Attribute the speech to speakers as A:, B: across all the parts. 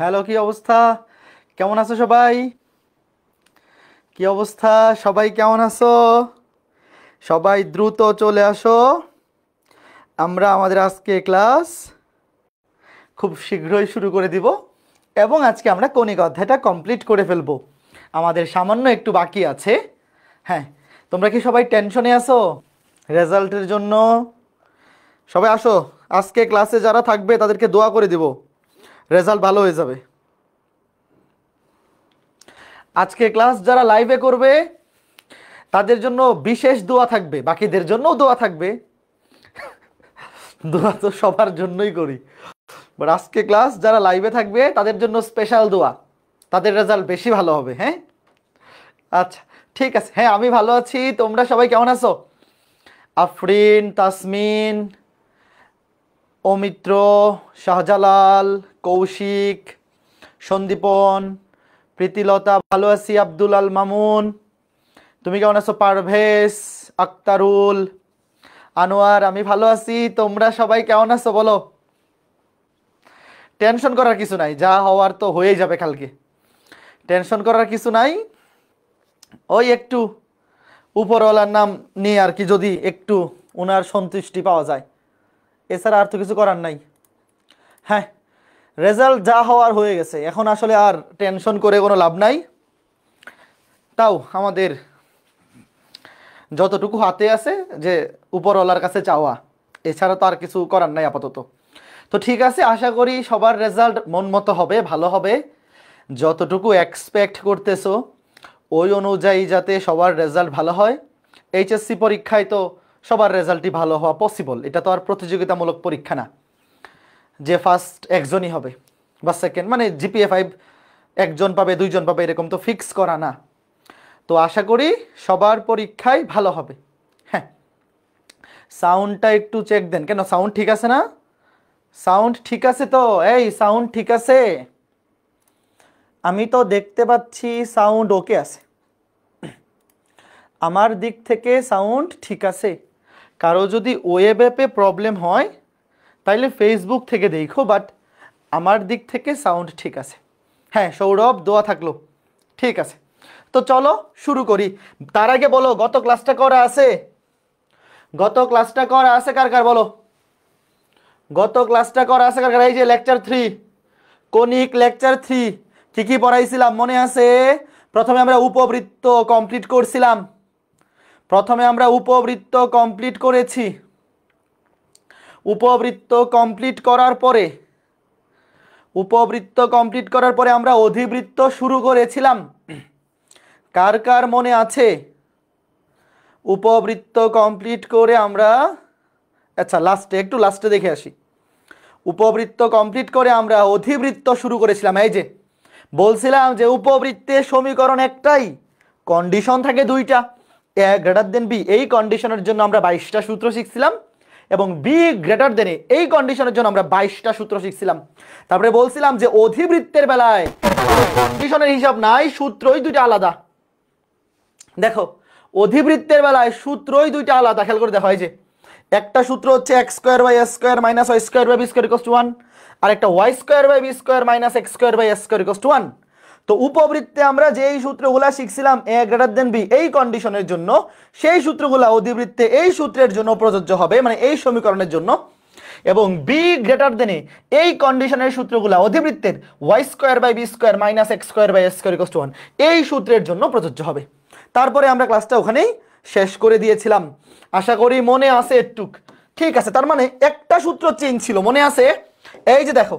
A: Hello, কি অবস্থা? কেমন আছো সবাই? কি অবস্থা? সবাই কেমন আছো? সবাই দ্রুত চলে আসো। আমরা আমাদের আজকে ক্লাস খুব শীঘ্রই শুরু করে দিব এবং আজকে আমরা কণিক অধ্যায়টা কমপ্লিট করে ফেলবো। আমাদের সামান্য একটু বাকি আছে। হ্যাঁ, তোমরা কি সবাই টেনশনে আছো রেজাল্টের জন্য? সবাই আসো, আজকে ক্লাসে যারা থাকবে তাদেরকে দোয়া করে দিব, রেজাল্ট ভালো হয়ে যাবে। আজকে ক্লাস যারা লাইভে করবে তাদের জন্য বিশেষ দোয়া থাকবে, বাকিদের জন্যও দোয়া থাকবে। দোয়া তো সবার জন্যই করি, বাট আজকে ক্লাস যারা লাইভে থাকবে তাদের জন্য স্পেশাল দোয়া, তাদের রেজাল্ট বেশি ভালো হবে। হ্যাঁ, আচ্ছা, ঠিক আছে। হ্যাঁ, আমি ভালো আছি। তোমরা সবাই কেমন আছো? আফরিন, তাসমিন, অমিত্র, শাহজালাল, কৌশিক, সন্দীপন, প্রীতিলতা, ভালো আছি। আব্দুল আল মামুন, তুমি কেমন আছো? পারভেজ, আক্তারুল, আনোয়ার, আমি ভালো আছি। তোমরা সবাই কেমন আছো বলো? টেনশন করার কিছু নাই, যা হওয়ার তো হয়েই যাবে কালকে। টেনশন করার কিছু নাই, ওই একটু উপরওয়ালার নাম নিয়ে আর কি, যদি একটু ওনার সন্তুষ্টি পাওয়া যায়, এছাড়া আর তো কিছু করার নাই। হ্যাঁ, রেজাল্ট যা হওয়ার হয়ে গেছে, এখন আসলে আর টেনশন করে কোনো লাভ নাই। তাও আমাদের যতটুকু হাতে আছে যে উপরওয়ালার কাছে চাওয়া, এছাড়া তো আর কিছু করার নাই আপাতত। তো ঠিক আছে, আশা করি সবার রেজাল্ট মন মতো হবে, ভালো হবে। যতটুকু এক্সপেক্ট করতেছো ওই অনুযায়ী যাতে সবার রেজাল্ট ভালো হয়। এইচএসসি পরীক্ষায় তো সবার রেজাল্টই ভালো হওয়া পসিবল, এটা তো আর প্রতিযোগিতামূলক পরীক্ষা না যে ফার্স্ট একজনই হবে বা সেকেন্ড, মানে জিপিএ 5 একজন পাবে, দুইজন পাবে, এরকম তো ফিক্স করা না। তো আশা করি সবার পরীক্ষায় ভালো হবে। হ্যাঁ, সাউন্ডটা একটু চেক দেন। কেন, সাউন্ড ঠিক আছে না? সাউন্ড ঠিক আছে তো? এই সাউন্ড ঠিক আছে? আমি তো দেখতে পাচ্ছি সাউন্ড ওকে আছে, আমার দিক থেকে সাউন্ড ঠিক আছে। কারো যদি ওয়েব অ্যাপে প্রবলেম হয় তাইলে ফেসবুক থেকে দেখো, বাট আমার দিক থেকে সাউন্ড ঠিক আছে। হ্যাঁ, সৌরভ, দোয়া থাকলো। ঠিক আছে, তো চলো শুরু করি। তার আগে বলো, গত ক্লাসটা করা আছে? গত ক্লাসটা করা আছে কার কার বলো? গত ক্লাসটা করা আছে কার কার? এই যে লেকচার 3, কনিক লেকচার 3, কি কি পড়াইছিলাম মনে আছে? প্রথমে আমরা উপবৃত্ত কমপ্লিট করছিলাম। প্রথমে আমরা উপবৃত্ত কমপ্লিট করেছি। উপবৃত্ত কমপ্লিট করার পরে আমরা অধিবৃত্ত শুরু করেছিলাম। কার কার মনে আছে? উপবৃত্ত কমপ্লিট করে আমরা, আচ্ছা একটু লাস্টে দেখে আসি। উপবৃত্ত কমপ্লিট করে আমরা অধিবৃত্ত শুরু করেছিলাম। এই যে বলছিলাম যে উপবৃত্তের সমীকরণ একটাই, কন্ডিশন থাকে দুইটা, এ গ্রেটার দেন বি। এই কন্ডিশনের জন্য আমরা 22টা সূত্র শিখছিলাম এবং বি গ্রেটার দেন এ, এই কন্ডিশনের জন্য আমরা 22টা সূত্র শিখছিলাম। তারপরে বলছিলাম যে অধিবৃত্তের বেলায় কন্ডিশনের হিসাব নাই, সূত্রই দুইটা আলাদা। দেখো, অধিবৃত্তের বেলায় সূত্রই দুইটা আলাদা, খেয়াল করে দেখো। এই যে একটা সূত্র হচ্ছে x square by S square minus Y square by B square equals to 1, আর একটা y square by B square minus x square by S square equals to 1। তো উপবৃত্তে আমরা যেই সূত্রগুলা শিখছিলাম এ গ্রেটার দেন বি এই কন্ডিশনের জন্য, সেই সূত্রগুলা অধিবৃত্তে এই সূত্রের জন্য প্রযোজ্য হবে, মানে এই সমীকরণের জন্য। এবং বি গ্রেটার দেন এ এই কন্ডিশনের সূত্রগুলা অধিবৃত্তের Y square by B square minus x square by S square equals to 1 এই সূত্রের জন্য প্রযোজ্য হবে। তারপরে আমরা ক্লাসটা ওখানেই শেষ করে দিয়েছিলাম, আশা করি মনে আছে একটুক। ঠিক আছে, তার মানে একটা সূত্র চেঞ্জ ছিল, মনে আছে? এই যে দেখো,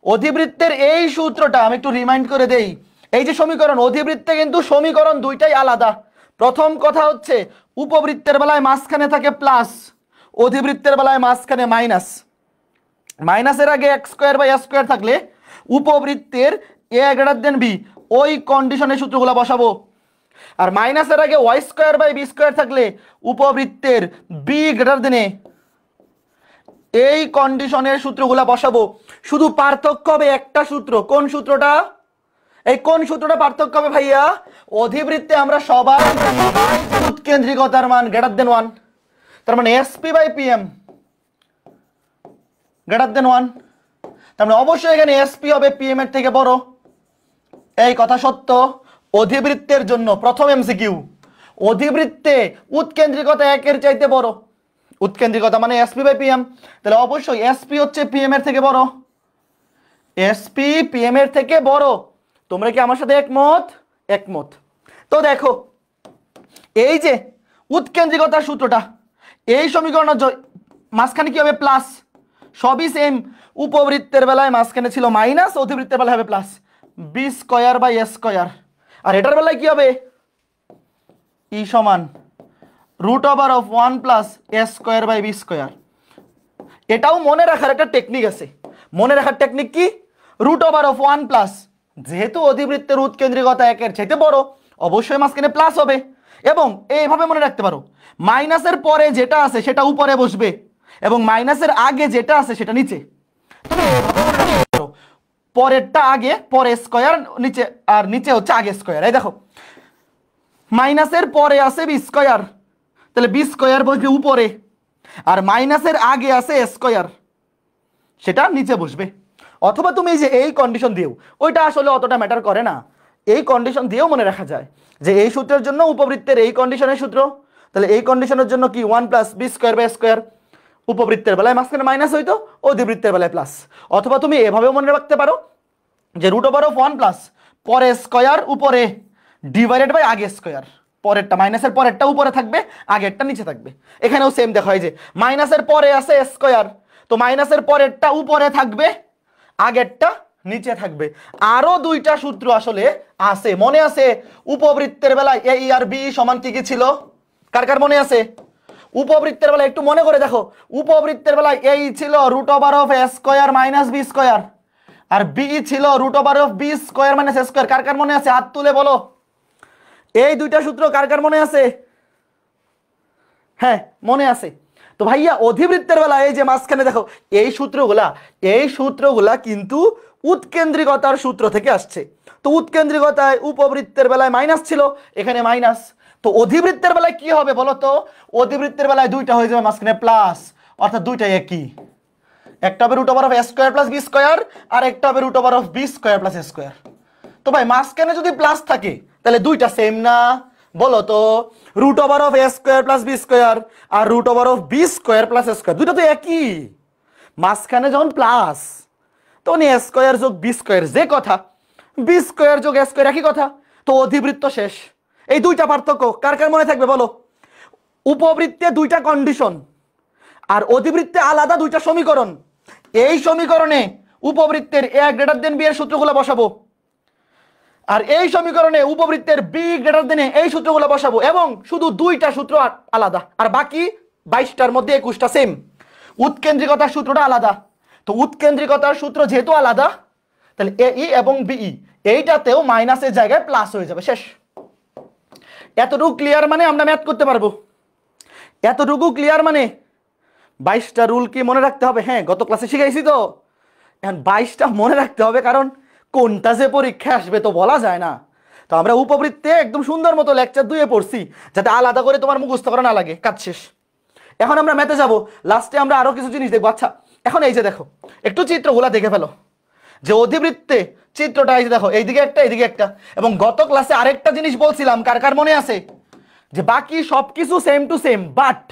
A: অধিবৃত্তের এই সূত্রটা আমি একটু রিমাইন্ড করে দেই। এই যে সমীকরণ, অধিবৃত্তে কিন্তু সমীকরণ দুইটাই আলাদা। প্রথম কথা হচ্ছে উপবৃত্তের বেলায় মাঝখানে থাকে প্লাস, অধিবৃত্তের বেলায় মাঝখানে মাইনাস। মাইনাসের আগে x square by S square থাকলে উপবৃত্তের এ গ্রেটার দেন বি ওই কন্ডিশনের সূত্রগুলো বসাবো, আর মাইনাসের আগে y square by B square থাকলে উপবৃত্তের বি গ্রেটার দেন এ এই কন্ডিশনের সূত্রগুলো বসাবো। শুধু পার্থক্য হবে একটা সূত্র। কোন সূত্রটা? এই কোন সূত্রটা পার্থক্য হবে ভাইয়া? অধিবৃত্তে আমরা সবাই উৎকেন্দ্রিকতার মান গ্রেটার দেন 1, তার মানে SP by PM greater than 1। তার মানে অবশ্যই এখানে এসপি হবে পিএম এর থেকে বড়। এই কথা সত্য। অধিবৃত্তের জন্য প্রথম এমসিকিউ, অধিবৃত্তে উৎকেন্দ্রিকতা 1 এর চাইতে বড়। উৎকেন্দ্রিকতা মানে এসপি বাই পিএম, তাহলে অবশ্যই এসপি হচ্ছে পিএম এর থেকে বড়। এসপি পিএম এর থেকে বড়। তোমরা কি আমার সাথে একমত? একমত। তো দেখো এই যে উৎকেন্দ্রিকতার সূত্রটা, এই সমীকরণ মাঝখানে কি হবে? প্লাস। সবই সেম। উপবৃত্তের বেলায় মাঝখানে ছিল মাইনাস, অধিবৃত্তের বেলায় হবে plus. B square by A square. আর এটার বেলায় কি হবে? ই সমান root over of 1 plus A square by B square. এটাও মনে রাখার একটা টেকনিক আছে। মনে রাখার টেকনিক কি? রুট ওভার অফ 1 প্লাস, যেহেতু অধিবৃত্তের উৎকেন্দ্রিকতা 1 এর চাইতে বড়, অবশ্যই মাঝখানে প্লাস হবে। এবং এইভাবে মনে রাখতে পারো, মাইনাসের পরে যেটা আছে সেটা উপরে বসবে এবং মাইনাসের আগে যেটা আছে সেটা নিচে। পরেরটা আগে, পরে স্কয়ার নিচে, আর নিচে হচ্ছে আগে স্কয়ার। এই দেখো মাইনাসের পরে আছে বি স্কয়ার, তাহলে বি স্কয়ার বসবে উপরে, আর মাইনাসের আগে আছে স্কয়ার, সেটা নিচে বসবে। অথবা তুমি যে এই কন্ডিশন দিও, ওইটা আসলে অতটা ম্যাটার করে না। এই কন্ডিশন দিয়েও মনে রাখা যায় যে এই সূত্রের জন্য উপবৃত্তের এই কন্ডিশনের সূত্র, তাহলে এই কন্ডিশনের জন্য কি 1 plus B square by square. উপবৃত্তের বেলায় মাঝখানে মাইনাস হইতো, অধিবৃত্তের বেলায় প্লাস। অথবা তুমি এভাবেও মনে রাখতে পারো যে রুট ওভার অফ 1 প্লাস পরে স্কয়ার উপরে ডিভাইডেড বাই আগে স্কয়ার। পরেরটা মাইনাসের পরেরটা উপরে থাকবে, আগেরটা নিচে থাকবে। এখানেও সেম দেখা হয় যে মাইনাসের পরে আছে স্কয়ার, তো মাইনাসের পরেরটা উপরে থাকবে, আগেরটা নিচে থাকবে। আরো দুইটা সূত্র আসলে আছে, মনে আছে? উপবৃত্তের বেলায় এ আর বি সমান কি কি ছিল? কার কার মনে আছে? উপবৃত্তের বেলায় একটু মনে করে দেখো। উপবৃত্তের বেলায় এই ছিল root over of A square minus B square, আর বি ছিল root over of B square minus A square. কার কার মনে আছে? হাত তুলে বলো। এই দুইটা সূত্র কার কার মনে আছে? হ্যাঁ, মনে আছে। তো ভাইয়া অধিবৃত্তের বেলা এই যে মাঝখানে দেখো এই সূত্রগুলা কিন্তু উৎকেন্দ্রিকতার সূত্র থেকে আসছে। তো উৎকেন্দ্রিকতায় উপবৃত্তের বেলায় মাইনাস ছিল, এখানে মাইনাস। তো অধিবৃত্তের বেলায় কি হবে বলো তো? অধিবৃত্তের বেলায় দুইটা হয়ে যাবে মাঝখানে প্লাস, অর্থাৎ দুইটাই একই। একটা হবে root over of A square plus B square, আর একটা হবে root over of B square plus A square. তো ভাই মাঝখানে যদি প্লাস থাকে তাহলে দুইটা সেম না? বলো তো, root over of A square plus B square আর root over of B square plus A square, দুটো তো একই। মাঝখানে যখন প্লাস, তখন এ স্কয়ার যোগ বি স্কয়ার যে কথা, বি স্কয়ার যোগ এ স্কয়ার একই কথা। তো অধিবৃত্ত শেষ। এই দুইটা পার্থক্য কার কার মনে থাকবে বলো? উপবৃত্তে দুইটা কন্ডিশন আর অধিবৃত্তে আলাদা দুইটা সমীকরণ। এই সমীকরণে উপবৃত্তের এ গ্রেটার দেন বি এর সূত্রগুলো বসাবো, আর এই সমীকরণে উপবৃত্তের বি গ্রেটার দেন এই সূত্রগুলো বসাবো, এবং শুধু দুইটা সূত্র আলাদা, আর বাকি 22টার মধ্যে 21টা সেম। উৎকেন্দ্রিকতার সূত্রটা আলাদা। তো উৎকেন্দ্রিকতার সূত্র যেহেতু আলাদা, তাহলে এ ই এবং বিই এইটাতেও মাইনাসের জায়গায় প্লাস হয়ে যাবে। শেষ। এতটুকু ক্লিয়ার মানে আমরা ম্যাথ করতে পারবো। এতটুকু ক্লিয়ার মানে 22টা রুল কি মনে রাখতে হবে? হ্যাঁ, গত ক্লাসে শিখাইছি। তো এখন 22টা মনে রাখতে হবে, কারণ কোনটা যে পরীক্ষা আসবে তো বলা যায় না। তো আমরা উপবৃত্তে একদম সুন্দর মতো লেকচার 2 পড়ছি, যাতে আলাদা করে তোমার মুখস্থ করা না লাগে। কাজ শেষ। এখন আমরা ম্যাথে যাব। লাস্টে আমরা আরো কিছু জিনিস দেখবো। আচ্ছা, এখন এই যে দেখো, একটু চিত্রগুলা দেখে ফেলো। যে অধিবৃত্তে চিত্রটা এই যে দেখো, এইদিকে একটা এইদিকে একটা। এবং গত ক্লাসে আরেকটা জিনিস বলছিলাম, কার কার মনে আছে? যে বাকি সবকিছু সেম টু সেম, বাট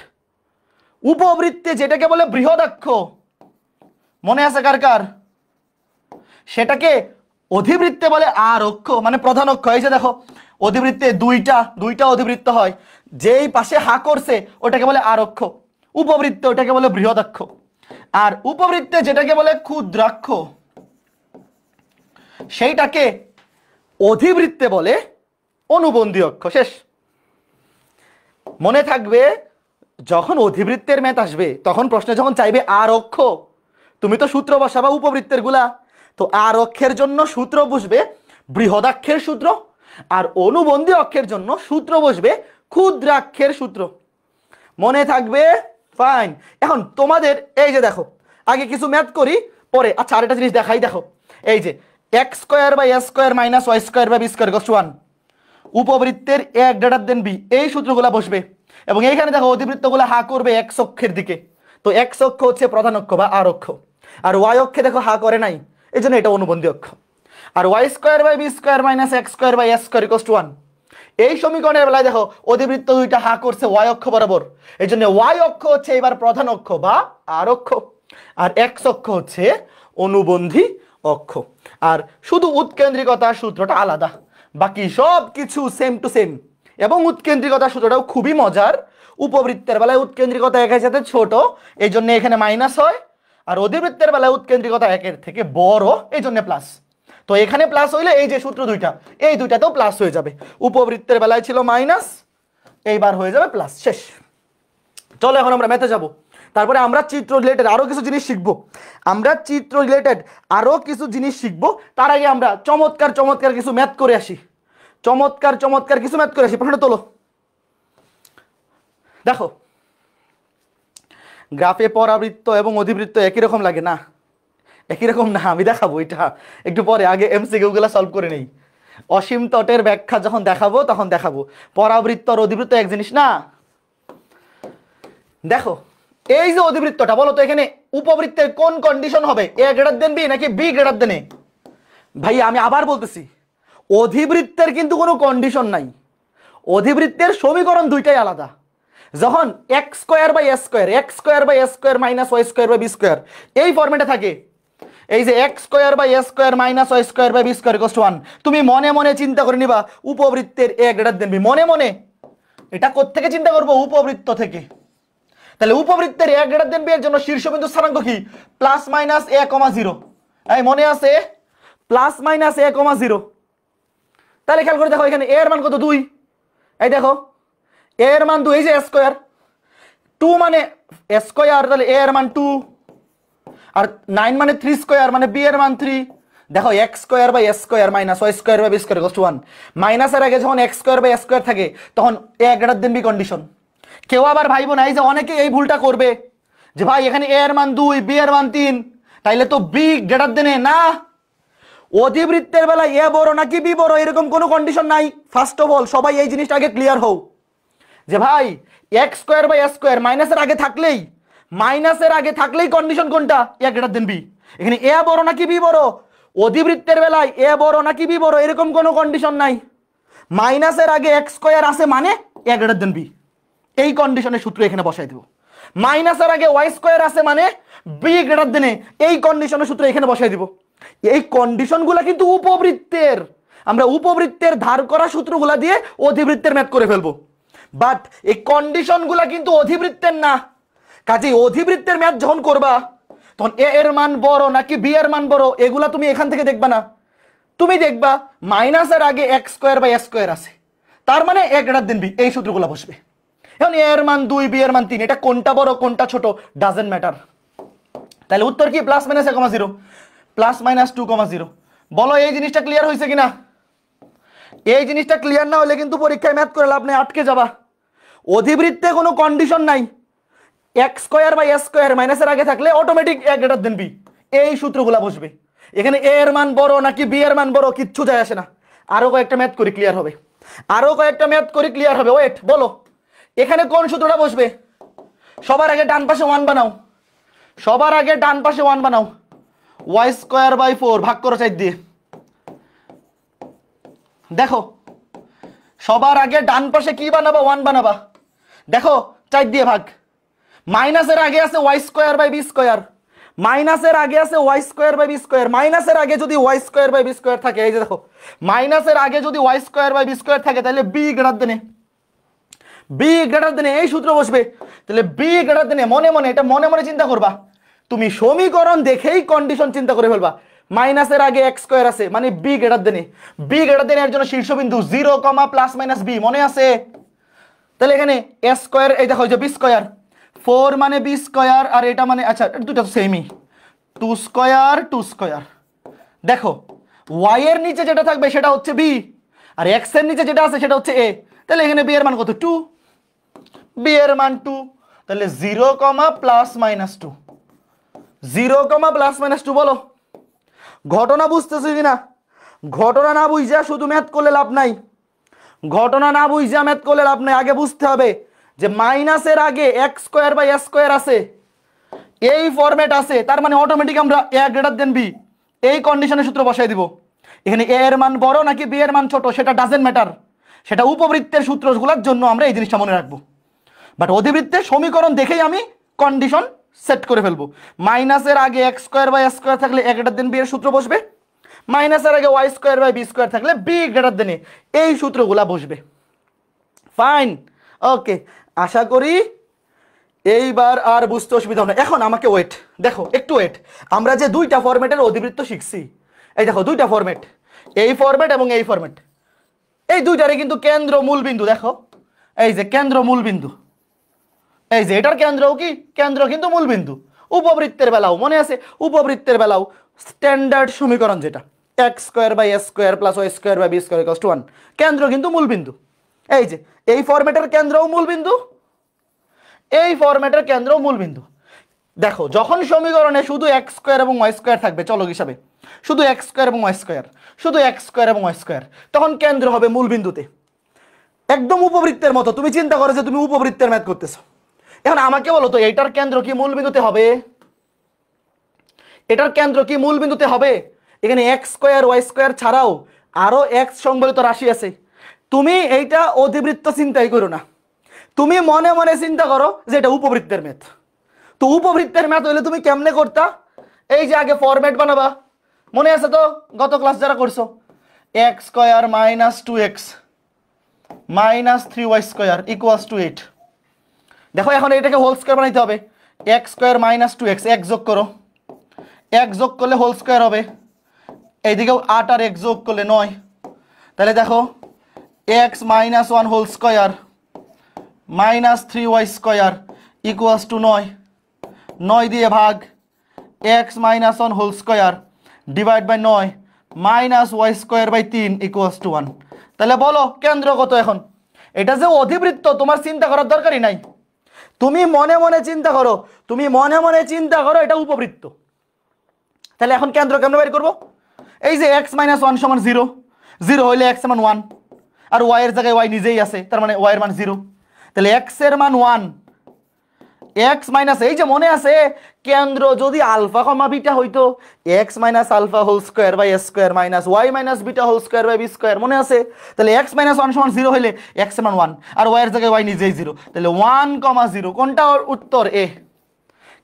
A: উপবৃত্তে যেটাকে বলে বৃহদাক্ষ, মনে আছে কার কার? সেটাকে অধিবৃত্তে বলে আর অক্ষ, মানে প্রধান অক্ষ। এই যে দেখো, অধিবৃত্তে দুইটা অধিবৃত্ত হয়, যেই পাশে হা করছে ওটাকে বলে আর অক্ষ। উপবৃত্তে ওটাকে বলে বৃহদাক্ষ। আর উপবৃত্তে যেটাকে বলে ক্ষুদ্রাক্ষ, সেইটাকে অধিবৃত্তে বলে অনুবন্ধী অক্ষ। শেষ। মনে থাকবে, যখন অধিবৃত্তের ম্যাথ আসবে তখন প্রশ্নে যখন চাইবে আর অক্ষ, তুমি তো সূত্র বসাবা উপবৃত্তের গুলা। তো আর অক্ষের জন্য সূত্র বসবে বৃহদাক্ষের সূত্র, আর অনুবন্ধী অক্ষের জন্য সূত্র বসবে ক্ষুদ্রাক্ষের সূত্র। মনে থাকবে? ফাইন। এখন তোমাদের এই যে দেখো, আগে কিছু ম্যাথ করি, পরে আচ্ছা আরেকটা জিনিস দেখাই। দেখো এই যে X square by A square minus Y square by B square equals to 1, উপবৃত্তের এ গ্রেটার দেন বি, এই সূত্রগুলো বসবে। এবং এইখানে দেখো অধিবৃত্তগুলো হা করবে এক্স অক্ষের দিকে। তো এক্স অক্ষ হচ্ছে প্রধান অক্ষ বা আর অক্ষ। আর ওয়াই অক্ষে দেখো হা করে নাই, এই জন্য এটা অনুবন্ধী অক্ষ। আর Y square by B square minus x square by S square equals to 1, এই সমীকরণের বেলায় দেখো অধিবৃত্ত দুইটা হা করছে ওয়াই অক্ষ বরাবর, এই জন্য ওয়াই অক্ষ হচ্ছে এবার প্রধান অক্ষ বা আর অক্ষ, আর এক্স অক্ষ হচ্ছে অনুবন্ধী অক্ষ। আর শুধু উৎকেন্দ্রিকতার সূত্রটা আলাদা, বাকি সব কিছু সেম টু সেম। এবং উৎকেন্দ্রিকতার সূত্রটাও খুবই মজার। উপবৃত্তের বেলায় উৎকেন্দ্রিকতা একের সাথে ছোট, এই জন্য এখানে মাইনাস হয়, আর অধিবৃত্তের বেলায় উৎকেন্দ্রিকতা একের থেকে বড়, এই জন্য প্লাস। তো এখানে প্লাস হইলে এই যে সূত্র দুইটা, এই দুইটাতেও প্লাস হয়ে যাবে। উপবৃত্তের বেলায় ছিল মাইনাস, এইবার হয়ে যাবে প্লাস। শেষ। চলো এখন আমরা ম্যাথে যাব, তারপরে আমরা চিত্র রিলেটেড আরো কিছু জিনিস শিখবো। তার আগে আমরা চমৎকার চমৎকার কিছু ম্যাথ করে আসি। প্রশ্নটা তোলো। দেখো গ্রাফে পরাবৃত্ত এবং অধিবৃত্ত একই রকম লাগে না? একই রকম না, আমি দেখাবো এটা একটু পরে, আগে এমসিকিউ গুলা সলভ করে নেই। অসীম তটের ব্যাখ্যা যখন দেখাবো তখন দেখাবো। পরাবৃত্ত আর অধিবৃত্ত এক জিনিস না। দেখো এই যে অধিবৃত্তটা, বলো তো এখানে উপবৃত্তের কোন কন্ডিশন হবে, এ গ্রেটার দেন বি নাকি বি গ্রেটার দেন এ? ভাই আমি আবার বলতেছি, অধিবৃত্তের কিন্তু কোনো কন্ডিশন নাই। অধিবৃত্তের সমীকরণ দুইটাই আলাদা। যখন x square by S square minus Y square by B square এই ফরম্যাটে থাকে, এই যে x square by S square minus Y square by B square equals to 1, তুমি মনে মনে চিন্তা করে নিবা উপবৃত্তের এ গ্রেটার দেন বি। মনে মনে এটা কোত্থেকে চিন্তা করবো? উপবৃত্ত থেকে। তাহলে উপবৃত্তের এ গ্রেটার দেন বি এর জন্য শীর্ষবিন্দু স্থানাঙ্ক কি? প্লাস মাইনাস এ কমা 0। এই মনে আছে? প্লাস মাইনাস এ কমা 0। তাহলে খেয়াল করে দেখো এখানে এ এর মান কত? 2। এই দেখো এ এর মান 2, এই যে স্কোয়ার 2 মানে স্কোয়ার, তাহলে এ এর মান 2, আর 9 মানে 3 স্কোয়ার মানে বি এর মান 3। দেখো x square by S square minus Y square by B square equals to 1। মাইনাসের আগে যখন x square by S square থাকে তখন a greater than b condition. কেউ আবার ভাইবো না, এই যে অনেকে এই ভুলটা করবে যে ভাই এখানে এ এর মান 2, বি এর মান 3, তাইলে তো বি গ্রেটার দেন এ। না, অধিবৃত্তের বেলায় এ বড় নাকি বি বড় এরকম কোনো কন্ডিশন নাই। ফার্স্ট অফ অল সবাই এই জিনিসটা আগে ক্লিয়ার হও যে ভাই x square by S square মাইনাসের আগে থাকলেই কন্ডিশন কোনটা? A greater than b. এখানে এ বড় নাকি বি বড়, অধিবৃত্তের বেলায় এ বড় নাকি বি বড় এরকম কোনো কন্ডিশন নাই। মাইনাসের আগে এক্স স্কোয়ার আছে মানে এ গ্রেটার দেন বি, এই কন্ডিশনের সূত্র এখানে বসাই দেব। মাইনাসের আগে ওয়াই স্কোয়ার আছে মানে বি গ্রেটার দেন এ, এই কন্ডিশনের সূত্র এখানে বসাই দিব। এই কন্ডিশনগুলো কিন্তু উপবৃত্তের, আমরা উপবৃত্তের ধার করা সূত্রগুলা দিয়ে অধিবৃত্তের ম্যাথ করে ফেলবো, বাট এই কন্ডিশনগুলা কিন্তু অধিবৃত্তের না। কাজেই অধিবৃত্তের ম্যাথ যখন করবা তখন এ এর মান বড় নাকি বি এর মান বড় এগুলা তুমি এখান থেকে দেখবা না। তুমি দেখবা মাইনাসের আগে x square by S square আছে, তার মানে এ গ্রেটার দেন বি, এই সূত্রগুলো বসবে। এখন এ এর মান 2, বি এর মান 3, এটা কোনটা বড় কোনটা ছোট ডাজেন্ট ম্যাটার। তাহলে উত্তর কি? Plus minus 1,0 plus minus 2,0। বলো এই জিনিসটা ক্লিয়ার হয়েছে কিনা? এই জিনিসটা ক্লিয়ার না হলে কিন্তু পরীক্ষায় ম্যাথ করে লাভ নেই, আটকে যাবা। অধিবৃত্তে কোনো কন্ডিশন নাই, x square by S square মাইনাসের আগে থাকলে automatic a greater than B, এই সূত্রগুলা বসবে। এখানে এ এর মান বড় নাকি বি এর মান বড় কিচ্ছু যায় আসে না। আরো কয়েকটা ম্যাথ করি ক্লিয়ার হবে, ওয়েট বলো এখানে কোন সূত্রটা বসবে? সবার আগে ডান পাশে 1 বানাও, ওয়াই স্কোয়ার বাই 4 ভাগ করো 4 দিয়ে। দেখো সবার আগে ডান পাশে কি বানাবা? 1 বানাবা। দেখো 4 দিয়ে ভাগ। মাইনাসের আগে আছে y square by B square, মাইনাসের আগে যদি y square by B square থাকে, এই যে দেখো মাইনাসের আগে যদি y square by B square থাকে তাহলে বি গ্রেটার দেন এই সূত্র বসবে। তাহলে বি গ্রেটার দেন, মনে মনে চিন্তা করবা, তুমি সমীকরণ দেখেই কন্ডিশন চিন্তা করে ফেলবা। মাইনাসের আগে এক্স স্কোয়ার আছে মানে বি গ্রেটার দেন এর জন্য শীর্ষবিন্দু 0, প্লাস মাইনাস বি, মনে আছে? তাহলে এখানে এ স্কোয়ার, এই দেখো যে বি স্কোয়ার 4 মানে বি স্কোয়ার, আর এটা মানে আচ্ছা দুটো তো সেমই, 2 স্কোয়ার। দেখো ওয়াই এর নিচে যেটা থাকবে সেটা হচ্ছে বি, আর এক্স এর নিচে যেটা আছে সেটা হচ্ছে এ। তাহলে এখানে বি এর মান কত? 2, বি এর মান 2। তাহলে 0, প্লাস মাইনাস 2, 0, বলো ঘটনা বুঝতেছো কিনা? ঘটনা না বুঝা শুধু ম্যাথ করলে লাভ নাই, আগে বুঝতে হবে যে মাইনাসের আগে x square by S square আছে, এই ফরম্যাট আছে, তার মানে অটোমেটিক আমরা এ গ্রেটার দেন বি এই কন্ডিশনের সূত্র বসাই দিব। এখানে এ এর মান বড় নাকি বি এর মান ছোট সেটা ডাজেন্ট ম্যাটার, সেটা উপবৃত্তের সূত্রগুলোর জন্য আমরা এই জিনিসটা মনে রাখবো। বাট অধিবৃত্তের সমীকরণ দেখেই আমি কন্ডিশন সেট করে ফেলবো। মাইনাসের আগে এক্স স্কোয়ার বাই স্কোয়ার থাকলে এ গ্রেটার দেন বি এর সূত্র বসবে, মাইনাসের আগে y square by B square থাকলে বি গ্রেটার দেন এ, এই সূত্রগুলা বসবে। ফাইন, ওকে, আশা করি এইবার আর বুঝতে অসুবিধা হবে না। এখন আমাকে ওয়েট, দেখো একটু ওয়েট, আমরা যে দুইটা ফরম্যাটের অধিবৃত্ত শিখছি, এই দেখো দুইটা ফরম্যাট, এই ফরম্যাট এবং এই ফরম্যাট, এই দুইটারে কিন্তু কেন্দ্র মূল বিন্দু, দেখো এই যে কেন্দ্র মূল বিন্দু, এই যে এটার কেন্দ্রও কি কেন্দ্র কিন্তু মূল বিন্দু। উপবৃত্তের বেলাও মনে আছে, উপবৃত্তের বেলাও স্ট্যান্ডার্ড সমীকরণ যেটা x square by S square plus y square by B square equals to 1, কেন্দ্র কিন্তু মূল বিন্দু। এই যে এই ফরম্যাটের কেন্দ্রও মূল বিন্দু, এই ফরম্যাটের কেন্দ্রও মূল বিন্দু। দেখো যখন সমীকরণে শুধু এক্স স্কোয়ার এবং ওয়াই স্কোয়ার থাকবে চলক হিসাবে, শুধু এক্স স্কোয়ার এবং ওয়াই স্কোয়ার, শুধু এক্স স্কোয়ার এবং ওয়াই স্কোয়ার, তখন কেন্দ্র হবে মূল বিন্দুতে, একদম উপবৃত্তের মতো। তুমি চিন্তা করো যে তুমি উপবৃত্তের ম্যাথ করতেছো। এখন আমাকে বলো তো এইটার কেন্দ্র কি মূল বিন্দুতে হবে? এটার কেন্দ্র কি মূল বিন্দুতে হবে? এখানে এক্স স্কোয়ার ওয়াই স্কোয়ার ছাড়াও আরো এক্স সংবলিত রাশি আছে। তুমি এইটা অধিবৃত্ত চিন্তাই করো না, তুমি মনে মনে চিন্তা করো যে এটা উপবৃত্তের ম্যাথ। তো উপবৃত্তের ম্যাথ হইলে তুমি কেমনে করতা? এই যে আগে ফরম্যাট বানাবা, মনে আছে তো গত ক্লাস যারা করছো, x square minus 2x minus 3y square equals two 8। দেখো এখন এটাকে হোল স্কোয়ার বানাইতে হবে, এক্স স্কোয়ার মাইনাস 2x, এক যোগ করো, এক যোগ করলে হোল স্কোয়ার হবে, এইদিকেও 8 আর 1 যোগ করলে 9, তাহলে দেখো x minus 1 whole square minus 3y square equals to 9, 9 দিয়ে ভাগ x minus 1 whole square divide by 9 minus Y square by 3 equals to 1। তাহলে বলো কেন্দ্র কত? এখন এটা যে অধিবৃত্ত তোমার চিন্তা করার দরকারই নাই, তুমি মনে মনে চিন্তা করো, তুমি মনে মনে চিন্তা করো এটা উপবৃত্ত। তাহলে এখন কেন্দ্র কেমনে বের করবো? এই যে এক্স মাইনাস 1 সমান 0, 0 হইলে এক্স মান 1 আর ওয়াই এর জায়গায় ওয়াই নিজেই আছে, তার মানে ওয়াই এর মান 0, তাহলে এক্স এর মান 1, এক্স মাইনাস, এই যে মনে আছে কেন্দ্র যদি আলফা কমা বিটা হইতো x minus alpha whole square by S square minus y minus beta whole square by B square, মনে আছে? তাহলে এক্স মাইনাস 1 সমান 0 হইলে এক্স এর মান 1 আর ওয়াই এর জায়গায় ওয়াই নিজেই 0, তাহলে 1,0। কোনটা উত্তর? এ।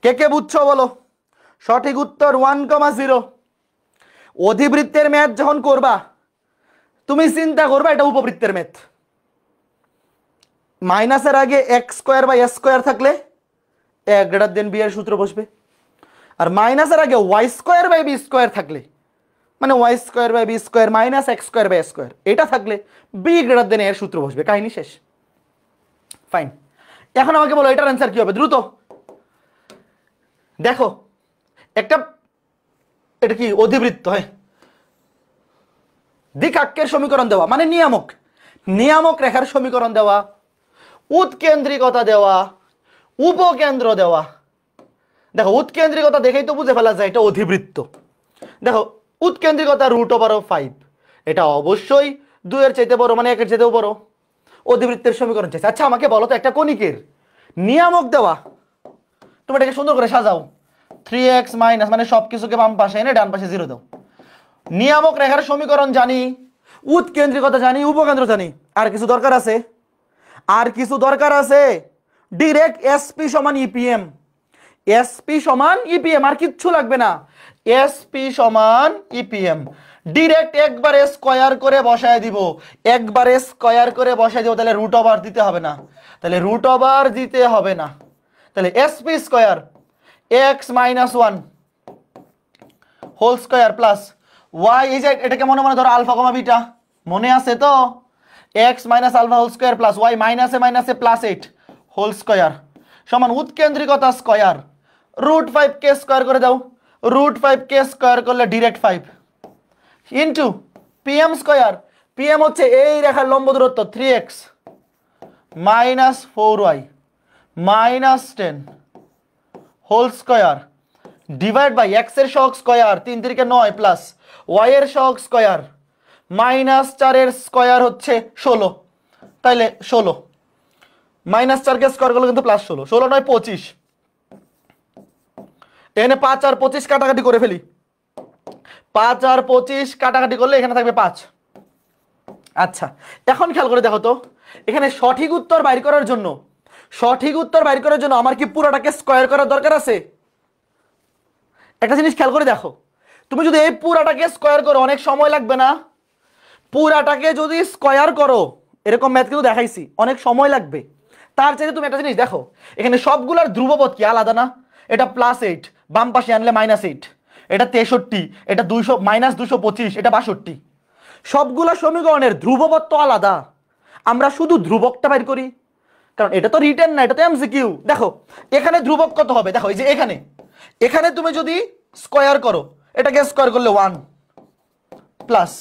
A: কে কে বুঝছো বলো? সঠিক উত্তর 1,0। অধিবৃত্তের ম্যাথ যখন করবা তুমি চিন্তা করবা এটা উপবৃত্তের ম্যাথ। মাইনাসের আগে x square by S square থাকলে এ গ্রেটার দেন বি এর সূত্র বসবে, আর মাইনাসের আগে y square by B square থাকলে, মানে y square by B square minus x square by square, এটা থাকলে বি গ্রেটার দেন এর সূত্র বসবে, কাহিনী শেষ। ফাইন, এখন আমাকে বলো এটার অ্যান্সার কি হবে দ্রুত দেখো। একটা এটা কি অধিবৃত্ত, হয় দ্বিকাক্ষের সমীকরণ দেওয়া, মানে নিয়ামক, নিয়ামক রেখার সমীকরণ দেওয়া, উৎকেন্দ্রিকতা দেওয়া, উপকেন্দ্র দেওয়া। দেখো উৎকেন্দ্রিকতা দেখেই তো বুঝে ফেলা যায় এটা অধিবৃত্ত। দেখো উৎকেন্দ্রিকতা √5, এটা অবশ্যই 2 এর চাইতে বড়, মানে 1 এর চাইতেও বড়। অধিবৃত্তের সমীকরণ চাইছে। আচ্ছা আমাকে বলো তো একটা কণিকের নিয়ামক দেওয়া, তুমি এটাকে সুন্দর করে সাজাও, 3x মাইনাস, মানে সবকিছুকে বাম পাশে এনে ডান পাশে 0 দাও। নিয়ামক রেখার সমীকরণ জানি, উৎকেন্দ্রিকতা জানি, উপকেন্দ্র জানি, আর কিছু দরকার আছে? আর কিছু দরকার আছে? ডিরেক্ট এসপি সমান ইপিএম, এসপি সমান ইপিএম, আর কিচ্ছু লাগবে না। এসপি সমান ইপিএম, ডিরেক্ট একবারে স্কয়ার করে বসায় দিব, একবারে স্কয়ার করে বসায় দিব, তাহলে √ওভার দিতে হবে না, তাহলে √ওভার দিতে হবে না, তাহলে SP square x minus 1 whole square plus y, এই যে এটাকে মনে মনে ধরো আলফা কমা বিটা, মনে আছে তো? X minus alpha whole square plus y মাইনাসে মাইনাসে প্লাস 8 হোল স্কয়ার সমান উৎকেন্দ্রিকতা স্কয়ার √5 কে স্কয়ার করে দাও, √5 কে স্কয়ার করলে direct 5 into PM square, PM হচ্ছে এই রেখার লম্ব দূরত্ব 3x minus 4y minus 10 whole square divide by x এর সহগ স্কয়ার 3 3 9 প্লাস ওয়াই এর সহগ স্কয়ার মাইনাস 4 এর স্কয়ার হচ্ছে 16, তাইলে 16 মাইনাস 4 কে স্কয়ার করলে কিন্তু প্লাস 16, 16 9 25 এখানে 5 আর 25 কাটাকাটি করে ফেলি, 5 আর 25 কাটাকাটি করলে এখানে থাকবে 5। আচ্ছা এখন খেয়াল করে দেখো তো, এখানে সঠিক উত্তর বাইর করার জন্য, সঠিক উত্তর বাইর করার জন্য আমার কি পুরোটাকে স্কয়ার করার দরকার আছে? একটা জিনিস খেয়াল করে দেখো, তুমি যদি এই পুরাটাকে স্কয়ার করো অনেক সময় লাগবে না? পুরাটাকে যদি স্কয়ার করো, এরকম ম্যাথ কিন্তু দেখাইছি, অনেক সময় লাগবে। তার চাইতে তুমি একটা জিনিস দেখো, এখানে সবগুলোর ধ্রুবপদ কি আলাদা না? এটা +8, বাম পাশে আনলে -8, এটা 63, এটা 200 -225, এটা 62। সবগুলো সমীকরণের ধ্রুবপদ তো আলাদা, আমরা শুধু ধ্রুবকটা বের করি, কারণ এটা তো রিটেন না, এটা তো এমসিকিউ। দেখো এখানে ধ্রুবক কত হবে, দেখো এই যে এখানে, এখানে তুমি যদি স্কয়ার করো, এটাকে স্কয়ার করলে 1 প্লাস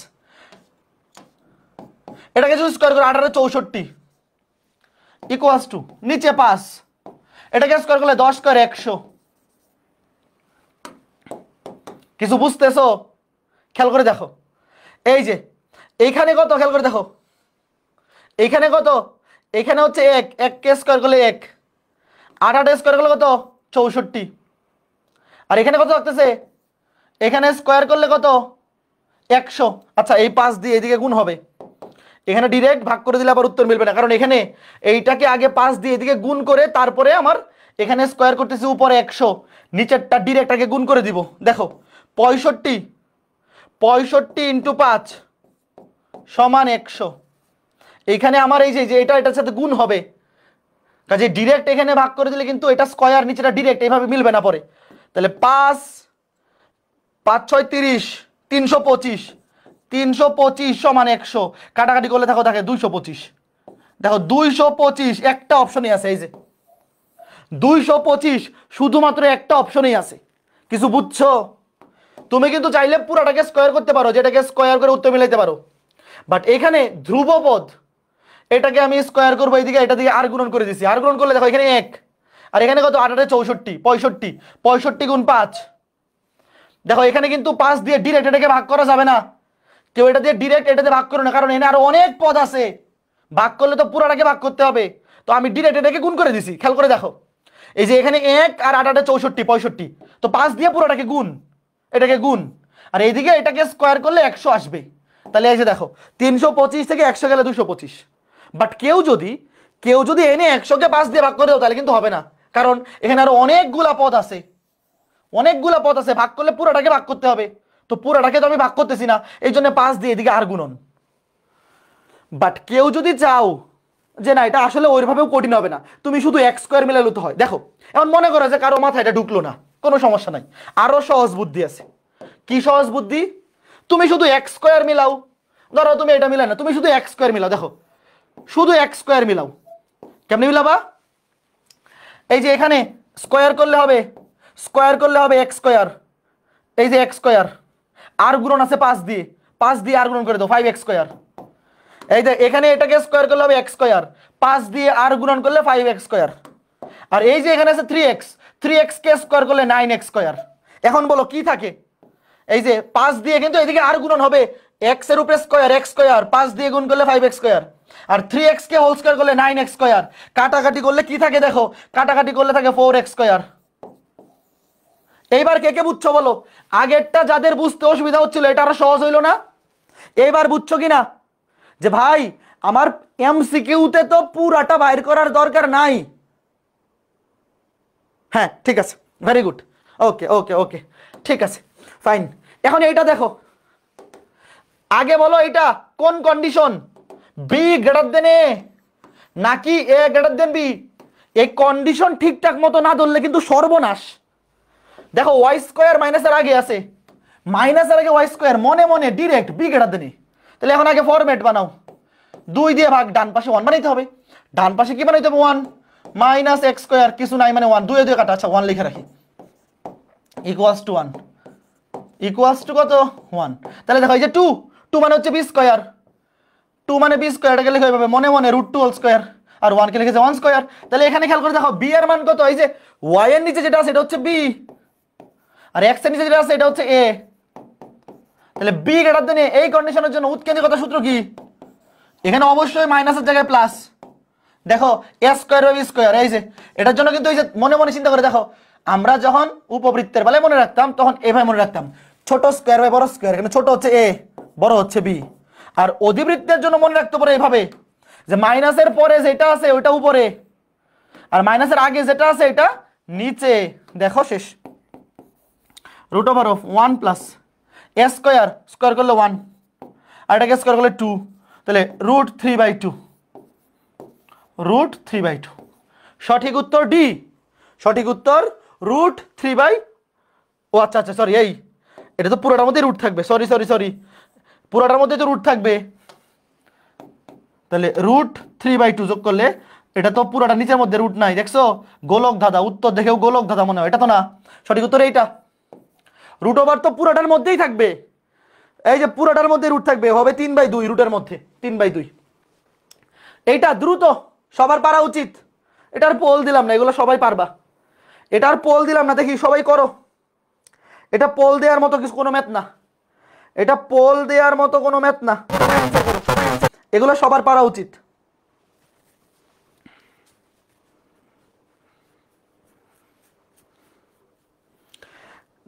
A: এটাকে যদি স্কয়ার করো 18 64 ইকুয়ালস টু নিচে 5, এটাকে স্কয়ার করলে 10 স্কয়ার 100। কিছু বুঝতেছো? খেয়াল করে দেখো, এই যে এইখানে কত, খেয়াল করে দেখো এইখানে কত, এখানে হচ্ছে 1 কে স্কয়ার করলে 1, 18 স্কয়ার করলে কত 64, আর এখানে কত থাকতেছে, এখানে স্কয়ার করলে কত 100। আচ্ছা এই 5 দিয়ে এদিকে গুণ হবে, এখানে ডাইরেক্ট ভাগ করে দিলে আবার উত্তর মিলবে না, কারণ এখানে এইটাকে আগে 5 দিয়ে এদিকে গুণ করে তারপরে আমার এখানে স্কয়ার করতেছি উপরে 100, নিচেরটা ডাইরেক্ট আগে গুণ করে দিব। দেখো 65 × 5 সমান 100। এইখানে আমার এই যে এটা এটার সাথে গুণ হবে, কাজে ডাইরেক্ট এখানে ভাগ করে দিলে কিন্তু এটা স্কয়ার, নিচেটা ডাইরেক্ট এইভাবে মিলবে না পরে। তাহলে 5 5 6 30, 325, 325 সমান 100, কাটাকাটি করলে দেখো থাকে 225। দেখো 225 একটা অপশনই আছে, এই যে 225 শুধুমাত্র একটা অপশনই আছে। কিছু বুঝছো? তুমি কিন্তু চাইলে পুরোটাকে স্কয়ার করতে পারো, যেটাকে স্কয়ার করে উত্তর মিলাইতে পারো, বাট এখানে ধ্রুবপদ, এটাকে আমি স্কয়ার করবো, এইদিকে এটা দিয়ে আর গুণন করে দিছি, আর গুণন করলে দেখো এখানে 1, আর এখানে কত 18 64 65, 65 গুণ 5। দেখো এখানে কিন্তু 5 দিয়ে ডিরেক্ট এটাকে ভাগ করা যাবে না, কেউ এটা দিয়ে ডিরেক্ট এটাতে ভাগ করো না, কারণ এখানে আরো অনেক পদ আছে, ভাগ করলে তো পুরোটাকে ভাগ করতে হবে, তো আমি ডিরেক্ট এটাকে গুণ করে দিছি। খেয়াল করে দেখো, এই যে এখানে 1 আর 18 64 65, তো 5 দিয়ে পুরোটাকে গুণ, এটাকে গুণ, আর এইদিকে এটাকে স্কয়ার করলে 100 আসবে। তাহলে এই যে দেখো 325 থেকে 100 গেলে 225। বাট কেউ যদি এনে 100কে 5 দিয়ে ভাগ করে দাও তাহলে কিন্তু হবে না, কারণ এখানে আরো অনেকগুলা পদ আছে, অনেকগুলা পদ আছে, ভাগ করলে পুরোটাকে ভাগ করতে হবে, তো পুরোটাকে তো আমি ভাগ করতেছি না, এই জন্য 5 দিয়ে এদিকে আর গুণন। বাট কেউ যদি চাও যে না এটা আসলে ওইভাবেও কঠিন হবে না, তুমি শুধু x² মিলালে তো হয়। দেখো এখন মনে করো যে কারো মাথায় এটা ঢুকলো না, কোনো সমস্যা নাই, আরো সহজ বুদ্ধি আছে। কি সহজ বুদ্ধি? তুমি শুধু x² মিলাও, ধরো তুমি এটা মিলাই না, তুমি শুধু x² মিলাও, দেখো শুধু x² মিলাও। কেমনে মিলাবা? এই যে এখানে স্কয়ার করলে হবে x², এই যে x², আর গুণন আছে 5 দিয়ে, 5 দিয়ে আর গুণন করে দাও 5x²। এই যে এখানে এটাকে স্কয়ার করলে হবে x², 5 দিয়ে আর গুণন করলে 5x², আর এই যে এখানে আছে 3x কে স্কয়ার করলে 9x²। এখন বলো কি থাকে? এই যে 5 দিয়ে কিন্তু এদিকে আর গুণন হবে, x এর উপরে স্কয়ার x², 5 দিয়ে গুণ করলে 5x², আর 3x কে হোল স্কয়ার করলে 9x², কাটাকাটি করলে কি থাকে দেখো, কাটাকাটি করলে থাকে 4x²। এইবার কে কে বুঝছো বলো? আগেরটা যাদের বুঝতে অসুবিধা হচ্ছিল এটা আরো সহজ হইলো না? এইবার বুঝছো কিনা যে ভাই আমার এমসিকিউতে তো পুরাটা বাইর করার দরকার নাই? হ্যাঁ ঠিক আছে, ভেরি গুড, ওকে ওকে ওকে, ঠিক আছে ফাইন। এখন এইটা দেখো, আগে বলো এটা কোন কন্ডিশন, বি গ্রেটার দেন এ নাকি এ গ্রেটার দেন বি? এই কন্ডিশন ঠিকঠাক মতো না ধরলে কিন্তু সর্বনাশ। দেখো y² মাইনাসের আগে আছে, মাইনাসের আগে y², মনে মনে ডিরেক্ট বি গ্রেটার দেন এ। তাহলে এখন আগে ফরম্যাট বানাও, 2 দিয়ে ভাগ, ডান পাশে 1 বানাইতে হবে, ডান পাশে কি বানাইতে হবে 1 মাইনাস x² কিছু নাই মানে 1, 2 এ 2 কাটা, আচ্ছা 1 লিখে রাখি, ইকুয়ালস টু 1, ইকুয়ালস টু কত 1। তাহলে দেখো এই যে 2 মানে হচ্ছে b², 2 মানে b², এটাকে লিখে হবে মনে মনে √2² আর 1 কে লিখেছে 1²। তাহলে এখানে খেয়াল করে দেখো b এর মান কত, এই যে y এর নিচে যেটা আছে এটা হচ্ছে b, আর x এর নিচে যেটা আছে এটা হচ্ছে a। তাহলে b গ্রেটার দেন a, এই কন্ডিশনের জন্য উৎকেন্দ্রিকতার সূত্র কি? এখানে অবশ্যই মাইনাসের জায়গায় প্লাস। দেখো a² + b², এই যে এটার জন্য কিন্তু এই যে মনে মনে চিন্তা করে দেখো, আমরা যখন উপবৃত্তের বেলায় মনে রাখতাম তখন এভাবে মনে রাখতাম, ছোট স্কোয়ার বাই বড় স্কোয়ার, এখানে ছোট হচ্ছে এ, বড় হচ্ছে বি। আর অধিবৃত্তের জন্য মনে রাখতে পারে এভাবে যে মাইনাসের পরে যেটা আছে ওইটা উপরে, আর মাইনাসের আগে যেটা আছে এটা নিচে। দেখো শেষ, root over of 1 plus A square, square করলে 1, আর এটাকে স্কোয়ার করলে 2, তাহলে রুট 3/2, রুট 3/2। সঠিক উত্তর ডি, সঠিক উত্তর রুট 3 ও আচ্ছা আচ্ছা সরি, এই এটা তো পুরোটার মধ্যে রুট থাকবে, সরি সরি সরি, পুরোটার মধ্যে তো রুট থাকবে, তাহলে রুট 3/2 যোগ করলে এটা তো পুরোটা নিচের মধ্যে রুট নাই, দেখছো গোলক ধাঁধা, উত্তর দেখেও গোলক ধাঁধা মনে হয়, এটা তো না, সঠিক উত্তর এইটা। রুট ওভার তো পুরোটার মধ্যেই থাকবে, এই যে পুরোটার মধ্যে রুট থাকবে, হবে 3/2, রুটের মধ্যে 3/2। এইটা দ্রুত সবার পারা উচিত, এটার পোল দিলাম না, এগুলো সবাই পারবা, এটার পোল দিলাম না, দেখি সবাই করো। এটা পোল দেওয়ার মতো কিছু কোনো ম্যাথ না, এটা পোল দেওয়ার মতো কোনো ম্যাথ না, এগুলো সবার পারা উচিত।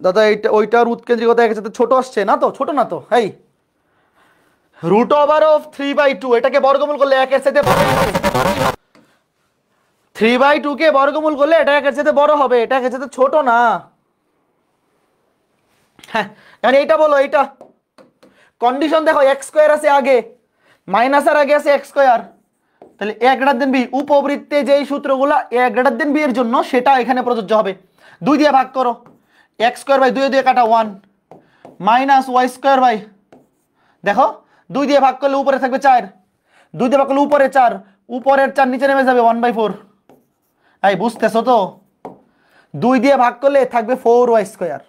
A: দাদা এইটা ওইটার উৎকেন্দ্রিকতা একসাথে ছোট আসছে না তো, ছোট না তো, এই রুট ওভার অফ 3/2 এটাকে বর্গমূল করলে একের সাথে 3/2 কে বর্গমূল করলে এটা একের সাথে বড় হবে, এটা একের সাথে ছোট না। হ্যাঁ মানে এইটা বলো, এইটা কন্ডিশন দেখো, এক্স স্কোয়ার আছে আগে, মাইনাস আর আগে আছে এক্স স্কোয়ার, তাহলে এ গ্রেটার দেন বি, উপবৃত্তে যেই সূত্রগুলো এ গ্রেটার দেন বি এর জন্য সেটা এখানে প্রযোজ্য হবে। 2 দিয়ে ভাগ করো, এক্স স্কোয়ার বাই 2 দিয়ে কাটা 1 মাইনাস ওয়াই স্কোয়ার বাই, দেখো 2 দিয়ে ভাগ করলে উপরে থাকবে 4, 2 দিয়ে ভাগ করলে উপরে 4, উপরের 4 নিচে নেমে যাবে 1/4। এই বুঝতেছো তো, 2 দিয়ে ভাগ করলে থাকবে 4y স্কোয়ার,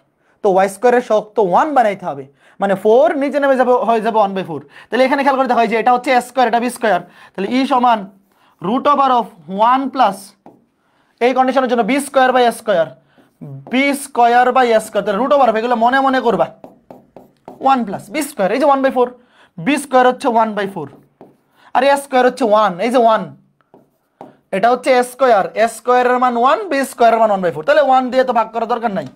A: তো ওয়াই স্কোয়ারের শক তো 1 বানাইতে হবে, মানে 4 নিচে নেমে যাবে, হয়ে যাবে 1/4। তাহলে এখানে খেয়াল করে দেখা হয় যে এটা হচ্ছে এ স্কোয়ার, এটা বি স্কোয়ার, তাহলে ই সমান রুট ওভার অফ 1 প্লাস এই কন্ডিশনের জন্য b square by A square, b square by A square, তাহলে রুট ওভার অফ এগুলো মনে মনে করবা 1 প্লাস বি স্কোয়ার, এই যে 1/4, বি স্কোয়ার হচ্ছে 1/4, আর এ স্কোয়ার হচ্ছে 1, এই যে 1, এটা হচ্ছে এ স্কোয়ার, এ স্কোয়ারের মান 1, বি স্কোয়ারের মান 1/4, তাহলে 1 দিয়ে তো ভাগ করার দরকার নাই,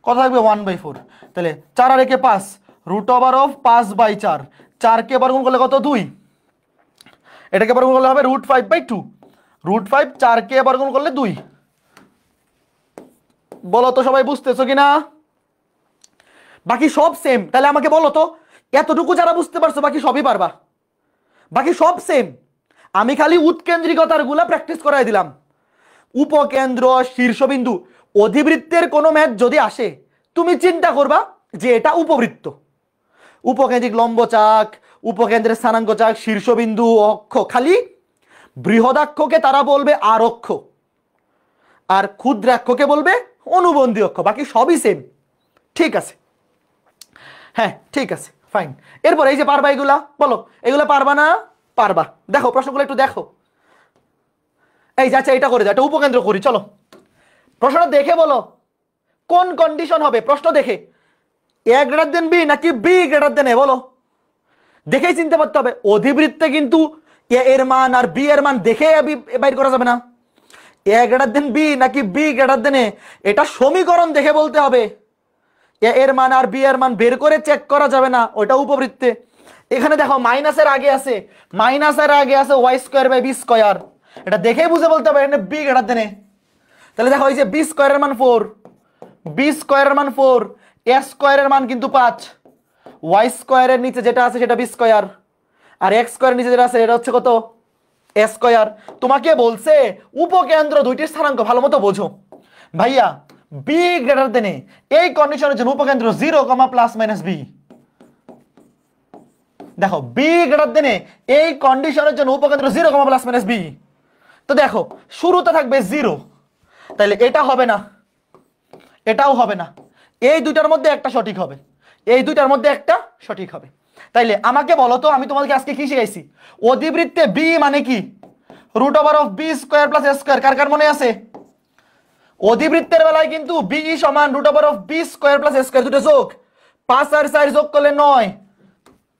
A: কত থাকবে 1/4, তাহলে 4 আর 1 5, রুট ওভার অফ 5/4, 4 কে বর্গমূল করলে কত 2, এটাকে বর্গমূল করলে হবে রুট 5/2, রুট 5 4 কে বর্গমূল করলে 2। বলো তো সবাই বুঝতেছো কিনা? বাকি সব সেম, তাহলে আমাকে বলো তো এতটুকু যারা বুঝতে পারছো বাকি সবই পারবা, বাকি সব সেম, আমি খালি উৎকেন্দ্রিকতার গুলা প্র্যাকটিস করাই দিলাম। উপকেন্দ্র, শীর্ষবিন্দু, অধিবৃত্তের কোনো ম্যাথ যদি আসে তুমি চিন্তা করবা যে এটা উপবৃত্ত, উপকেন্দ্রিক লম্বচাক, উপকেন্দ্রের স্থানাঙ্ক চাক, শীর্ষবিন্দু, অক্ষ, খালি বৃহদাক্ষকে তারা বলবে আর অক্ষ, আর ক্ষুদ্রাক্ষকে বলবে অনুবন্ধী অক্ষ, বাকি সবই সেম। ঠিক আছে, হ্যাঁ ঠিক আছে ফাইন। এরপর এই যে পারবা এগুলা, বলো এগুলা পারবা না? পারবা। দেখো প্রশ্নগুলো একটু দেখো, এই যে আচ্ছা এটা করে দাও, এটা উপকেন্দ্র করি, চলো প্রশ্নটা দেখে বলো কোন কন্ডিশন হবে, প্রশ্ন দেখে এ গ্রেটার দেন বি নাকি বি গ্রেটার দেন এ, বলো দেখেই চিনতে পারতে হবে। অধিবৃত্তে কিন্তু এ এর মান আর বি এর মান দেখে বাইর করা যাবে না, এ গ্রেটার দেন বি নাকি বি গ্রেটার দেন এ, এটা সমীকরণ দেখে বলতে হবে, এ এর মান আর বি এর মান বের করে চেক করা যাবে না, ওটা উপবৃত্তে। এখানে দেখো মাইনাসের আগে আছে, মাইনাসের আগে আছে y square by B square, এটা দেখেই বুঝে বলতে হবে এখানে বি গ্রেটার দেন এ। তাহলে দেখো এই যে বি স্কোয়ারের মান 4, বি স্কোয়ারের মান 4, এ স্কোয়ারের মান কিন্তু 5, ওয়াই স্কোয়ারের নিচে যেটা আছে সেটা বি স্কোয়ার, আর এক্স স্কোয়ারের নিচে যেটা আছে এটা হচ্ছে কত এ স্কোয়ার। তোমাকে বলছে উপকেন্দ্র দুইটির স্থানাঙ্ক ভালো মতো বোঝো ভাইয়া, বি গ্রেটার দেন এ, এই কন্ডিশনের জন্য উপকেন্দ্র 0, প্লাস মাইনাস বি। দেখো বি গ্রেটার দেন এ, এই কন্ডিশনের জন্য উপকেন্দ্র 0, প্লাস মাইনাস বি, তো দেখো শুরুতে থাকবে 0, তাহলে এটা হবে না, এটাও হবে না, এই দুইটার মধ্যে একটা সঠিক হবে, এই দুইটার মধ্যে একটা সঠিক হবে। তাইলে আমাকে বলো তো, আমি তোমাদেরকে আজকে কি শিখাইছি, অধিবৃত্তে বি মানে কি root over of B square plus A square, কার কার মনে আছে? অধিবৃত্তের বেলায় কিন্তু বি সমান root over of B square plus A square, দুটো যোগ, 5 আর 4 যোগ করলে 9,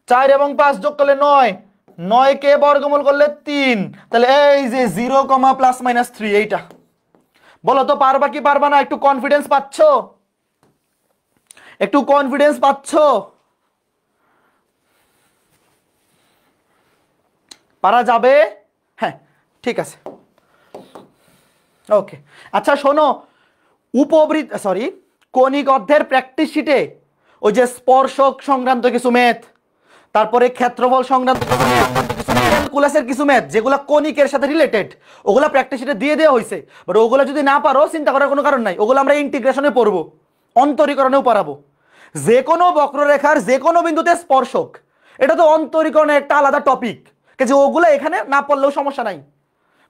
A: 4 এবং 5 যোগ করলে 9, 9 কে বর্গমূল করলে 3, তাহলে এই যে 0, প্লাস মাইনাস 3, এইটা বলো তো পারবা কি পারবা না? একটু কনফিডেন্স পাচ্ছ? একটু কনফিডেন্স পাচ্ছ? পারা যাবে? হ্যাঁ, ঠিক আছে, ওকে। আচ্ছা শোনো, উপবৃত্ত সরি কণিক অর্ধের প্র্যাকটিস শিটে ওই যে স্পর্শক সংক্রান্ত কিছু ম্যাথ, তারপরে ক্ষেত্রফল সংক্রান্ত কিছু ম্যাথ, ক্যালকুলাসের কিছু ম্যাথ যেগুলো কণিকের সাথে রিলেটেড, ওগুলা প্র্যাকটিস শিটে দিয়ে দেওয়া হয়েছে। বাট ওগুলা যদি না পারো, চিন্তা করার কোনো কারণ নাই, ওগুলো আমরা ইন্টিগ্রেশনে পড়বো, অন্তরীকরণেও পড়াবো। যে কোনো বক্ররেখার যে কোনো বিন্দুতে স্পর্শক, এটা তো অন্তরীকরণের একটা আলাদা টপিক, যে ওগুলো এখানে না পড়লেও সমস্যা নাই।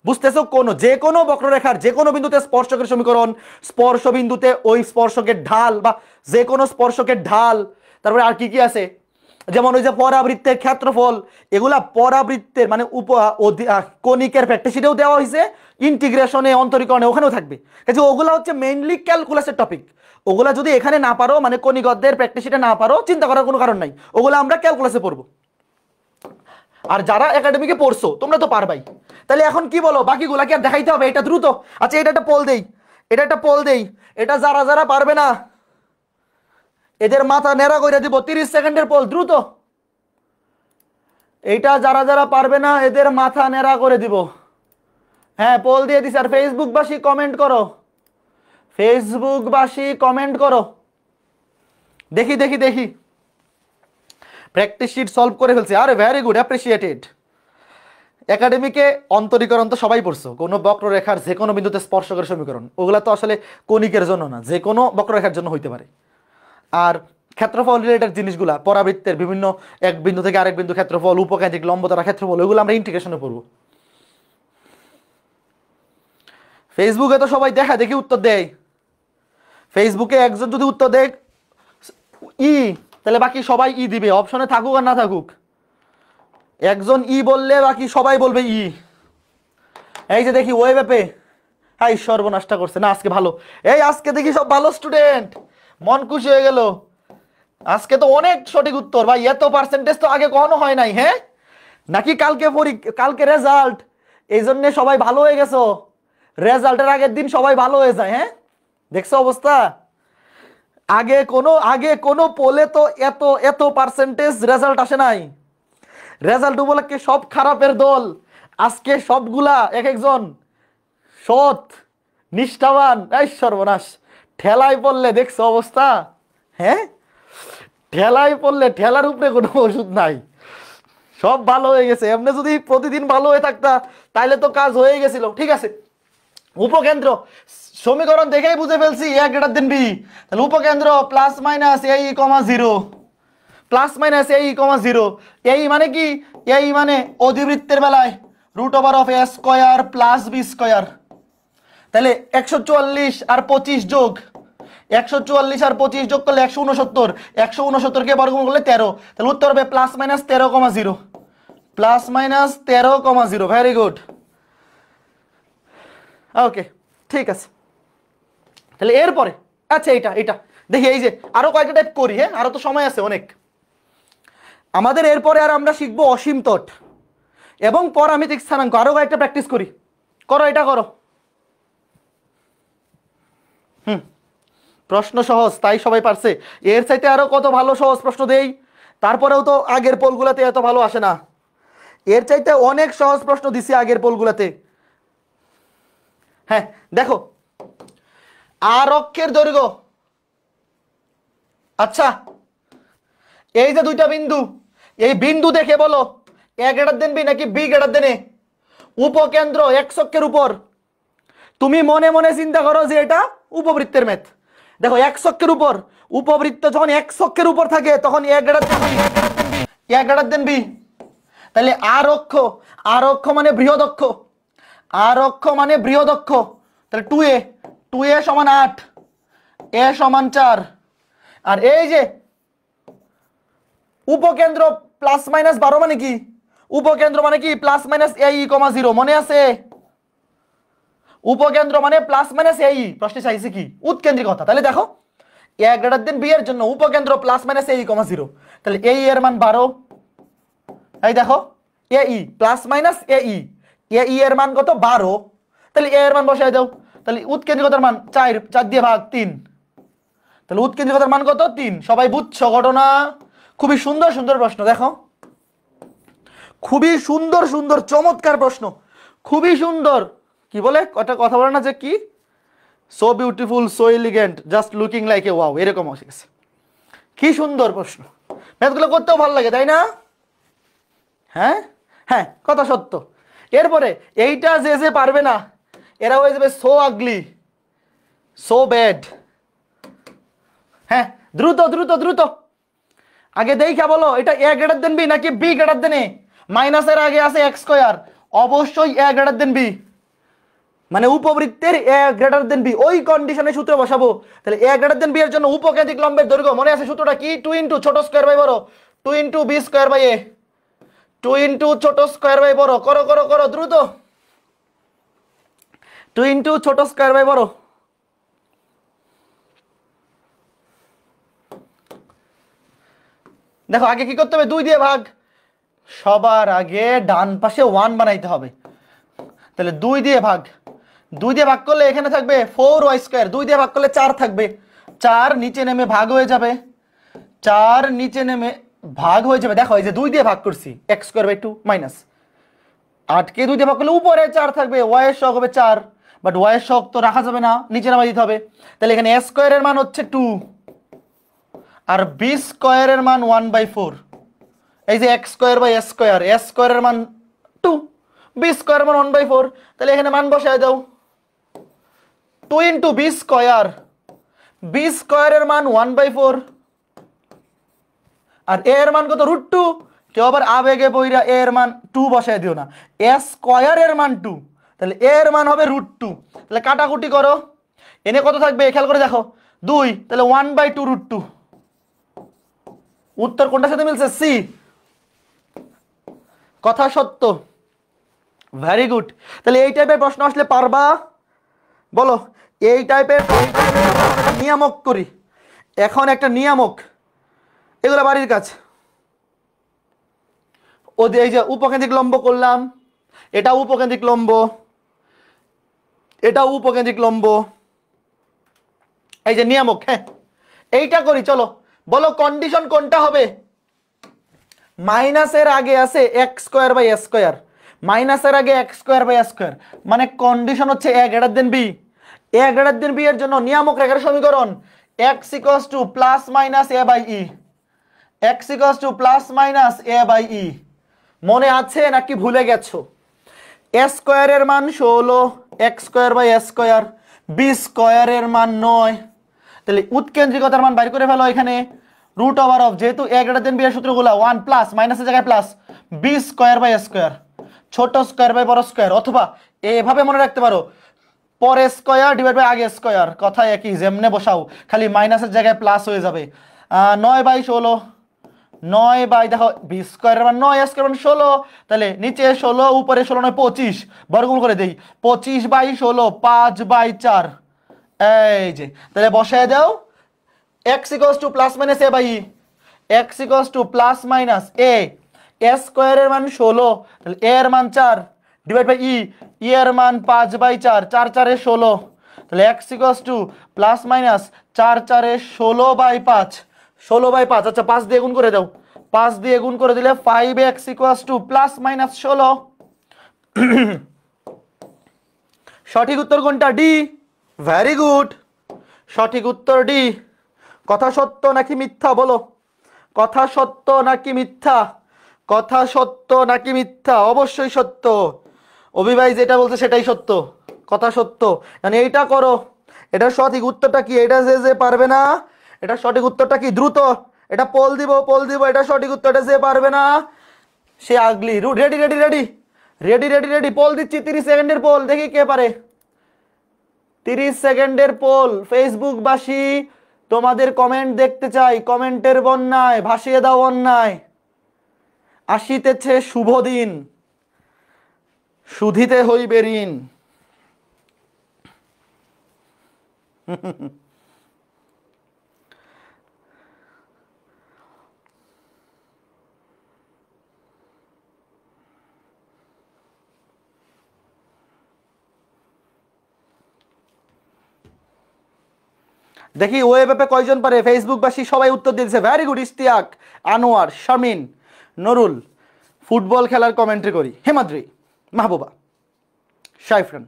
A: বুঝতেছো? যে কোনো বক্ররেখার যে কোনো বিন্দুতে স্পর্শকের সমীকরণ, স্পর্শ বিন্দুতে ওই স্পর্শকের ঢাল বা যে কোনো স্পর্শকের ঢাল, তারপরে আর কি কি আছে, যেমন ওই যে পরাবৃত্তের ক্ষেত্রফল, এগুলা পরাবৃত্তের মানে কণিকের প্র্যাকটিস শিটেও দেওয়া হয়েছে, ইন্টিগ্রেশনে অন্তরীকরণে ওখানেও থাকবে। কাজে ওগুলা হচ্ছে মেইনলি ক্যালকুলাসের টপিক। ওগুলা যদি এখানে না পারো, মানে কণিক অধ্যায়ের প্র্যাকটিস শিটে না পারো, চিন্তা করার কোনো কারণ নাই, ওগুলো আমরা ক্যালকুলাসে পড়বো। আর যারা একাডেমিকে পড়ছো তোমরা তো পারবাই। তাহলে এখন কি বলো, বাকিগুলা কি আর দেখাইতে হবে? এটা দ্রুত। আচ্ছা এটা একটা পোল দেই, এটা যারা যারা পারবে না এদের মাথা নেড়া করে দিব, 30 সেকেন্ডের পোল, দ্রুত। এইটা যারা যারা পারবে না এদের মাথা নেড়া করে দিব। হ্যাঁ, পোল দিয়ে দিছি। আর ফেসবুকবাসী কমেন্ট করো, দেখি দেখি দেখি। প্র্যাকটিস শিট সলভ করে ফেলছি, আরে ভেরি গুড, অ্যাপ্রিসিয়েটেড। একাডেমিকে অন্তরীকরণ তো সবাই পড়ছো, কোনো বক্ররেখার যে কোনো বিন্দুতে স্পর্শকের সমীকরণ, ওগুলা তো আসলে কণিকের জন্য না, যে কোনো বক্ররেখার জন্য হইতে পারে। আর ক্ষেত্রফল রিলেটেড জিনিসগুলা, পরাবৃত্তের বিভিন্ন এক বিন্দু থেকে আরেক বিন্দু ক্ষেত্রফল, উপকেন্দ্রিক লম্বতারা ক্ষেত্রফল, ওইগুলো আমরা ইন্টিগ্রেশনে পড়বো। ফেসবুকে তো সবাই দেখা দেখি উত্তর দেয়, ফেসবুকে একজন যদি উত্তর দেয় ই, তাহলে বাকি সবাই ই দিবে, অপশনে থাকুক আর না থাকুক। একজন ই বললে বাকি সবাই বলবে ই। এই যে দেখি ওয়েব অ্যাপে, হাই সর্বনাশটা করছে না আজকে, ভালো। এই আজকে দেখি সব ভালো স্টুডেন্ট, মন খুশি হয়ে গেল। আজকে তো অনেক সঠিক উত্তর ভাই, এত পার্সেন্টেজ তো আগে কখনো হয় নাই। হ্যাঁ, নাকি কালকে রেজাল্ট, এই জন্য সবাই ভালো হয়ে গেছো? রেজাল্টের আগের দিন সবাই ভালো হয়ে যায়। হ্যাঁ, দেখছো অবস্থা? আগে কোনো পোলে তো এত এত পার্সেন্টেজ রেজাল্ট আসে নাই। রেজাল্ট উপলক্ষে সব খারাপের দল, আজকে সবগুলা এক একজন সৎ নিষ্ঠাবান। এই সর্বনাশ, ঠেলায় পড়লে দেখছো অবস্থা। হ্যাঁ, ঠেলায় পড়লে ঠেলার উপরে কোনো ওষুধ নাই, সব ভালো হয়ে গেছে। এমনি যদি প্রতিদিন ভালো হয়ে থাকতা তাইলে তো কাজ হয়ে গেছিল। ঠিক আছে, উপকেন্দ্র সমীকরণ দেখেই বুঝে ফেলছি এ গ্রেটার দেন বি। তাহলে উপকেন্দ্র প্লাস মাইনাস এই কমা জিরো, এই মানে কি? এই মানে অধিবৃত্তের বেলায় root over of A square plus B square. তাহলে 144 আর 25 যোগ, 144 আর 25 যোগ করলে 169, 169 কে বর্গমূল করলে 13, তাহলে উত্তর হবে প্লাস মাইনাস 13,0। ভেরি গুড, ওকে, ঠিক আছে। তাহলে এরপরে আচ্ছা এটা দেখি, এই যে আরো কয়েকটা টাইপ করি। হ্যাঁ, আরো তো সময় আছে অনেক আমাদের। এরপরে আর আমরা শিখবো অসীম তট এবং পরামিতিক স্থানাঙ্ক। আরো কয়েকটা প্র্যাকটিস করি, করো এটা করো। প্রশ্ন সহজ, তাই সবাই পারছে। এর চাইতে আরো কত ভালো সহজ প্রশ্ন দেই, তারপরেও তো আগের পোলগুলাতে এত ভালো আসে না। এর চাইতে অনেক সহজ প্রশ্ন দিছি আগের পোলগুলাতে। হ্যাঁ দেখো, আর অক্ষের দৈর্ঘ্য, আচ্ছা এই যে দুইটা বিন্দু, এই বিন্দু দেখে বলো এ গ্রেটার দেন বি নাকি বি গ্রেটার দেন এ। উপকেন্দ্র এক্স অক্ষের উপর, তুমি মনে মনে চিন্তা করো যে এটা উপবৃত্তের ম্যাথ। দেখো এক্স অক্ষের উপর উপবৃত্ত যখন এক্স অক্ষের উপর থাকে তখন এ গ্রেটার দেন বি, তাহলে আর অক্ষ মানে বৃহদক্ষ, তাহলে 2a সমান 8, a সমান 4। আর এই যে উপকেন্দ্র প্লাস মাইনাস 12 মানে কি? উপকেন্দ্র মানে কি প্লাস মাইনাস এই কমা 0, মনে আছে? উপকেন্দ্র মানে প্লাস মাইনাস এই, প্রশ্নে চাইছে কি? উৎকেন্দ্রিকতা। তাহলে দেখো এ গ্রেটার দেন বি এর জন্য উপকেন্দ্র প্লাস মাইনাস এই কমা 0, তাহলে এই এর মান 12। এই দেখো এই প্লাস মাইনাস এই এর মান কত? 12। তাহলে এ এর মান বসাই দাও, তাহলে উৎকেন্দ্রিকতার মান 4, 4 দিয়ে ভাগ 3, তাহলে উৎকেন্দ্রিকতার মান কত? 3। সবাই বুঝছো ঘটনা? খুবই সুন্দর সুন্দর প্রশ্ন, দেখো খুবই সুন্দর সুন্দর চমৎকার প্রশ্ন, খুবই সুন্দর। কি বলে কথা বলে না যে কি, so beautiful, so elegant, just looking like a wow, এরকম হয়ে গেছে। কি সুন্দর প্রশ্ন, ম্যাথগুলো করতেও ভালো লাগে তাই না? হ্যাঁ হ্যাঁ, কথা সত্য। এরপরে এইটা যে যে পারবে না এরা হয়ে যাবে সো আগলি, সো ব্যাড। হ্যাঁ, দ্রুত দ্রুত দ্রুত আগে দেখা বলো, এটা এ গ্রেটার দেন বি নাকি বি গ্রেটার দেন এ? মাইনাসের আগে আছে এক্স স্কয়ার, অবশ্যই এ গ্রেটার দেন বি, মানে উপবৃত্তের এ গ্রেটার দেন বি, ওই কন্ডিশনে সূত্র বসাবো। তাহলে এ গ্রেটার দেন বি এর জন্য উপকেন্দ্রিক লম্বের দৈর্ঘ্য মনে আছে সূত্রটা কি? 2 ইনটু ছোট স্কয়ার বাই বড়, 2 into b square by a, 2 into ছোট স্কয়ার বাই বড়, করো করো করো দ্রুত, 2 ইনটু ছোট স্কয়ার বাই বড়। দেখো আগে কি করতে হবে? 2 দিয়ে ভাগ, সবার আগে ডান পাশে 1 বানাইতে হবে। তাহলে 2 দিয়ে ভাগ, 2 দিয়ে ভাগ করলে এখানে থাকবে 4y স্কয়ার, 2 দিয়ে ভাগ করলে 4 থাকবে, 4 নিচে নেমে ভাগ হয়ে যাবে, 4 নিচে নেমে ভাগ হয়ে যাবে। দেখো এই যে 2 দিয়ে ভাগ করছি, x স্কয়ার বাই 2 মাইনাস 8 কে 2 দিয়ে ভাগ করলে উপরে 4 থাকবে, y এর সহগ হবে 4, বাট y এর সহগ তো রাখা যাবে না, নিচে নামাই দিতে হবে। তাহলে এখানে a স্কয়ারের মান হচ্ছে 2 আর b স্কয়ারের মান 1/4। এই যে x square by s square, s স্কয়ারের মান 2, b স্কয়ারের মান 1/4, তাহলে এখানে মান বসায় দাও, 2 ইনটু b স্কয়ার, b স্কয়ারের মান 1/4 আর a এর মান কত? √2। কেউ আবার আবেগে বইরা a এর মান 2 বসায় দিও না, a স্কয়ারের মান 2, তাহলে a এর মান হবে √2। তাহলে কাটাকুটি করো, এনে কত থাকবে খেয়াল করে দেখো, 2, তাহলে 1/2 √2। উত্তর কোনটার সাথে মিলছে? সি, কথা সত্য, ভেরি গুড। তাহলে এই টাইপের প্রশ্ন আসলে পারবা? বলো, এই টাইপের নিয়ামক করি এখন, একটা নিয়ামক, এগুলো বাড়ির কাজ। ও এই যে উপকেন্দ্রিক লম্ব করলাম, এটা উপকেন্দ্রিক লম্ব, এটা উপকেন্দ্রিক লম্ব, এই যে নিয়ামক। হ্যাঁ, এইটা করি, চলো বলো কন্ডিশন কোনটা হবে? মাইনাসের আগে আছে X square by S square, মাইনাসের আগে X square by S square, মানে কন্ডিশন হচ্ছে A greater than B. A greater than B এর জন্য নিয়ামক রেখার সমীকরণ x equals to plus minus A by E, x equals to plus minus A by E. মনে আছে নাকি ভুলে গেছো? এ স্কয়ারের মান 16, X square by S square, B স্কয়ারের মান 9। তাহলে উৎকেন্দ্রিকতার মান বাইর করে ফেলো এখানে, রুট ওভার অফ, যেহেতু এ গ্রেটার দেন বি এর সূত্রগুলো 1 প্লাস মাইনাসের জায়গায় plus, B square by square, ছোট স্কয়ার বাই বড় স্কয়ার, অথবা এভাবে মনে রাখতে পারো পরে স্কয়ার ডিভাইড বাই আগে স্কয়ার, কথা একই, যেমনে বসাও খালি মাইনাসের জায়গায় প্লাস হয়ে যাবে। 9/16, 9 দেখো বি স্কয়ারের মান 9, স্কয়ার মান 16, তাহলে নিচে 16 উপরে 16 9 25, বর্গমূল করে দেই, 25/16 5/4। এই যে তাহলে বসায় দাও x equals to plus minus A by E, x equals to plus minus A, A স্কয়ারের মান 16, তাহলে এ এর মান 4 ডিভাইড বাই ই, ই এর মান 5/4, 4 4 এ 16, তাহলে x equals to plus minus 4 4 এ 16/5, 16/5। আচ্ছা 5 দিয়ে গুণ করে দাও, 5 দিয়ে গুণ করে দিলে 5x equals to plus minus 16। সঠিক উত্তর কোনটা? ডি, ভেরি গুড, সঠিক উত্তর ডি। কথা সত্য নাকি মিথ্যা বলো, কথা সত্য নাকি মিথ্যা, কথা সত্য নাকি মিথ্যা? অবশ্যই সত্য, অভি ভাই যেটা বলছে সেটাই সত্য, কথা সত্য। মানে এইটা করো, এটা সঠিক উত্তরটা কি? এটা যে যে পারবে না, এটা সঠিক উত্তরটা কি? দ্রুত এটা পোল দিব, পোল দিব, এটা সঠিক উত্তরটা যে পারবে না সে ugly. Ready ready ready ready ready ready, poll দিচ্ছি, 30 সেকেন্ডের পোল, দেখি কে পারে। 30 সেকেন্ডের পোল, ফেসবুকবাসী তোমাদের কমেন্ট দেখতে চাই, কমেন্টের বন্যায় ভাসিয়ে দাও অন্যায়। আসিতেছে শুভ দিন, শুধিতে হইবে ঋণ। দেখি ওয়েব অ্যাপে কয়জন পারে, ফেসবুকবাসী সবাই উত্তর দিয়েছে। Very good. Ishtiaq, Anwar, Shamin, Nurul. Football খেলার কমেন্ট্রি করি। হেমাদ্রি, মাহবুবা, শাইফরান,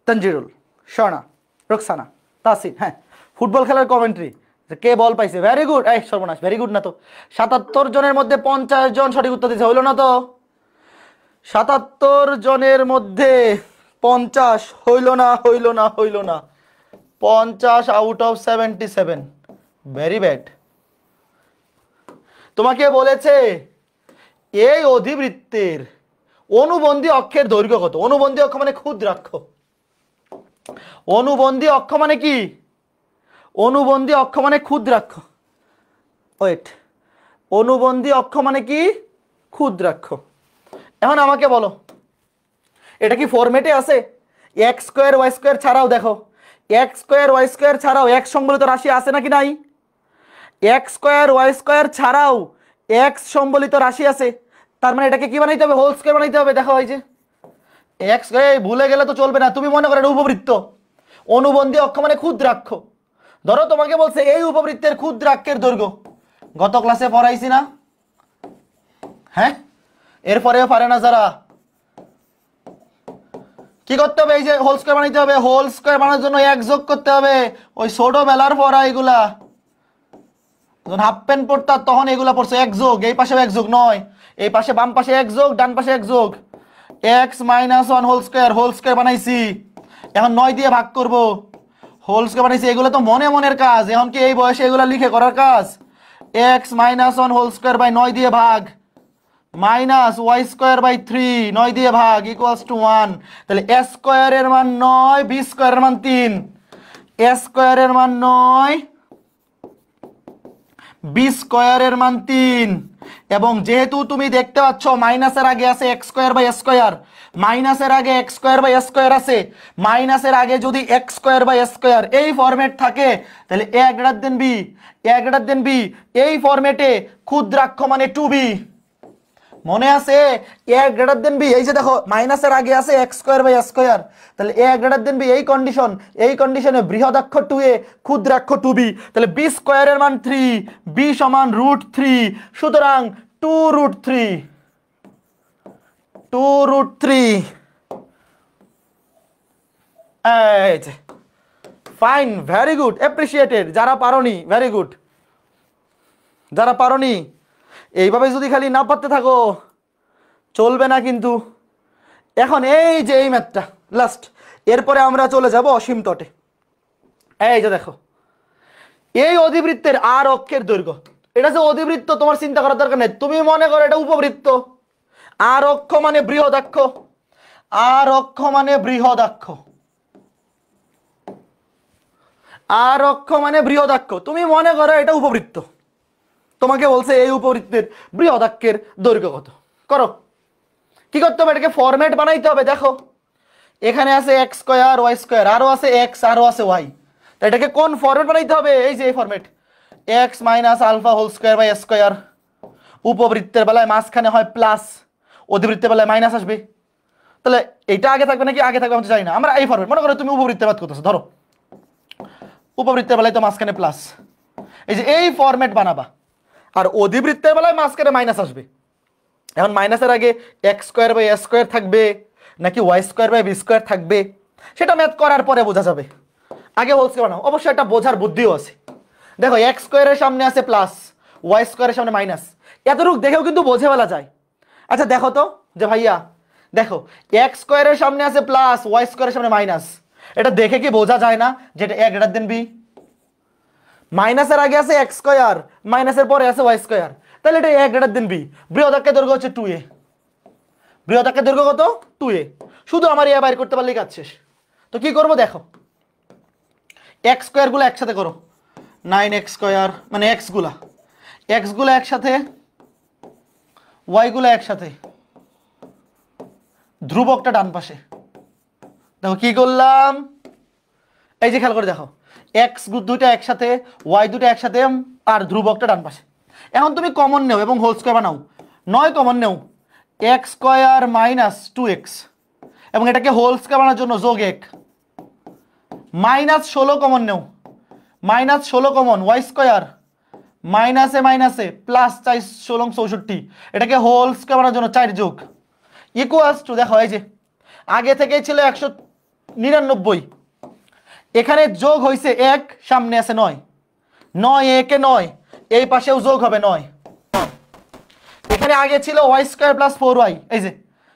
A: তানজিরুল, স্বর্ণা, রোকসানা, তাসিন। হ্যাঁ, ফুটবল খেলার কমেন্ট্রি। কে বল পাইছে? Very good. এই সর্বনাশ, ভেরি গুড না তো। 77 জনের মধ্যে 50 জন সঠিক উত্তর দিয়েছে, হইল না তো? 77 জনের মধ্যে 50 হইল না, হইল না, হইল না। 50 আউট অফ 77, ভেরি ব্যাড। তোমাকে বলেছে এই অধিবৃত্তের অনুবন্ধী অক্ষের দৈর্ঘ্য কত? অনুবন্ধী অক্ষ মানে ক্ষুদ্রাক্ষ। অনুবন্ধী অক্ষ মানে কি? অনুবন্ধী অক্ষ মানে ক্ষুদ্রাক্ষ। ওয়েট, অনুবন্ধী অক্ষ মানে কি? ক্ষুদ্রাক্ষ। এখন আমাকে বলো, এটা কি ফরম্যাটে আছে? এক্স স্কোয়ার ওয়াই স্কোয়ার ছাড়াও দেখো, এক্স স্কোয়ার ওয়াই স্কোয়ার ছাড়াও এক্স সম্বলিত রাশি আছে নাকি নাই? এক্স স্কোয়ার ওয়াই স্কোয়ার ছাড়াও এক্স সম্বলিত রাশি আছে। তার মানে এটাকে কি বানাইতে হবে? হোল স্কোয়ার বানাইতে হবে। দেখো এই যে এক্স, ভুলে গেলে তো চলবে না। তুমি মনে করো এটা উপবৃত্ত, অনুবন্ধী অক্ষ মানে ক্ষুদ্রাক্ষ। ধরো তোমাকে বলছে এই উপবৃত্তের ক্ষুদ্রাক্ষের দৈর্ঘ্য, গত ক্লাসে পড়াইছি না? হ্যাঁ, এরপরেও পারে না যারা, কি করতে হবে? এই যে হোল স্কোয়ার বানাইতে হবে। হোল স্কোয়ার বানানোর জন্য এক যোগ করতে হবে। ওই ছোটবেলার পড়া এগুলা, যখন হাফ প্যান্ট পড়তাম তখন এগুলা পড়ছে। এক যোগ, এই পাশে এক যোগ নয়, এই পাশে বাম পাশে এক যোগ, ডান পাশে এক যোগ। X minus one whole square, whole square বানাইছি। এখন 9 দিয়ে ভাগ করব, হোল স্কোয়ার বানাইছি। এগুলো তো মনে মনের কাজ, এখন কি এই বয়সে এগুলা লিখে করার কাজ? X minus one whole square by 9 দিয়ে ভাগ, মাইনাস ওয়াই স্কোয়ার বাই 3, 9 দিয়ে ভাগ, ইকুয়ালস টু 1। তাহলে এ স্কোয়ারের মান 9, বি স্কোয়ারের মান 3। এ স্কোয়ারের মান 9, বি স্কোয়ারের মান 3। এবং যেহেতু তুমি দেখতে পাচ্ছ মাইনাসের আগে আছে এক্স স্কোয়ার বাই স্কোয়ার, মাইনাসের আগে এক্স স্কোয়ার বাই স্কোয়ার আছে, মাইনাসের আগে যদি এক্স স্কোয়ার বাই স্কোয়ার এই ফরম্যাট থাকে, তাহলে এ greater than B, A greater than B. এই ফরম্যাটে ক্ষুদ্রাক্ষ মানে 2b। মনে আছে? এ গ্রেটার দেন বি। এই যে দেখো মাইনাসের আগে আছে এক্স স্কোয়ার বাই স্কোয়ার, তাহলে এ গ্রেটার দেন বি। এই কন্ডিশন, এই কন্ডিশনে বৃহদাক্ষর 2a, ক্ষুদ্রাক্ষ 2b। তাহলে বি স্কোয়ারের মান 3, বি সমান √3। সুতরাং 2√3, 2√3। এই যে ফাইন, ভেরি গুড, অ্যাপ্রিসিয়েটেড। যারা পারোনি ভেরি গুড, যারা পারোনি এইভাবে যদি খালি না পারতে থাকো চলবে না কিন্তু। এখন এই যে এই ম্যাথটা লাস্ট, এরপরে আমরা চলে যাব অসীম তটে। এই যে দেখো, এই অধিবৃত্তের আর অক্ষের দৈর্ঘ্য, এটা যে অধিবৃত্ত তোমার চিন্তা করার দরকার নেই। তুমি মনে করো এটা উপবৃত্ত, আর অক্ষ মানে বৃহদাক্ষ, আর অক্ষ মানে বৃহদাক্ষ, আর অক্ষ মানে বৃহদাক্ষ। তুমি মনে করো এটা উপবৃত্ত, তোমাকে বলছে এই উপবৃত্তের বৃহদাক্ষের দৈর্ঘ্য কত। করো, কি করতে হবে? এটাকে ফরম্যাট বানাইতে হবে। দেখো এখানে আছে এক্স স্কোয়ার ওয়াই স্কোয়ার, আরো আছে এক্স, আরো আছে ওয়াই। তো এটাকে কোন ফরম্যাট বানাইতে হবে? এই যে এই format, X minus alpha whole square by square. উপবৃত্তের বেলায় মাঝখানে হয় প্লাস, অধিবৃত্তের বেলায় মাইনাস আসবে। তাহলে এটা আগে থাকবে নাকি আগে থাকবে আমি জানি না। আমরা এই ফরম্যাট, মনে করো তুমি উপবৃত্তের বাদ করতেছো, ধরো উপবৃত্তের বেলায় তো মাঝখানে প্লাস, এই যে এই ফরম্যাট বানাবা। আর অধিবৃত্তের বেলায় মাঝখানে মাইনাস আসবে। এখন মাইনাসের আগে x square by A square থাকবে নাকি y square by B square থাকবে, সেটা ম্যাথ করার পরে বোঝা যাবে। আগে হোল স্কোয়ার বানাও, অবশ্যই একটা বোঝার বুদ্ধিও আছে। দেখো এক্স স্কোয়ারের সামনে আছে প্লাস, ওয়াই স্কোয়ারের সামনে মাইনাস, এতটুকু দেখেও কিন্তু বোঝে ফেলা যায়। আচ্ছা দেখো তো যে ভাইয়া দেখো এক্স স্কোয়ারের সামনে আছে প্লাস, ওয়াই স্কোয়ারের সামনে মাইনাস, এটা দেখে কি বোঝা যায় না যে এটা এ গ্রেটার দেন বি? মাইনাসের আগে আছে এক্স স্কোয়ার, মাইনাসের পরে আছে ওয়াই স্কোয়ার, তাহলে এটা এ গ্রেটার দেন বি। বৃহদাক্ষের দৈর্ঘ্য হচ্ছে 2a, বৃহদাক্ষের দৈর্ঘ্য কত? 2a। শুধু আমার এ বাইর করতে পারলেই কাজ শেষ। তো কি করবো দেখো, এক্স স্কোয়ার গুলো একসাথে করো, 9x স্কোয়ার মানে এক্স গুলা একসাথে, ওয়াই গুলো একসাথে, ধ্রুবকটা ডান পাশে। দেখো কি করলাম, এই যে খেয়াল করে দেখো, এক্স দুইটা একসাথে, ওয়াই দুটো একসাথে, আর ধ্রুবকটা ডান পাশে। এখন তুমি কমন নেও এবং হোল স্কোয়ার বানাও। 9 কমন নেও, এক্স স্কোয়ার মাইনাস 2x, এবং এটাকে হোল স্কোয়ার বানানোর জন্য যোগ 1, মাইনাস 16 কমন নেও, -16 কমন, ওয়াই স্কোয়ার মাইনাসে মাইনাসে প্লাস 4 16 64, এটাকে হোল স্কোয়ার বানানোর জন্য 4 যোগ ইকুয়ালস টু, দেখো এই যে আগে থেকেই ছিল 199, এখানে যোগ হয়েছে 1, সামনে আছে 9, 9 একে 9, এই পাশেও যোগ হবে 9, এখানে আগে ছিল ওয়াই স্কোয়ার প্লাস 4y, এই যে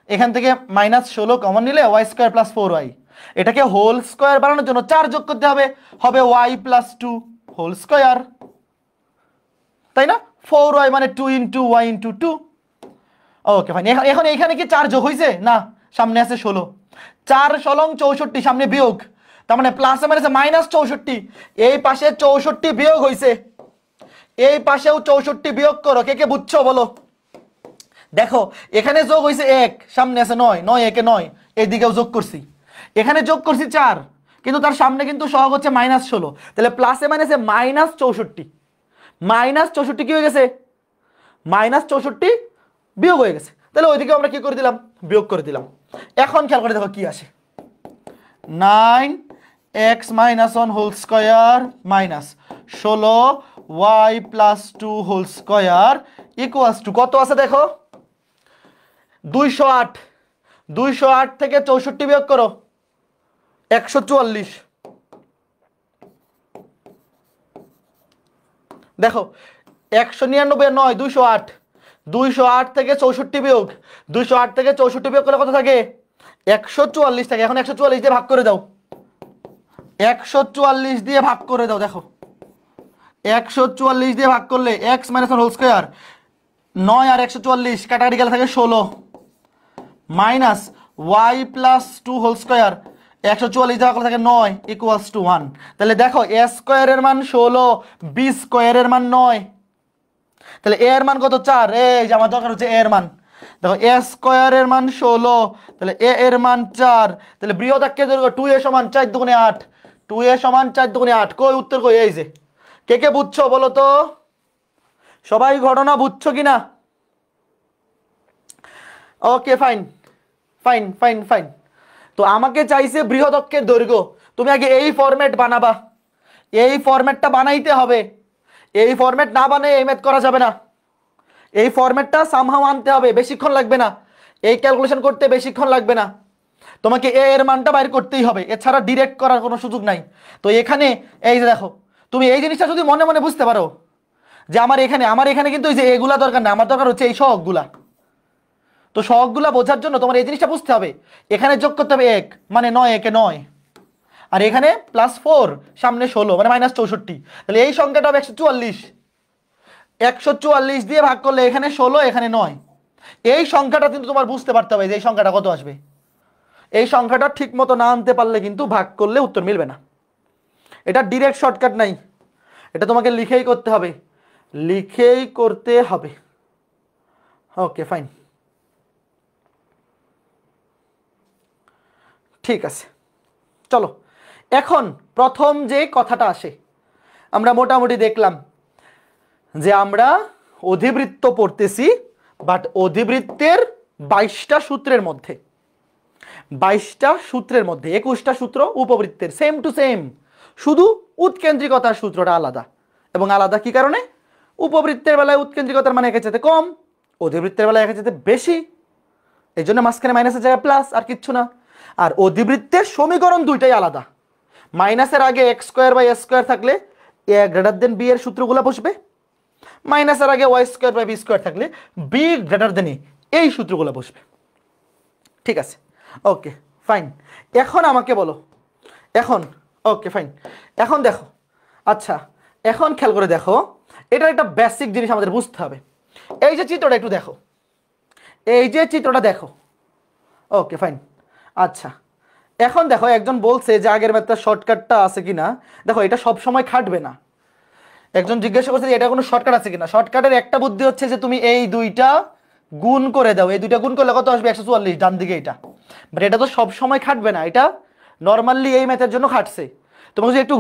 A: এখান থেকে -16 কমন নিলে ওয়াই স্কোয়ার প্লাস 4y, এটাকে হোল স্কোয়ার বানানোর জন্য 4 যোগ করতে হবে, হবে y প্লাস 2 হোল স্কোয়ার, তাই না? 4y মানে 2 into y into 2। Okay fine, এখন এখানে কি 4 যোগ হয়েছে? না, সামনে আছে 16, 4 16 64, সামনে বিয়োগ, তার মানে প্লাসে মাইনাসে -64, এই পাশে 64 বিয়োগ হয়েছে, এই পাশেও 64 বিয়োগ করো, কে কে বুঝছো বলো? দেখো এখানে যোগ হয়েছে 1, সামনে আছে 9, 9 একে 9, এইদিকেও যোগ করছি, এখানে যোগ করছি 4, কিন্তু তার সামনে কিন্তু সহগ হচ্ছে -16, তাহলে প্লাসে মাইনাসে -64, -64 কি হয়ে গেছে? -64 বিয়োগ হয়ে গেছে, তাহলে ওইদিকে আমরা কি করে দিলাম? বিয়োগ করে দিলাম। এখন খেয়াল করে দেখো কি আসে, 9x - 1 whole square minus 16y plus 2 whole square equals to কত আছে দেখো? 208, 208 থেকে 64 বিয়োগ করো, 144, দেখো 199 নয়, 208, 208 থেকে 64 বিয়োগ, 208 থেকে 64 বিয়োগ করলে কত থাকে? 144 থাকে। এখন 144 দিয়ে ভাগ করে দাও, 144 দিয়ে ভাগ করে দাও, দেখো 144 দিয়ে ভাগ করলে x - 1 হোল স্কোয়ার, 9 আর 144 কাটাকাটি গেলে থাকে 16, minus y plus 2 whole square, 144 দিয়ে ভাগ করলে থাকে 9 ইকুয়ালস টু 1। তাহলে দেখো a স্কোয়ারের মান 16, b স্কোয়ারের মান 9, তাহলে a এর মান কত? 4, এই যে আমার দরকার হচ্ছে a এর মান, দেখো a স্কোয়ারের মান 16, তাহলে a এর মান 4, তাহলে বৃহদাক্ষের দৈর্ঘ্য 2a সমান 4 দুগুণে 8, 2a সমান 4 দুগুণে 8, কই উত্তর কই? এই যে, কে কে বুঝছো বলো তো? সবাই ঘটনা বুঝছো কিনা? Okay fine fine fine fine. তো আমাকে চাইছে বৃহদক্ষের দৈর্ঘ্য, তুমি আগে এই ফরম্যাট বানাবা, এই ফরম্যাটটা বানাইতে হবে, এই ফরম্যাট না বানাই এই ম্যাথ করা যাবে না, এই ফরম্যাটটা সামহাও আনতে হবে, বেশিক্ষণ লাগবে না, এই ক্যালকুলেশন করতে বেশিক্ষণ লাগবে না, তোমাকে এ এর মানটা বাইর করতেই হবে, এছাড়া ডিরেক্ট করার কোনো সুযোগ নাই। তো এখানে এই যে দেখো, তুমি এই জিনিসটা যদি মনে মনে বুঝতে পারো যে আমার এখানে কিন্তু এই যে এগুলা দরকার না, আমার দরকার হচ্ছে এই সহগগুলা, তো সহগগুলা বোঝার জন্য তোমার এই জিনিসটা বুঝতে হবে, এখানে যোগ করতে হবে 1 মানে 9 একে 9, আর এখানে +4 সামনে 16 মানে -64, তাহলে এই সংখ্যাটা হবে 144, 144 দিয়ে ভাগ করলে এখানে 16 এখানে 9, এই সংখ্যাটা কিন্তু তোমার বুঝতে পারতে হবে যে এই সংখ্যাটা কত আসবে, এই সংখ্যাটা ঠিক মতো না আনতে পারলে কিন্তু ভাগ করলে উত্তর মিলবে না, এটা ডিরেক্ট শর্টকাট নাই, এটা তোমাকে লিখেই করতে হবে, লিখেই করতে হবে। ওকে ফাইন, ঠিক আছে, চলো এখন প্রথম যে কথাটা আসে, আমরা মোটামুটি দেখলাম যে আমরা অধিবৃত্ত পড়তেছি, বাট অধিবৃত্তের 22টা সূত্রের মধ্যে, 22টা সূত্রের মধ্যে 21টা সূত্র উপবৃত্তের সেম টু সেম, শুধু উৎকেন্দ্রিকতার সূত্রটা আলাদা, এবং আলাদা কি কারণে? উপবৃত্তের বেলায় উৎকেন্দ্রিকতার মানে একের চাইতে কম, অধিবৃত্তের বেলায় একের চাইতে বেশি, এই জন্য মাঝখানে মাইনাসের জায়গায় প্লাস, আর কিচ্ছু না। আর অধিবৃত্তের সমীকরণ দুইটাই আলাদা, মাইনাসের আগে x square by s square থাকলে a গ্রেটার দেন b এর সূত্রগুলো বসবে, মাইনাসের আগে y square by b square থাকলে b গ্রেটার দেন a এই সূত্রগুলো বসবে, ঠিক আছে? ওকে ফাইন, এখন আমাকে বলো, এখন ওকে ফাইন, এখন দেখো, আচ্ছা এখন খেয়াল করে দেখো, এটা একটা বেসিক জিনিস আমাদের বুঝতে হবে, এই যে চিত্রটা একটু দেখো, এই যে চিত্রটা দেখো, ওকে ফাইন। আচ্ছা এখন দেখো, একজন বলছে যে আগের ম্যাথটা শর্টকাটটা আছে কিনা, দেখো এটা সব সময় খাটবে না, একজন জিজ্ঞাসা করছে যে এটা কোনো শর্টকাট আছে কিনা, শর্টকাটের একটা বুদ্ধি হচ্ছে যে তুমি এই দুইটা গুণ করে দাও, এই দুইটা গুণ করলে কত আসবে? 144, ডান দিকে এটা, বাট এটা তো সব সময় খাটবে না, এটা নর্মালি এই ম্যাথের জন্য খাটছে, তোমাকে যদি একটু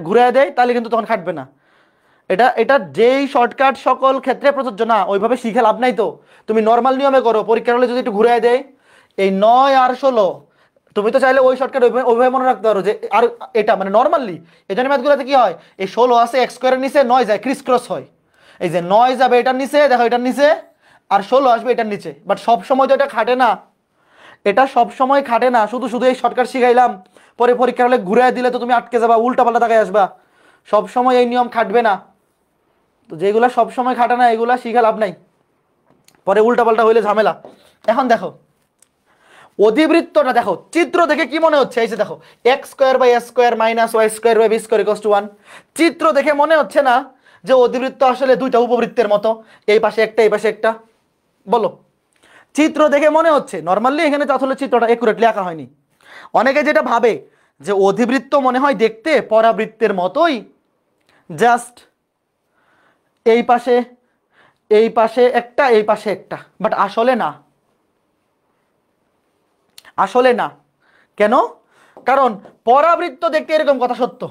A: ঘুরে দেয় তাহলে কিন্তু তখন খাটবে না, এটা যেই শর্টকাট সকল ক্ষেত্রে প্রযোজ্য না, ওইভাবে শিখে লাভ নাই, তো তুমি নর্মাল নিয়মে করো, পরীক্ষার হলে যদি একটু ঘুরে দেয়, এই 9 আর 16 তুমি তো চাইলে ওই শর্টকাট ওইভাবে মনে রাখতে পারো যে আর এটা মানে নর্মালি এই জন্য ম্যাথগুলোতে কি হয়, এই 16 আছে এক্স স্কোয়ারের নিচে 9 যায় ক্রিস ক্রস হয়, এই যে 9 যাবে এটার নিচে, দেখো এটার নিচে, আর 16 আসবে এটার নিচে। বাট সব সময় তো এটা খাটে না, এটা সব সময় খাটে না। শুধু শুধু এই শর্টকাট শিখাইলাম, পরে পরীক্ষা হলে ঘুরে দিলে তো তুমি আটকে যাবা, উল্টা পাল্টা তাকায় আসবা। সব সময় এই নিয়ম খাটবে না। তো যেগুলা সব সময় খাটে না এগুলা শিখে লাভ নাই, পরে উল্টা পাল্টা হইলে ঝামেলা। এখন দেখো অধিবৃত্তটা দেখো, চিত্র দেখে কি মনে হচ্ছে, এই যে দেখো x square by S square minus Y square by B square equals to 1। চিত্র দেখে মনে হচ্ছে না যে অধিবৃত্ত আসলে দুইটা উপবৃত্তের মতো, এই পাশে একটা এই পাশে একটা? বলো, চিত্র দেখে মনে হচ্ছে? নর্মালি এখানে তো আসলে চিত্রটা একুরেটলি আঁকা হয়নি। অনেকে যেটা ভাবে যে অধিবৃত্ত মনে হয় দেখতে পরাবৃত্তের মতোই, জাস্ট এই পাশে একটা এই পাশে একটা, বাট আসলে না, আসলে না। কেন? কারণ পরাবৃত্ত দেখতে এরকম কথা সত্য,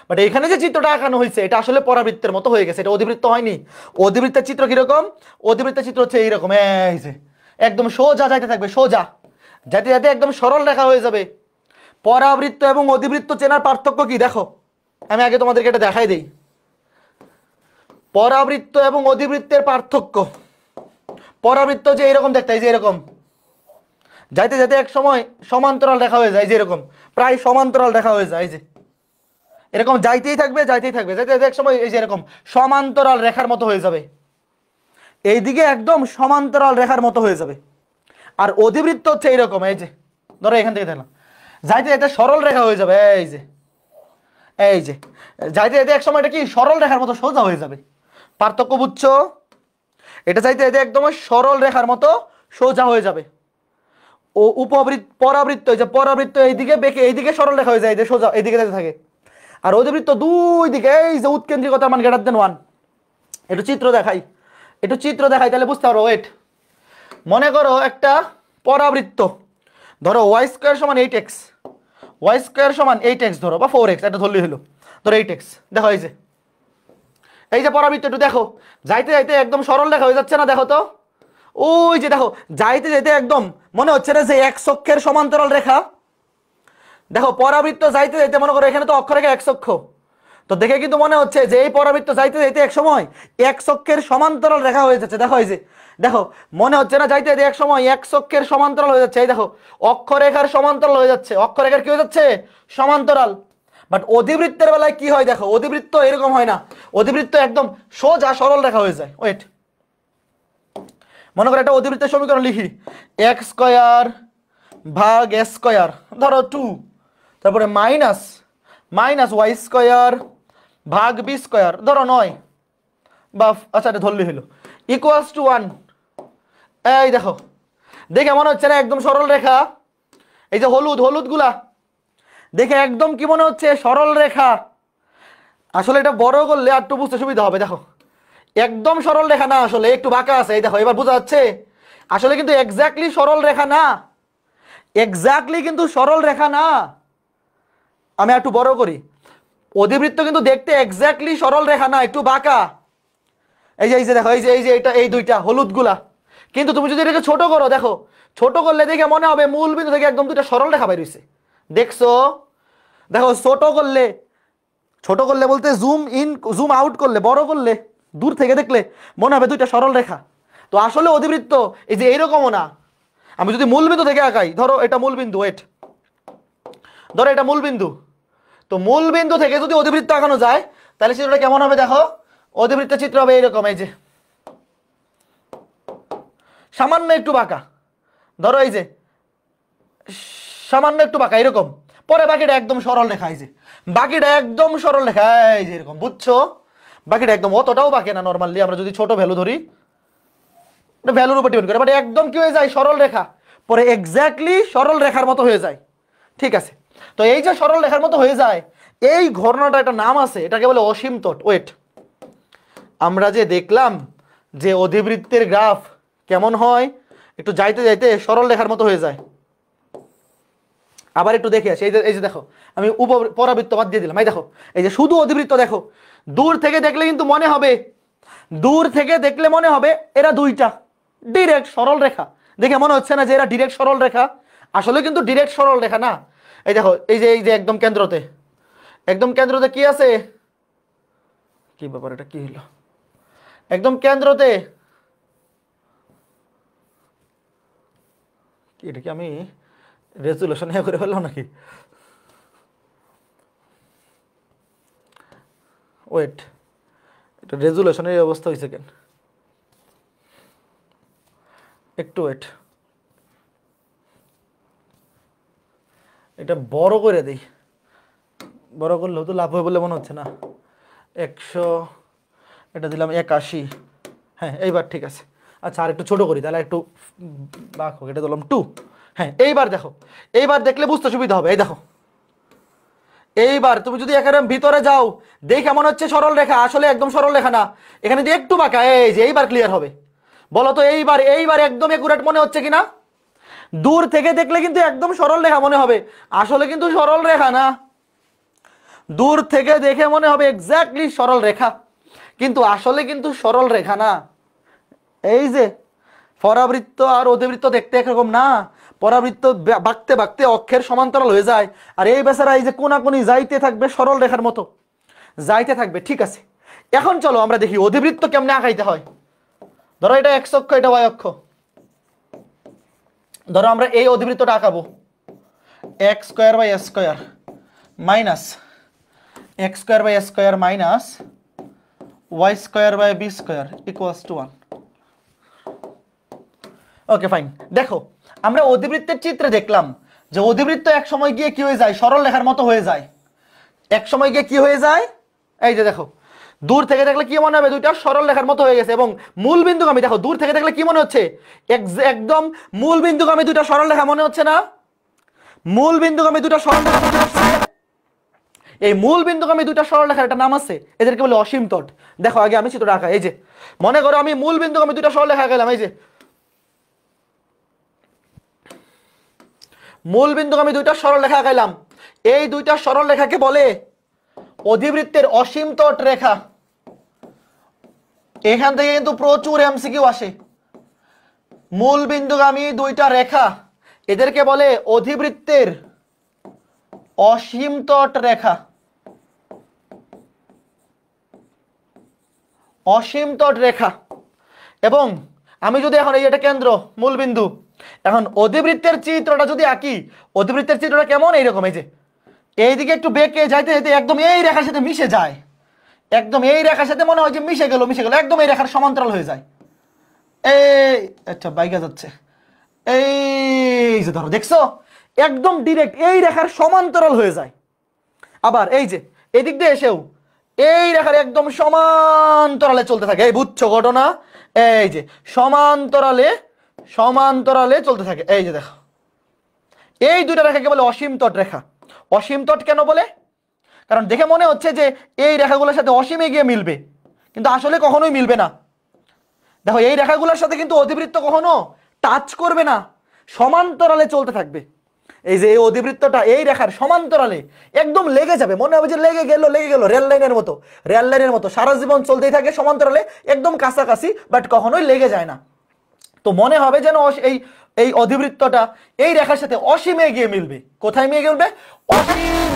A: বাট এখানে যে চিত্রটা আঁকানো হয়েছে এটা আসলে পরাবৃত্তের মতো হয়ে গেছে, এটা অধিবৃত্ত হয়নি। অধিবৃত্তের চিত্র কিরকম? অধিবৃত্তের চিত্র হচ্ছে এইরকম, এই যে একদম সোজা যাইতে থাকবে, সোজা যাইতে যাইতে একদম সরল রেখা হয়ে যাবে। পরাবৃত্ত এবং অধিবৃত্ত চেনার পার্থক্য কি দেখো, আমি আগে তোমাদেরকে এটা দেখাই দেই। পরাবৃত্ত এবং অধিবৃত্তের পার্থক্য, পরাবৃত্ত যে এরকম দেখতে, এই যে এরকম যাইতে যাইতে এক সময় সমান্তরাল রেখা হয়ে যায়, যে এরকম প্রায় সমান্তরাল রেখা হয়ে যায়, এই যে এরকম যাইতেই থাকবে যাইতেই থাকবে, যাইতে যাইতে এক সময় এই যে এরকম সমান্তরাল রেখার মতো হয়ে যাবে, এইদিকে একদম সমান্তরাল রেখার মতো হয়ে যাবে। আর অধিবৃত্ত হচ্ছে এইরকম, এই যে ধরো এখান থেকে দেখলাম যাইতে যাইতে সরল রেখা হয়ে যাবে, এই যে যাইতে যাইতে এক সময় এটা কি সরল রেখার মতো সোজা হয়ে যাবে। পার্থক্য বুঝছো? এটা চাইতে যাইতে একদম সরল রেখার মতো সোজা হয়ে যাবে। ও পরাবৃত্ত, এই যে পরাবৃত্ত এইদিকে বেঁকে এইদিকে সরল রেখা হয়ে যায়, এই যে সোজা এইদিকে যেতে থাকে। আর অধিবৃত্ত দুই দিকে এই যে উৎকেন্দ্রিকতার মান গ্রেটার দেন 1। একটু চিত্র দেখাই তাহলে বুঝতে পারো। ওয়েট, মনে করো একটা পরাবৃত্ত, ধরো ওয়াই স্কোয়ার সমান 8x, ওয়াই স্কোয়ার সমান 8x ধরো, বা 4x, এটা ধরলেই হলো, ধরো 8x। দেখো এই যে পরাবৃত্ত, একটু দেখো যাইতে যাইতে একদম সরল রেখা হয়ে যাচ্ছে না? দেখো তো, ওই যে দেখো যাইতে যাইতে একদম মনে হচ্ছে না যে এক অক্ষের সমান্তরাল রেখা? দেখো পরাবৃত্ত যাইতে যাইতে মনে করো এখানে তো অক্ষরেখা এক অক্ষ, তো দেখে কিন্তু মনে হচ্ছে যে এই পরাবৃত্ত যাইতে যাইতে এক সময় এক অক্ষের সমান্তরাল রেখা হয়ে যাচ্ছে। দেখো এই যে দেখো মনে হচ্ছে না যাইতে যাইতে এক সময় এক অক্ষের সমান্তরাল হয়ে যাচ্ছে? এই দেখো অক্ষরেখার সমান্তরাল হয়ে যাচ্ছে, অক্ষরেখার কি হয়ে যাচ্ছে? সমান্তরাল। বাট অধিবৃত্তের বেলায় কি হয় দেখো, অধিবৃত্ত এরকম হয় না, অধিবৃত্ত একদম সোজা সরল রেখা হয়ে যায়। ওয়েট, মনে করো একটা অধিবৃত্তের সমীকরণ লিখি, এক্স স্কয়ার ভাগ এস স্কয়ার ধরো 2, তারপরে মাইনাস ওয়াই স্কয়ার ভাগ বি স্কয়ার ধরো 9, বা আচ্ছা এটা ধরলে হলো, ইকুয়ালস টু 1। এই দেখো দেখে মনে হচ্ছে না একদম সরল রেখা? এই যে হলুদ গুলা দেখে একদম কি মনে হচ্ছে? সরল রেখা। আসলে এটা বড় করলে আর একটু বুঝতে সুবিধা হবে। দেখো একদম সরল রেখা না, আসলে একটু বাঁকা আছে। এই দেখো এবার বোঝা যাচ্ছে, আসলে কিন্তু এক্স্যাক্টলি সরল রেখা না, এক্স্যাক্টলি কিন্তু সরল রেখা না। আমি একটু বড় করি, অধিবৃত্ত কিন্তু দেখতে এক্স্যাক্টলি সরল রেখা না, একটু বাঁকা। এই যে দেখো এই যে এটা এই দুইটা হলুদ গুলা, কিন্তু তুমি যদি এটাকে ছোট করো, দেখো ছোট করলে দেখে মনে হবে মূল বিন্দু থেকে একদম দুইটা সরল রেখা বের হইছে। দেখছো? দেখো ছোট করলে বলতে জুম আউট করলে, বড় করলে, দূর থেকে দেখলে মনে হবে দুইটা সরল রেখা। তো আসলে অধিবৃত্ত এই যে এইরকমও না। আমি যদি মূল বিন্দু থেকে আঁকাই, ধরো এটা মূল বিন্দু, ধরো এটা মূল বিন্দু, তো মূল বিন্দু থেকে যদি অধিবৃত্ত আঁকানো যায় তাহলে চিত্রটা কেমন হবে দেখো? অধিবৃত্তের চিত্র হবে এইরকম, এই যে সামান্য একটু বাঁকা, ধরো এই যে সামান্য একটু বাঁকা এরকম, পরে বাকিটা একদম সরল রেখা, এই যে বাকিটা একদম সরল রেখা, এই যে এরকম, বুঝছো? বাকিটা একদম অতটাও বাকি না, নর্মালি আমরা যদি ছোট ভ্যালু ধরি, ভ্যালুর উপর ডিপেন্ড করে, বাট একদম কি হয়ে যায়? সরল রেখা, পরে এক্স্যাক্টলি সরল রেখার মতো হয়ে যায়। ঠিক আছে, তো এই যে সরল রেখার মতো হয়ে যায়, এই ঘটনাটা একটা নাম আছে, এটাকে বলে অসীমতট। ওয়েট, আমরা যে দেখলাম যে অধিবৃত্তের গ্রাফ কেমন হয়, একটু যাইতে যাইতে সরল রেখার মতো হয়ে যায়। আবার একটু দেখে আসি, এই যে দেখো আমি পরাবৃত্ত বাদ দিয়ে দিলাম, এই দেখো এই যে শুধু অধিবৃত্ত, দেখো দূর থেকে দেখলে কিন্তু মনে হবে এরা দুইটা ডিরেক্ট সরল রেখা। দেখে মনে হচ্ছে না যে এরা ডিরেক্ট সরল রেখা? আসলে কিন্তু ডিরেক্ট সরল রেখা না। এই দেখো এই যে একদম কেন্দ্রতে কি আছে, কি ব্যাপার, এটা কি হলো, একদম কেন্দ্রতে, এটা কি আমি রেজুলেশন করে ফেললাম নাকি? ওয়েট, এটা রেজুলেশনের অবস্থা হয়েছে কেন, একটু ওয়েট, এটা বড় করে দিই, বড় করলেও তো লাভ হবে বলে মনে হচ্ছে না। 100, এটা দিলাম 81, হ্যাঁ এইবার ঠিক আছে। আচ্ছা আর একটু ছোট করি তাহলে, একটু বাক হোক, এটা দিলাম 2। হ্যাঁ এইবার দেখো, এইবার দেখলে বুঝতে সুবিধা হবে। এই দেখো, এইবার তুমি যদি এখানে ভিতরে যাও দেখে মনে হচ্ছে সরল রেখা, আসলে একদম সরল রেখা না, এখানে যদি একটু বাঁকা, এই যে এইবার ক্লিয়ার হবে। বলো তো এইবার একদম একুরেট মনে হচ্ছে কিনা? দূর থেকে দেখলে কিন্তু একদম সরল রেখা মনে হবে, আসলে কিন্তু সরল রেখা না। দূর থেকে দেখে মনে হবে এক্স্যাক্টলি সরল রেখা, কিন্তু আসলে কিন্তু সরল রেখা না। এই যে পরাবৃত্ত আর অধিবৃত্ত দেখতে একরকম না, পরাবৃত্ত বাঁকতে বাঁকতে অক্ষের সমান্তরাল হয়ে যায়, আর এই বেচারা এই যে কোনাকুনি যাইতে থাকবে সরল রেখার মতো যাইতে থাকবে। ঠিক আছে, এখন চলো আমরা দেখি অধিবৃত্ত কেমনে আঁকাইতে হয়। ধরো এটা এক্স অক্ষ, এটা ওয়াই অক্ষ, ধরো আমরা এই অধিবৃত্তটা আঁকাবো, X square by S square minus x square by S square minus Y square by B square equals to 1। Okay fine. দেখো আমরা অধিবৃত্তের চিত্রে দেখলাম যে অধিবৃত্ত এক সময় গিয়ে কি হয়ে যায়, সরল রেখার মতো হয়ে যায়। এক সময় গিয়ে কি হয়ে যায়, এই যে দেখো দূর থেকে দেখলে কি মনে হবে, দুইটা সরল রেখার মতো হয়ে গেছে। এবং মূল বিন্দুগামী, দেখো দূর থেকে দেখলে কি মনে হচ্ছে, একদম মূল বিন্দুগামী দুইটা সরল রেখা মনে হচ্ছে না? মূল বিন্দুগামী দুইটা সরল রেখা মনে হচ্ছে। এই মূল বিন্দুগামী দুইটা সরল রেখার একটা নাম আছে, এদেরকে বলে অসীম তট। দেখো আগে আমি চিত্রটা আঁকা, এই যে মনে করো আমি মূল বিন্দুগামী দুইটা সরল রেখা গেলাম, এই যে মূল বিন্দুগামী দুইটা সরল রেখা আঁকাইলাম, এই দুইটা সরল রেখাকে বলে অধিবৃত্তের অসীম তট রেখা। এখান থেকে কিন্তু প্রচুর এমসিকিউ আসে। মূল বিন্দুগামী দুইটা রেখা, এদেরকে বলে অধিবৃত্তের অসীম তট রেখা। অসীম তট রেখা। এবং আমি যদি এখন এই এটা কেন্দ্র মূল বিন্দু, এখন অধিবৃত্তের চিত্রটা যদি আঁকি, অধিবৃত্তের চিত্রটা কেমন, এইরকম, এই যে এইদিকে একটু বেঁকে যাইতে যাইতে একদম এই রেখার সাথে মিশে যায়, একদম এই রেখার সাথে মনে হয় যে মিশে গেল, একদম এই রেখার সমান্তরাল হয়ে যায়। এই আচ্ছা বাইকা যাচ্ছে, এই যে ধরো দেখছো একদম ডিরেক্ট এই রেখার সমান্তরাল হয়ে যায়। আবার এই যে এদিক দিয়ে এসেও এই রেখার একদম সমান্তরালে চলতে থাকে। এই বুঝছো ঘটনা, এই যে সমান্তরালে চলতে থাকে। এই যে দেখো এই দুইটা রেখাকে বলে অসীম তট রেখা। অসীম তট কেন বলে, কারণ দেখে মনে হচ্ছে যে এই রেখাগুলোর সাথে অসীমে গিয়ে মিলবে, কিন্তু আসলে কখনোই মিলবে না। দেখো এই রেখাগুলোর সাথে কিন্তু অধিবৃত্ত কখনো টাচ করবে না, সমান্তরালে চলতে থাকবে। এই যে এই অধিবৃত্তটা এই রেখার সমান্তরালে একদম লেগে যাবে, মনে হবে যে লেগে গেল রেল লাইনের মতো সারা জীবন চলতেই থাকে সমান্তরালে, একদম কাছাকাছি, বাট কখনোই লেগে যায় না। তো মনে হবে যেন এই অধিবৃত্তটা এই রেখার সাথে অসীমে গিয়ে মিলবে। কোথায় মিলে মিলবে? অসীম।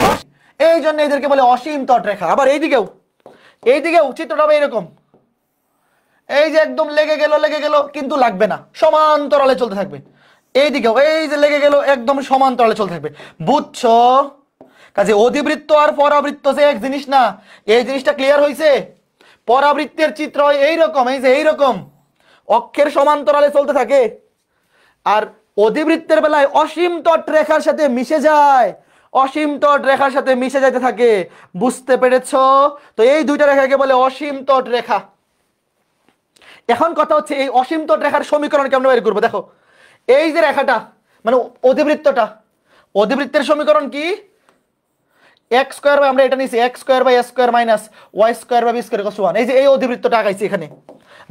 A: এই জন্য এদেরকে বলে অসীম তট রেখা। আবার এইদিকেও চিত্রটা হবে এরকম, এই যে একদম লেগে গেল কিন্তু লাগবে না, সমান্তরালে চলতে থাকবে। এইদিকেও এই যে লেগে গেল, একদম সমান্তরালে চলতে থাকবে। বুঝছো? কাজে অধিবৃত্ত আর পরাবৃত্ত যে এক জিনিস না, এই জিনিসটা ক্লিয়ার হয়েছে। পরাবৃত্তের চিত্র এইরকম, এই যে এইরকম অক্ষের সমান্তরালে চলতে থাকে, আর অধিবৃত্তের বেলায় অসীম তট রেখার সাথে মিশে যায়, অসীম তট রেখার সাথে মিশে যেতে থাকে। বুঝতে পেরেছো? তো এই দুইটা রেখাকে বলে অসীম তট রেখা। এখন কথা হচ্ছে এই অসীম তট রেখার সমীকরণ কেমন বের করবো। দেখো এই যে রেখাটা মানে অধিবৃত্তটা, অধিবৃত্তের সমীকরণ কি? এক্স স্কোয়ার বাই, আমরা এটা নিয়েছি x square by S square minus Y square by B square equals to 1। এই যে এই অধিবৃত্তটা আঁকাইছি এখানে,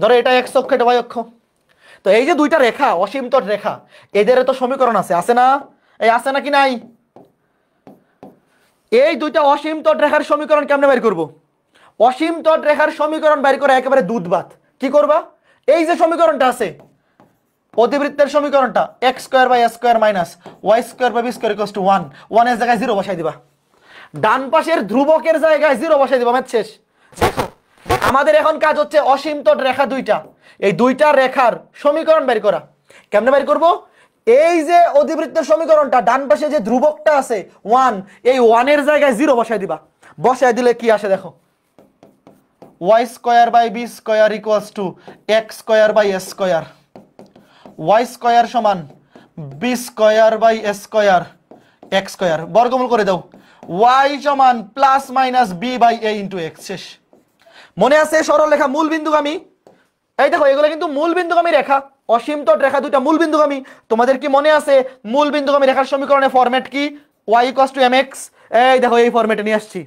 A: ধরো এটা এক্স অক্ষ, এটা ওয়াই অক্ষ। তো এই যে দুইটা রেখা অসীম তট রেখা, এদের তো সমীকরণ আছে না? এই আছে নাকি নাই? এই দুইটা অসীম তট রেখার সমীকরণ কেমনে বের করব? অসীম তট রেখার সমীকরণ বের করে একেবারে দুধ ভাত। কি করবা? এই যে সমীকরণটা আছে, অধিবৃত্তের সমীকরণটা x square by a square minus y square by b square equals to 1, 1 এর জায়গায় 0 বসাই দিবা, ডান পাশের ধ্রুবকের জায়গায় 0 বসাই দিবা, ম্যাথ শেষ। আমাদের এখন কাজ হচ্ছে অসীমতট রেখা দুইটা, এই দুইটা রেখার সমীকরণ বের করা। কেমনে বের করব? এই যে অধিবৃত্তের সমীকরণটা, ডান পাশে যে ধ্রুবকটা আছে 1, এই 1 এর জায়গায় 0 বসাই দিবা। বসাই দিলে কি আসে দেখো, y square by b square equals to x square by a square, y square সমান b square by a square x square, বর্গমূল করে দাও, y সমান plus minus b by a into x। শেষ। মনে আছে সরল রেখা মূল বিন্দুগামী? এই দেখো এগুলো কিন্তু মূল বিন্দুগামী রেখা, অসীমতট রেখা দুইটা মূল বিন্দুগামী। তোমাদের কি মনে আছে মূল বিন্দুগামী রেখার সমীকরণের ফরম্যাট কি? y equals two mx। এই দেখো এই ফরম্যাটে নিয়ে আসছি।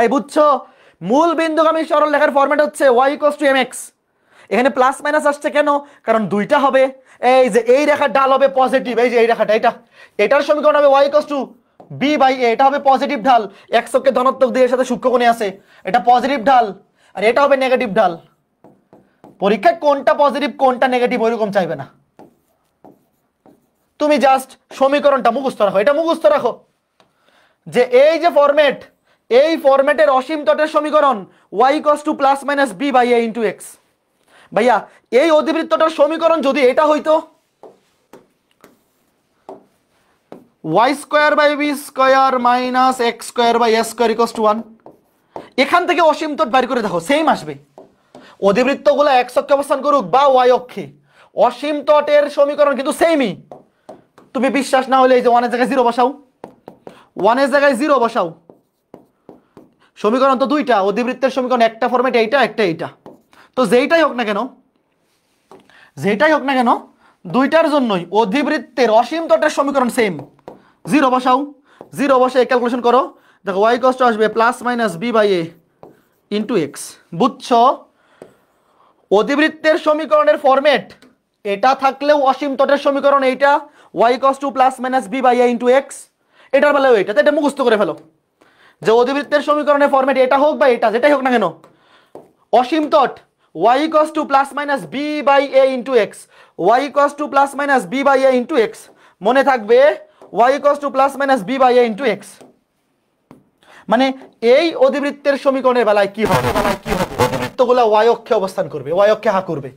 A: এই বুঝছো, মূল বিন্দুগামী সরল রেখার ফরম্যাট হচ্ছে y ইকুয়ালস টু mx। এখানে প্লাস মাইনাস আসছে কেন? কারণ দুইটা হবে, এই যে এই রেখার ঢাল হবে পজিটিভ, এই যে এই রেখাটা, এটার সমীকরণ হবে y equals to b by a, এটা হবে পজিটিভ ঢাল, x অক্ষে ধনাত্মক দিকের সাথে সূক্ষ্মকোণে আছে, এটা পজিটিভ ঢাল, আর এটা হবে নেগেটিভ ঢাল। পরীক্ষায় কোনটা পজিটিভ কোনটা নেগেটিভ ওইরকম চাইবে না, তুমি জাস্ট সমীকরণটা মুখস্থ রাখো, এটা মুখস্থ রাখো যে এই যে ফরম্যাট, এই ফরম্যাটের অসীম তটের সমীকরণ y equals to plus minus b by a into x। ভাইয়া এই অধিবৃত্তটার সমীকরণ যদি এটা হইতো y square by b square minus x square by a square equals to 1, এখান থেকে অসীম তট বের করে দেখো সেম আসবে। অধিবৃত্তগুলো x অক্ষে অবস্থান করুক বা y অক্ষে, অসীম তটের সমীকরণ কিন্তু সেমই। তুমি বিশ্বাস না হলে এই যে 1 এর জায়গায় 0 বসাও, 1 এর জায়গায় 0 বসাও, সমীকরণ তো দুইটা, অধিবৃত্তের সমীকরণ একটা ফরম্যাট এইটা, একটা এইটা, তো যেইটাই হোক না কেন, যেটাই হোক না কেন দুইটার জন্যই অধিবৃত্তের অসীম তটের সমীকরণ সেম। 0 বসাও, 0 বসে ক্যালকুলেশন করো, দেখো y কষ্ট আসবে plus minus b by a into x। বুঝছো, অধিবৃত্তের সমীকরণের ফরম্যাট এটা থাকলেও অসীম তটের সমীকরণ এইটা, y equals to plus minus b by a into x, এটার বেলাও এইটা, এটা মুখস্থ করে ফেলো যে অধিবৃত্তের সমীকরণের ফরম্যাট এটা হোক বা এটা, যেটাই হোক না কেন, অসীম তট y equals to plus minus b by a into x, y equals to plus minus b by a into x, মনে থাকবে y equals to plus minus b by a into x। মানে এই অধিবৃত্তের সমীকরণের বেলায় কি হবে, অধিবৃত্তগুলো y অক্ষে অবস্থান করবে, y অক্ষে হা করবে,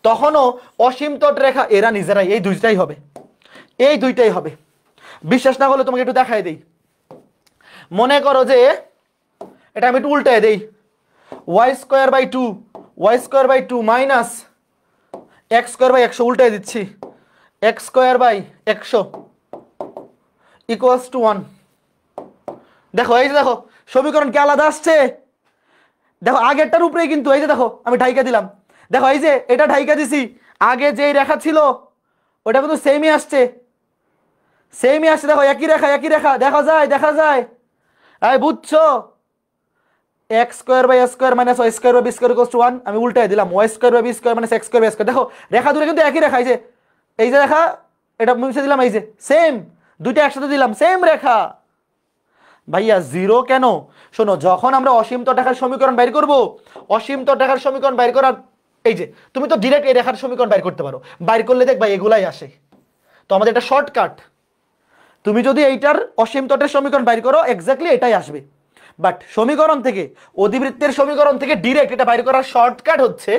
A: তখনও অসীম তট রেখা এরা নিজেরাই, এই দুইটাই হবে, এই দুইটাই হবে। বিশ্বাস না হলে তোমাকে একটু দেখাই দেই। মনে করো যে এটা আমি একটু উল্টায় দেই, y square by 2, y square by 2 minus x square by 100, উল্টায় দিচ্ছি, x square by 100 equals to 1। দেখো এই যে দেখো সমীকরণ কি আলাদা আসছে, দেখো আগেরটার উপরেই কিন্তু, এই যে দেখো আমি ঢাইকা দিলাম, দেখো এই যে এটা ঢাইকা দিছি, আগে যেই রেখা ছিল ওটা কিন্তু সেমই আসছে, সেমই আসছে, দেখো একই রেখা, একই রেখা, দেখা যায়, দেখা যায়। এই বুঝছো, x square by a square minus y square by b square equals to 1, আমি উল্টায় দিলাম y square by b square minus x square by a square. দেখো রেখা দুটো কিন্তু একই রেখা, এই যে রেখা, এটা মুছে দিলাম, এই যে সেম, দুইটা একসাথে দিলাম সেম রেখা। ভাইয়া 0 কেন? শোনো, যখন আমরা অসীম তট রেখার সমীকরণ বের করব, অসীম তট রেখার সমীকরণ বের করার, এই যে তুমি তো ডিরেক্ট এই রেখার সমীকরণ বের করতে পারো, বের করলে দেখবা এগুলাই আসে, তো আমাদের এটা শর্টকাট। তুমি যদি এইটার অসীম তটের সমীকরণ বের করো এক্স্যাক্টলি এটাই আসবে, বাট সমীকরণ থেকে, অধিবৃত্তের সমীকরণ থেকে ডিরেক্ট এটা বের করার শর্টকাট হচ্ছে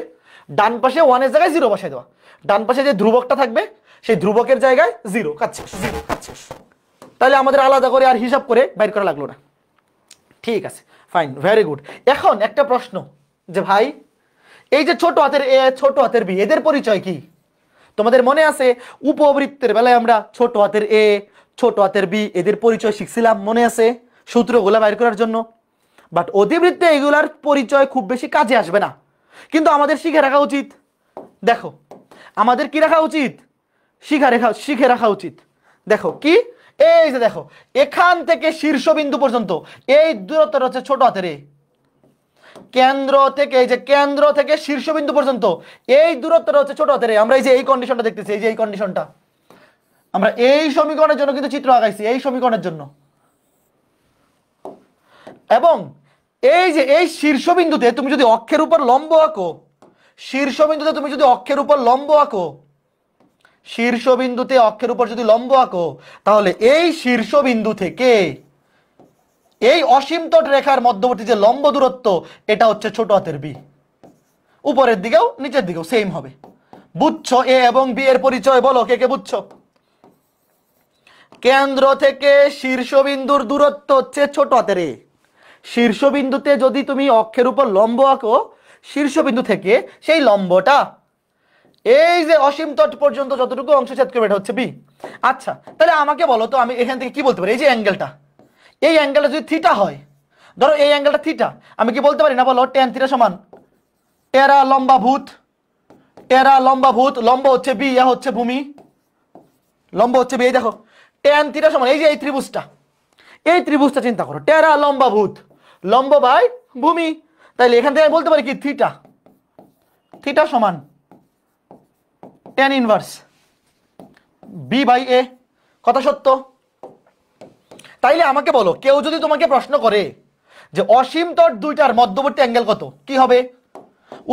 A: ডান পাশে 1 এর জায়গায় 0 বসাই দেওয়া, ডান পাশে যে ধ্রুবকটা থাকবে সেই ধ্রুবকের জায়গায় 0, কাজ শেষ, 0 কাজ শেষ। তাহলে আমাদের আলাদা করে আর হিসাব করে বের করা লাগলো না। ঠিক আছে, ফাইন, ভেরি গুড। এখন একটা প্রশ্ন যে ভাই এই যে ছোট হাতের এ, ছোট হাতের বি, এদের পরিচয় কি? তোমাদের মনে আছে উপবৃত্তের বেলায় আমরা ছোট হাতের এ, ছোট হাতের বি এদের পরিচয় শিখছিলাম, মনে আছে সূত্রগুলো বের করার জন্য। বাট অধিবৃত্তে এগুলার পরিচয় খুব বেশি কাজে আসবে না, কিন্তু আমাদের শিখে রাখা উচিত। দেখো আমাদের কি রাখা উচিত, শিখে রাখা উচিত। দেখো কি, এই যে দেখো এখান থেকে শীর্ষবিন্দু পর্যন্ত এই দূরত্বটা হচ্ছে ছোট হাতের এ, কেন্দ্র থেকে, এই যে কেন্দ্র থেকে শীর্ষবিন্দু পর্যন্ত এই দূরত্বটা হচ্ছে ছোট হাতের এ। আমরা এই যে এই কন্ডিশনটা দেখতেছি, এই যে এই কন্ডিশনটা, আমরা এই সমীকরণের জন্য কিন্তু চিত্র আঁকাইছি, এই সমীকরণের জন্য। এবং এই যে এই শীর্ষবিন্দুতে তুমি যদি অক্ষের উপর লম্ব আঁকো, শীর্ষবিন্দুতে তুমি যদি অক্ষের উপর লম্ব আঁকো, শীর্ষবিন্দুতে অক্ষের উপর যদি লম্ব আঁকো তাহলে এই শীর্ষবিন্দু থেকে এই অসীমতট রেখার মধ্যবর্তী যে লম্ব দূরত্ব এটা হচ্ছে ছোট হাতের বি। উপরের দিকেও নিচের দিকেও সেম হবে। বুঝছো এ এবং বি এর পরিচয়? বলো কে কে বুঝছো? কেন্দ্র থেকে শীর্ষবিন্দুর দূরত্ব হচ্ছে ছোট হাতের এ। শীর্ষবিন্দুতে যদি তুমি অক্ষের উপর লম্ব আঁকো শীর্ষবিন্দু থেকে সেই লম্বটা এই যে অসীম তট পর্যন্ত যতটুকু অংশ ছেদ করবে এটা হচ্ছে বি। আচ্ছা তাহলে আমাকে বলো তো আমি এখান থেকে কি বলতে পারি? এই যে অ্যাঙ্গেলটা, এই অ্যাঙ্গেলটা যদি থিটা হয়, ধরো এই অ্যাঙ্গেলটা থিটা, আমি কি বলতে পারি না? বলো tan থিটা সমান টেরা লম্বা ভূত, টেরা লম্বা ভূত, লম্ব হচ্ছে বি, ইয়া হচ্ছে ভূমি, লম্ব হচ্ছে বি। এই দেখো tan থিটা সমান এই যে এই ত্রিভুজটা চিন্তা করো, টেরা লম্বা ভূত, লম্ব বাই ভূমি। তাইলে এখান থেকে আমি বলতে পারি কি থিটা, থিটা সমান tan ইনভার্স বি বাই এ। কথা সত্য? তাইলে আমাকে বলো, কেউ যদি তোমাকে প্রশ্ন করে যে অসীম তট দুইটার মধ্যবর্তী অ্যাঙ্গেল কত, কি হবে?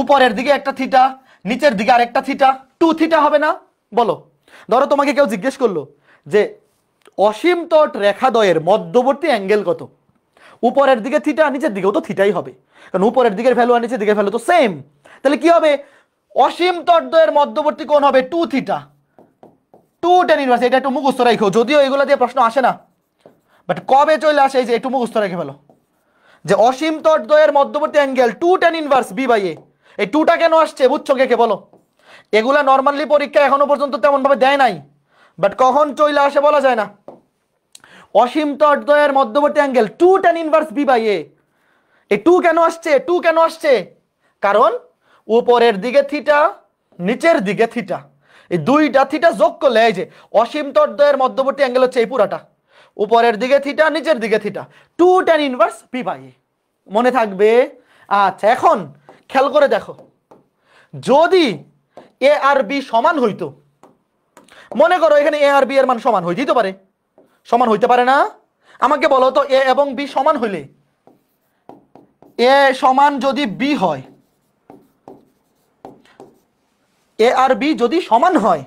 A: উপরের দিকে একটা থিটা, নিচের দিকে আরেকটা থিটা, 2 থিটা হবে না? বলো। ধরো তোমাকে কেউ জিজ্ঞেস করলো যে অসীম তট রেখাদ্বয়ের মধ্যবর্তী অ্যাঙ্গেল কত? উপরের দিকে থিটা, নিচের দিকেও তো থিটাই হবে, কারণ উপরের দিকের ভ্যালু আর নিচের দিকের ভ্যালু তো সেম। তাহলে কি হবে? অসীম তটদ্বয়ের মধ্যবর্তী কোণ হবে 2 থিটা, 2 tan ইনভার্স। এটা একটু মুখস্থ রাখো, যদিও এগুলো দিয়ে প্রশ্ন আসে না, বাট কবে চলে আসে এই যে একটু মুখস্থ রেখে ফেলো যে অসীম তটদ্বয়ের মধ্যবর্তী angle 2 tan inverse b by a. এই 2টা কেন আসছে বুঝছো কে কে? বলো। এগুলা নর্মালি পরীক্ষা এখনো পর্যন্ত তেমন ভাবে দেয় নাই, বাট কখন চলে আসে বলা যায় না। অসীম তটদ্বয়ের মধ্যবর্তী angle 2 tan inverse b by a. এই 2 কেন আসছে? 2 কেন আসছে? কারণ উপরের দিকে থিটা, নিচের দিকে থিটা, এই দুইটা থিটা যোগ করলে এই যে অসীম তটদ্বয়ের মধ্যবর্তী অ্যাঙ্গেল হচ্ছে এই পুরাটা, উপরের দিকে থিটা, নিচের দিকে theta, 2 tan inverse b by a. মনে থাকবে? আচ্ছা এখন খেয়াল করে দেখো, যদি এ আর বি সমান হইতো, মনে করো এখানে এ আর বি এর মান সমান হইতে পারে, সমান হইতে পারে না? আমাকে বলো তো এ এবং বি সমান হইলে, এ সমান যদি বি হয়, এ আর বি যদি সমান হয়,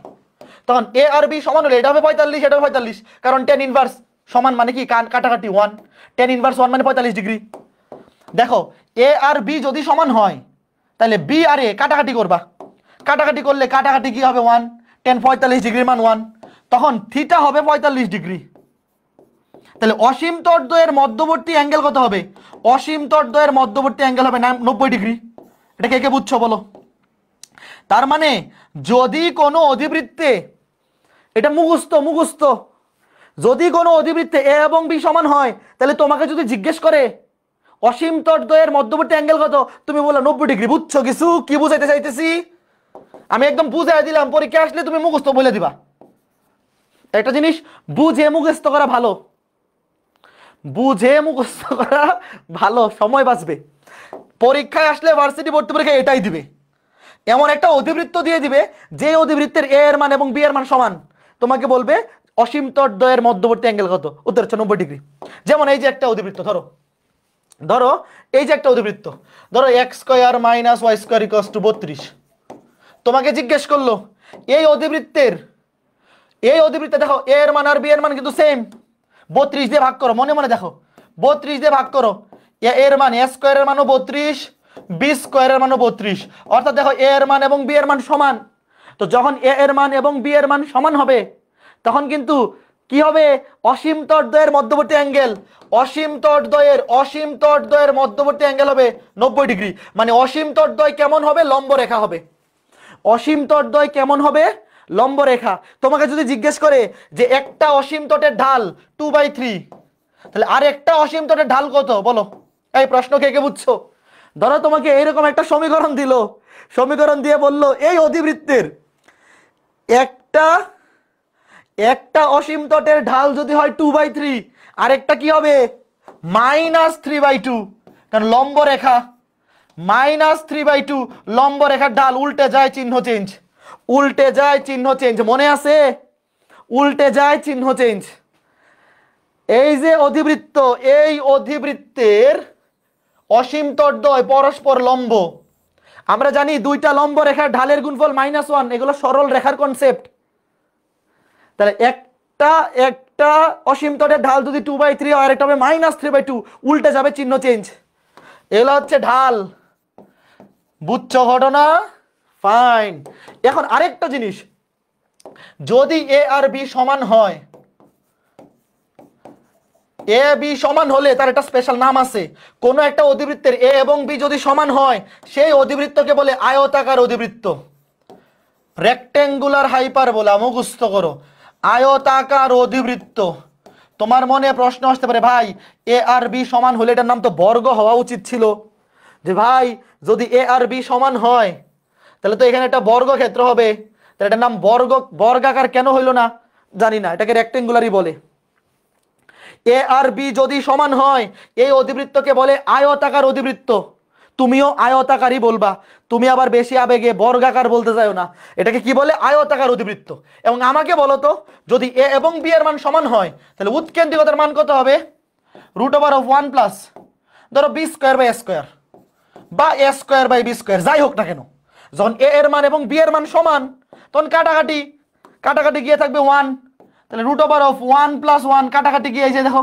A: তখন এ আর বি সমান হলে এটা হবে 45, এটা হবে 45, কারণ tan ইনভার্স সমান মানে কি কাটাকাটি 1, tan ইনভার্স 1 মানে 45 ডিগ্রি। দেখো এ আর বি যদি সমান হয় তাহলে বি আর এ কাটাকাটি করবা, কাটাকাটি করলে কাটাকাটি কি হবে 1, tan 45 ডিগ্রির মান 1, তখন থিটা হবে 45 ডিগ্রি। তাহলে অসীম তটদ্বয়ের মধ্যবর্তী অ্যাঙ্গেল কত হবে? অসীম তটদ্বয়ের মধ্যবর্তী অ্যাঙ্গেল হবে 90 ডিগ্রি। এটা কে কে বুঝছো বলো? তার মানে যদি কোনো অধিবৃত্তে, এটা মুখস্থ, যদি কোনো অধিবৃত্তে এ এবং বি সমান হয় তাহলে তোমাকে যদি জিজ্ঞেস করে অসীম তটদ্বয়ের মধ্যবর্তী অ্যাঙ্গেল কত, তুমি বলো 90 ডিগ্রি। বুঝছো কিছু? কি বুঝাইতে চাইতেছি? আমি একদম বুঝাই দিলাম, পরীক্ষা আসলে তুমি মুখস্থ বলে দিবা। একটা জিনিস বুঝে মুখস্থ করা ভালো, বুঝে মুখস্থ করা ভালো, সময় বাঁচবে। পরীক্ষায় আসলে ভার্সিটি ভর্তি পরীক্ষা এটাই দিবে, এমন একটা অধিবৃত্ত দিয়ে দিবে যে অধিবৃত্তের এ এর মান এবং বি এর মান সমান, তোমাকে বলবে অসীম তটদ্বয়ের মধ্যবর্তী অ্যাঙ্গেল কত, উত্তর হচ্ছে 90 ডিগ্রি। যেমন এই যে একটা অধিবৃত্ত, ধরো এই যে একটা অধিবৃত্ত, ধরো x square minus y square equals two 32। তোমাকে জিজ্ঞেস করলো এই অধিবৃত্তে দেখো এ এর মান আর বি এর মান কিন্তু সেম, 32 দিয়ে ভাগ করো, মনে মনে দেখো 32 দিয়ে ভাগ করো, এ এর মান এ স্কয়ারের মানও 32, বি স্কয়ারের মানও 32, অর্থাৎ দেখো এ এর মান এবং বি এর মান সমান। তো যখন এ এর মান এবং বি এর মান সমান হবে তখন কিন্তু কি হবে? অসীম তটদ্বয়ের মধ্যবর্তী অ্যাঙ্গেল, অসীম তটদ্বয়ের মধ্যবর্তী অ্যাঙ্গেল হবে 90 ডিগ্রি। মানে অসীম তটদ্বয় কেমন হবে? লম্ব রেখা হবে। অসীম তটদ্বয় কেমন হবে? লম্ব রেখা। তোমাকে যদি জিজ্ঞেস করে যে একটা অসীম তটের ঢাল 2/3, তাহলে আর একটা অসীম তটের ঢাল কত বলো? এই প্রশ্ন কে কে বুঝছো? ধরো তোমাকে এইরকম একটা সমীকরণ দিল, সমীকরণ দিয়ে বলল এই অধিবৃত্তের একটা অসীম তটের ঢাল যদি হয় 2/3, আরেকটা কি হবে? -3/2, কারণ লম্ব রেখা, -3/2 লম্ব রেখার ঢাল উল্টে যায়, চিহ্ন চেঞ্জ, উল্টে যায় চিহ্ন চেঞ্জ, মনে আছে? উল্টে যায় চিহ্ন চেঞ্জ। এই যে অধিবৃত্ত, এই অধিবৃত্তের অসীম তটদ্বয় পরস্পর লম্ব। আমরা জানি দুইটা লম্ব রেখার ঢালের গুণফল -1, এগুলো সরল রেখার কনসেপ্ট। তাহলে একটা একটা অসীম তটের ঢাল যদি 2/3 হয়, আর একটা হবে -3/2, উল্টে যাবে, চিহ্ন চেঞ্জ। এগুলো হচ্ছে ঢাল। বুঝছো ঘটনা? ফাইন। এখন আরেকটা জিনিস, যদি এ আর বি সমান হয়, এ বি সমান হলে তার একটা স্পেশাল নাম আছে। কোন একটা অধিবৃত্তের এ এবং বি যদি সমান হয়, সেই অধিবৃত্তকে বলে আয়তাকার অধিবৃত্ত, রেক্টেঙ্গুলার হাইপারবোলা। মুখস্থ করো, আয়তাকার অধিবৃত্ত। তোমার মনে প্রশ্ন আসতে পারে, ভাই এ আর বি সমান হলে এটার নাম তো বর্গ হওয়া উচিত ছিল। যে ভাই যদি এ আর বি সমান হয় তাহলে তো এখানে একটা বর্গক্ষেত্র হবে, তাহলে এটার নাম বর্গাকার কেন হইলো না জানি না, এটাকে রেক্টেঙ্গুলারই বলে। এ আর বি যদি সমান হয়, এই অধিবৃত্তকে বলে আয়তাকার অধিবৃত্ত। তুমিও আয়তাকারই বলবা, তুমি আবার বেশি আবেগে বর্গাকার বলতে চাও না। এটাকে কি বলে? আয়তাকার অধিবৃত্ত। এবং আমাকে বলো তো, যদি এ এবং বি এর মান সমান হয় তাহলে উৎকেন্দ্রিকতার মান কত হবে? √1 প্লাস ধরো b²/a² বা a²/b², যাই হোক না কেন। যখন এ এর মান এবং বি এর মান সমান, তখন কাটাকাটি গিয়ে থাকবে 1। তাহলে √1 + 1 কাটাকাটি গিয়ে, এই যে দেখো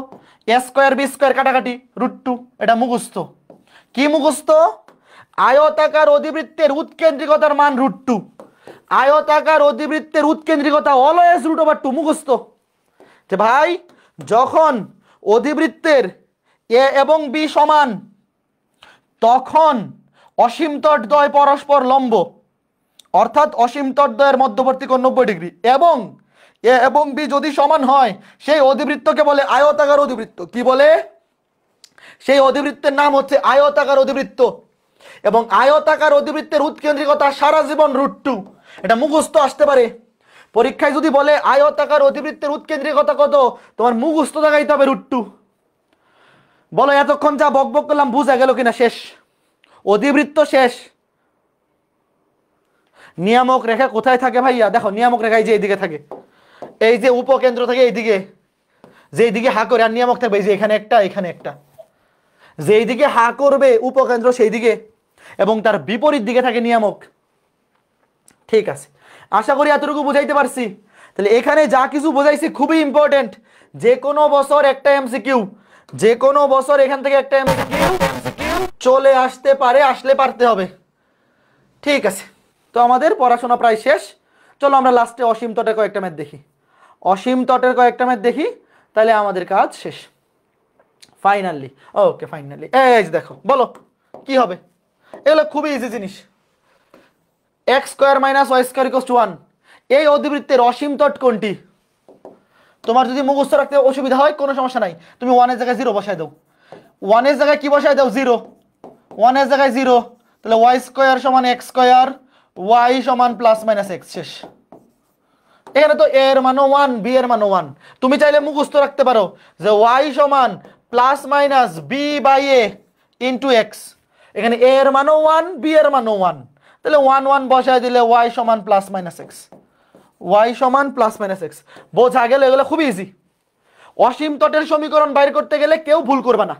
A: a²b² কাটাকাটি √2। এটা মুখস্থ। কি মুখস্থ? আয়তাকার অধিবৃত্তের উৎকেন্দ্রিকতার মান √2। আয়তাকার অধিবৃত্তের উৎকেন্দ্রিকতা অলওয়েজ √2। মুখস্থ। যে ভাই যখন অধিবৃত্তের এ এবং বি সমান, তখন অসীম তটদ্বয় পরস্পর লম্ব, অর্থাৎ অসীম তটদ্বয়ের মধ্যবর্তী কোণ 90 ডিগ্রি, এবং এ এবং বি যদি সমান হয়, সেই অধিবৃত্তকে বলে আয়তাকার অধিবৃত্ত। কি বলে? সেই অধিবৃত্তের নাম হচ্ছে আয়তাকার অধিবৃত্ত। এবং আয়তাকার অধিবৃত্তের উৎকেন্দ্রিকতা সারা জীবন √2। এটা মুখস্থ আসতে পারে পরীক্ষায়। যদি বলে আয়তাকার অধিবৃত্তের উৎকেন্দ্রিকতা কত, তোমার মুখস্থ দেখাইতে হবে √2। বলো এতক্ষণ যা বকবক করলাম বুঝা গেল কিনা? শেষ, অধিবৃত্ত শেষ। নিয়ামক রেখা কোথায় থাকে ভাইয়া? দেখো নিয়ামক রেখা এই যে এইদিকে থাকে, এই যে উপকেন্দ্র থাকে এইদিকে, যেইদিকে হা করে, আর নিয়ামক থাকবে এই যে এখানে একটা, এখানে একটা। যেইদিকে হা করবে উপকেন্দ্র সেই দিকে, এবং তার বিপরীত দিকে থাকে নিয়ামক। ঠিক আছে, আশা করি এতটুকু বুঝাইতে পারছি। তাহলে এখানে যা কিছু বোঝাইছি খুবই ইম্পর্টেন্ট। যে কোনো বছর একটা এমসিকিউ, যে কোনো বছর এখান থেকে একটা এমসিকিউ চলে আসতে পারে, আসলে পারতে হবে। ঠিক আছে, তো আমাদের পড়াশোনা প্রায় শেষ। চলো আমরা লাস্টে অসীম তটের কয়েকটা ম্যাথ দেখি। অসীম তটের কয়েকটা ম্যাথ দেখি, তাহলে আমাদের কাজ শেষ ফাইনালি। ওকে ফাইনালি, এই যে দেখো, বলো কি হবে? এগুলো খুবই ইজি জিনিস। x² - y² = 1। এই অধিবৃত্তের অসীম তট কোনটি? তোমার যদি মুখস্থ রাখতে অসুবিধা হয় কোনো সমস্যা নাই, তুমি 1 এর জায়গায় 0 বসায় দাও। 1 এর জায়গায় কি বসায় দাও? 0। 1 এর জায়গায় 0, তাহলে y² = x², y = +-x। শেষ। এখানে তো a এর মানও 1, b এর মানও 1। তুমি চাইলে মুখস্থ রাখতে পারো যে y = +-b/a * x। এখানে a এর মানও 1, b এর মানও 1, তাহলে 1 1 বসায় দিলে y = +-x। y = +-x। বোঝা গেল? এগুলো খুবই ইজি। অসীম তটের সমীকরণ বাইর করতে গেলে কেউ ভুল করবে না।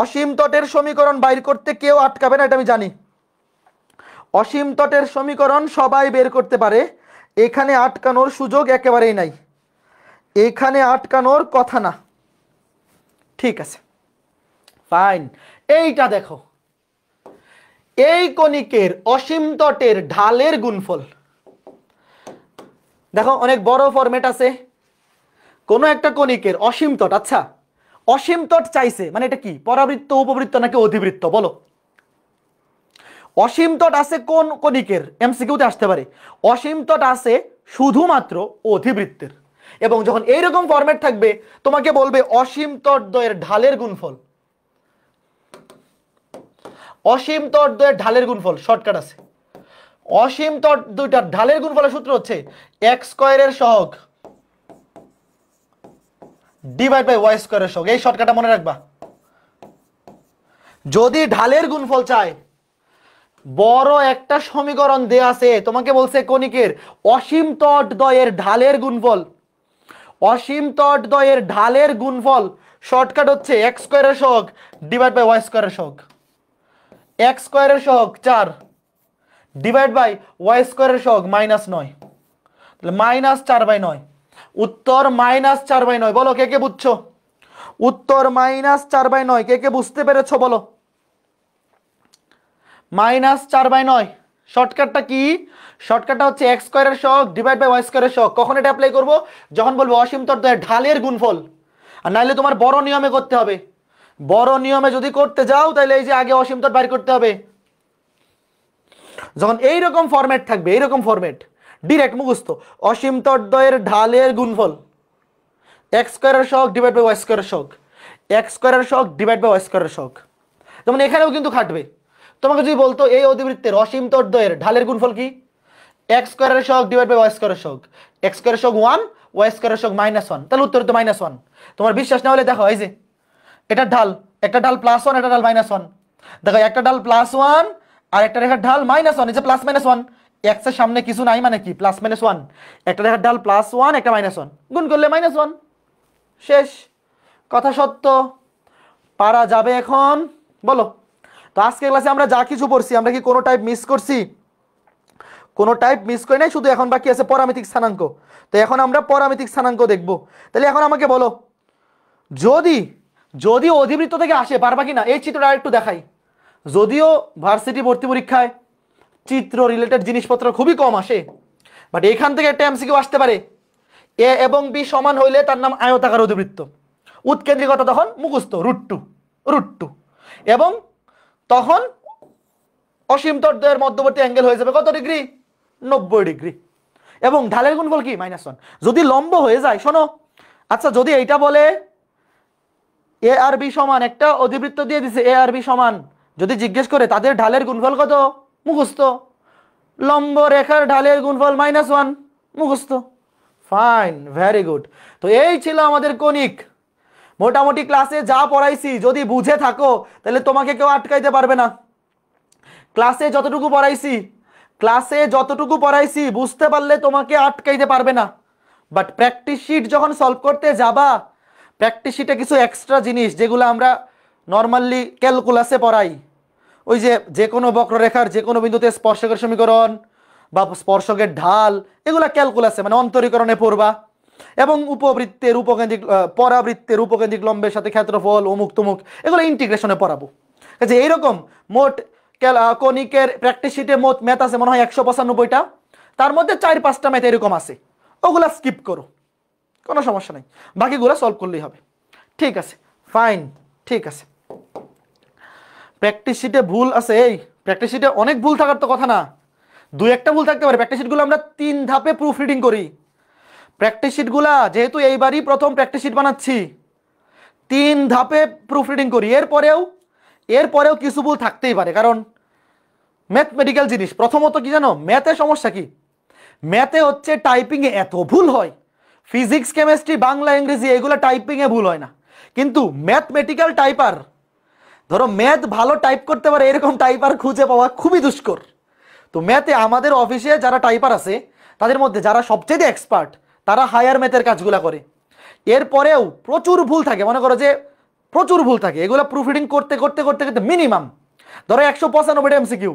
A: অসীম তটের সমীকরণ বাইর করতে কেউ আটকাবে না, এটা আমি জানি। অসীম তটের সমীকরণ সবাই বের করতে পারে, এখানে আটকানোর সুযোগ একেবারেই নাই, এখানে আটকানোর কথা না। ঠিক আছে, ফাইন। এইটা দেখো, এই কণিকের অসীম তটের ঢালের গুণফল। দেখো অনেক বড় ফরম্যাট আছে। কোন একটা কণিকের অসীম তট, আচ্ছা অসীম তট চাইছে মানে এটা কি? পরাবৃত্ত, উপবৃত্ত নাকি অধিবৃত্ত? বলো। অসীম তট আছে কোন কণিকের? এমসিকিউতে আসতে পারে। অসীম তট আছে শুধুমাত্র অধিবৃত্তের। এবং যখন এইরকম ফরম্যাট থাকবে, তোমাকে বলবে অসীম তটদ্বয়ের ঢালের গুণফল। অসীম তটদ্বয়ের ঢালের গুণফল শর্টকাট আছে। অসীম তট দুইটার ঢালের গুণফলের সূত্র হচ্ছে x² এর সহগ /y² এর সহগ। এই শর্টকাটটা মনে রাখবা। যদি ঢালের গুণফল চায়, বড় একটা সমীকরণ দেয়া আছে, তোমাকে বলছে কণিকের অসীম তটদ্বয়ের ঢালের গুণফল। অসীম তটদ্বয়ের ঢালের গুণফল শর্টকাট হচ্ছে x² এর সহগ /y² এর সহগ। x² এর সহগ 4 / y² এর সহগ -9, তাহলে -4/9। উত্তর -4/9। বলো কে কে বুঝছো? উত্তর -4/9। কে কে বুঝতে পেরেছো বলো? -4/9। শর্টকাটটা কি? শর্টকাটটা হচ্ছে x স্কয়ারের সহগ ডিভাইড বাই y স্কয়ারের সহগ। কখন এটা অ্যাপ্লাই করব? যখন বলবো অসীম তরদ্বয়ের ঢালের গুণফল। আর নাইলে তোমার বড় নিয়মে করতে হবে। বড় নিয়মে যদি করতে যাও তাহলে এই যে আগে অসীম তর বাইর করতে হবে। যখন এইরকম ফরম্যাট থাকবে, এইরকম ফরম্যাট ডিরেক্ট মুখস্থ, অসীম তরদ্বয়ের ঢালের গুণফল x স্কয়ারের সহগ ডিভাইড বাই y স্কয়ারের সহগ, x স্কয়ারের সহগ ডিভাইড বাই y স্কয়ারের সহগ। যেমন এখানেও কিন্তু খাটবে। তোমাকে যদি বলতো এই অধিবৃত্তের অসীম তরদ্বয়ের ঢালের গুণফল কি? x স্কয়ারের সহগ ডিভাইড বাই y স্কয়ারের সহগ। x স্কয়ারের সহগ 1, y স্কয়ারের সহগ -1, তাহলে উত্তর তো -1। তোমার বিশ্বাস না হলে দেখো, এই যে এটা ঢাল, একটা ঢাল +1, একটা ঢাল -1। দেখো একটা ঢাল +1 আর একটা রেখার ঢাল -1, এই যে +-1, x এর সামনে কিছু নাই মানে কি +-1, একটা রেখার ঢাল +1 একটা -1, গুণ করলে -1, শেষ কথা। সত্য পারা যাবে এখন? বলো। তো আজকে ক্লাসে আমরা যা কিছু পড়ছি, আমরা কি কোনো টাইপ মিস করছি? কোনো টাইপ মিস করি নাই, শুধু এখন বাকি আছে পরামিতিক স্থানাঙ্ক। তো এখন আমরা পরামিতিক স্থানাঙ্ক দেখব। তাহলে এখন আমাকে বলো, যদি যদি অধিবৃত্ত থেকে আসে পারবা কি না? এই চিত্রটা একটু দেখাই। যদিও ভার্সিটি ভর্তি পরীক্ষায় চিত্র রিলেটেড জিনিসপত্র খুবই কম আসে, বাট এখান থেকে একটা এমসিকিউ আসতে পারে। এ এবং বি সমান হইলে তার নাম আয়তাকার অধিবৃত্ত। উৎকেন্দ্রিকতা তখন মুখস্থ √2 এবং তখন অসীম তরদ্বয়ের মধ্যবর্তী অ্যাঙ্গেল হয়ে যাবে কত ডিগ্রি? 90 ডিগ্রি। এবং ঢালের গুণফল কি? -1। যদি লম্ব হয়ে যায়, শোনো, আচ্ছা যদি এইটা বলে এ আর বি সমান, একটা অধিবৃত্ত দিয়ে দিছে এ আর বি সমান, যদি জিজ্ঞেস করে তাদের ঢালের গুণফল কত, মুখস্থ। লম্ব রেখার ঢালের গুণফল -1, মুখস্থ। Fine, very good. তো এই ছিল আমাদের কনিক। মোটামুটি ক্লাসে যা পড়াইছি যদি বুঝে থাকো তাহলে তোমাকে কেউ আটকাইতে পারবে না। ক্লাসে যতটুকু পড়াইছি বুঝতে পারলে তোমাকে আটকাইতে পারবে না। বাট প্র্যাকটিস শিট যখন সলভ করতে যাবা, প্র্যাকটিস শিটে কিছু এক্সট্রা জিনিস যেগুলো আমরা নর্মালি ক্যালকুলাসে পড়াই, ওই যে কোনো বক্ররেখার যে কোনো বিন্দুতে স্পর্শকের সমীকরণ বা স্পর্শকের ঢাল, এগুলো ক্যালকুলাসে মানে অন্তরীকরণে পড়বা। এবং উপবৃত্তের উপকেন্দ্রিক পরাবৃত্তের উপকেন্দ্রিক লম্বের সাথে ক্ষেত্রফল অমুক তমুক, এগুলো ইন্টিগ্রেশনে পড়াবো। যে এইরকম মোট কনিকের প্র্যাকটিস শিটে মোট ম্যাথ আছে মনে হয় 195টা, তার মধ্যে 4-5টা ম্যাথ এরকম আছে, ওগুলা স্কিপ করো, কোনো সমস্যা নেই, বাকিগুলো সলভ করলেই হবে। ঠিক আছে, ফাইন, ঠিক আছে। প্র্যাকটিস শিটে ভুল আছে, এই প্র্যাকটিস শিটে অনেক ভুল থাকার তো কথা না, 2-1টা ভুল থাকতে পারে। প্র্যাকটিস শিটগুলো আমরা 3 ধাপে প্রুফ রিডিং করি। প্র্যাকটিস শিটগুলা যেহেতু এইবারই প্রথম প্র্যাকটিস শিট বানাচ্ছি, 3 ধাপে প্রুফ রিডিং করি। এরপরেও কিছু ভুল থাকতেই পারে, কারণ ম্যাথমেটিক্যাল জিনিস। প্রথমত কি জানো, ম্যাথের সমস্যা কি, ম্যাথে হচ্ছে টাইপিংয়ে এত ভুল হয়। ফিজিক্স, কেমিস্ট্রি, বাংলা, ইংরেজি এগুলো টাইপিংয়ে ভুল হয় না, কিন্তু ম্যাথমেটিক্যাল টাইপার, ধরো ম্যাথ ভালো টাইপ করতে পারে এরকম টাইপার খুঁজে পাওয়া খুবই দুষ্কর। তো ম্যাথে আমাদের অফিসে যারা টাইপার আছে তাদের মধ্যে যারা সবচেয়ে এক্সপার্ট, তারা হায়ার ম্যাথের কাজগুলো করে। এরপরেও প্রচুর ভুল থাকে, মনে করো যে প্রচুর ভুল থাকে। এগুলো প্রুফ রিডিং করতে করতে করতে করতে মিনিমাম ধরো 195টা এমসিকিউ,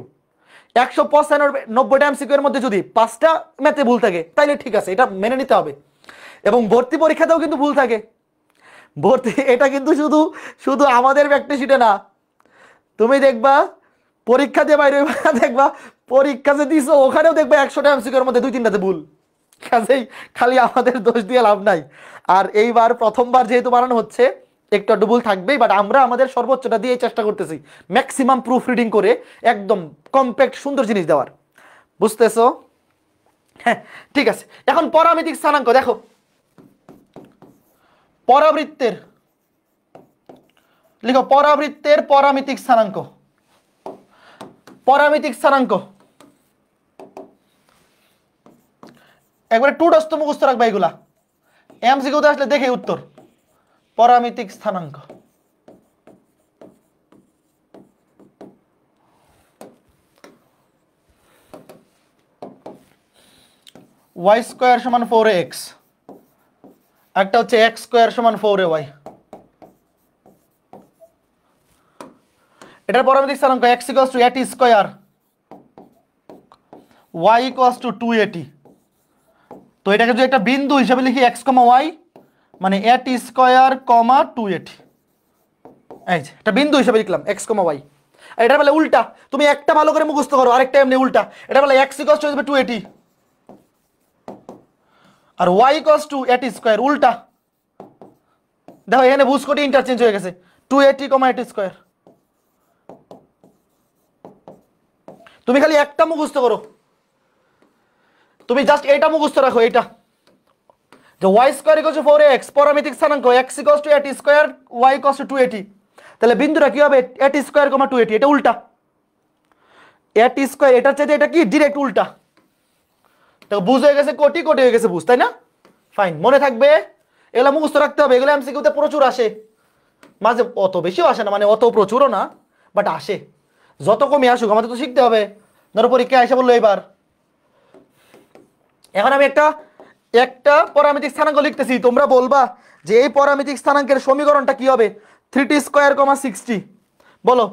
A: 195টা এমসিকিউ এর মধ্যে যদি 5টা ম্যাথে ভুল থাকে তাইলে ঠিক আছে, এটা মেনে নিতে হবে। এবং ভর্তি পরীক্ষাতেও কিন্তু ভুল থাকে। ভর্তি এটা কিন্তু শুধু আমাদের প্র্যাকটিস শিটে না, তুমি দেখবা পরীক্ষা দিয়ে বাইরে দেখবা পরীক্ষা যে দিছো ওখানেও দেখবা 100টা এমসিকিউ এর মধ্যে 2-3টাতে ভুল। কাজেই খালি আমাদের দোষ দিয়ে লাভ নাই। আর এইবার প্রথমবার যেহেতু বানানো হচ্ছে, একটু আধটু ভুল থাকবেই, বাট আমরা আমাদের সর্বোচ্চটা দিয়ে চেষ্টা করতেছি ম্যাক্সিমাম প্রুফ রিডিং করে একদম কম্প্যাক্ট সুন্দর জিনিস দেওয়ার। বুঝতেছো? হ্যাঁ, ঠিক আছে। এখন পরামিতিক স্থানাঙ্ক দেখো, পরাবৃত্তের লিখো, পরাবৃত্তের পরামিতিক স্থানাঙ্ক। পরামিতিক স্থানাঙ্ক একবারে টুডস্ত মুখস্থ রাখবা, এগুলা এমসিকিউতে আসলে দেখে উত্তর। পরামিতিক স্থানাঙ্ক y স্কয়ার সমান 4x, একটা হচ্ছে x স্কয়ার সমান 4ay। এটার পরামিতিক স্থানাঙ্ক x equals to at square, y equals to 2at, তো এটাকে যদি একটা বিন্দু হিসেবে লিখি এক্স কমা ওয়াই, মানে এট স্কোয়ার কমা 2at, এই যে একটা বিন্দু হিসেবে লিখলাম এক্স কমা ওয়াই। এটা বলে উল্টা, তুমি একটা ভালো করে মুখস্থ করো, আরেকটা এমনি উল্টা। এটা বলে এক্স ইকুয়ালস টু 2at আর Y equals to at square, উল্টা। দেখো এখানে ভুজ কোটি ইন্টারচেঞ্জ হয়ে গেছে, 2at, at স্কোয়ার। তুমি খালি একটা মুখস্থ করো, তুমি জাস্ট এটা মুখস্থ রাখো, এটা যে y square equals to 4x, পরামিতিক স্থানাঙ্ক x equals to at square, y equals to 2at, তাহলে বিন্দুটা কি হবে at স্কোয়ার কমা 2at, এটা উল্টা। at স্কোয়ার এটার চাইতে এটা কি ডিরেক্ট উল্টা। তো বুঝ হয়ে গেছে কোটি, কোটি হয়ে গেছে বুঝ, তাই না? ফাইন, মনে থাকবে, এগুলো মুখস্থ রাখতে হবে। এগুলো এমসিকিউতে প্রচুর আসে, মাঝে অত বেশিও আসে না, মানে অত প্রচুরও না, বাট আসে। যত কমই আসুক আমাদের তো শিখতে হবে। ধরো পরীক্ষা এসে বললো এবার, এখন আমি একটা পরামিতিক স্থানাঙ্ক লিখতেছি, তোমরা বলবা যে এই পরামিতিক স্থানাঙ্কের সমীকরণটা কি হবে? 3t স্কোয়ার কমা 60, বলো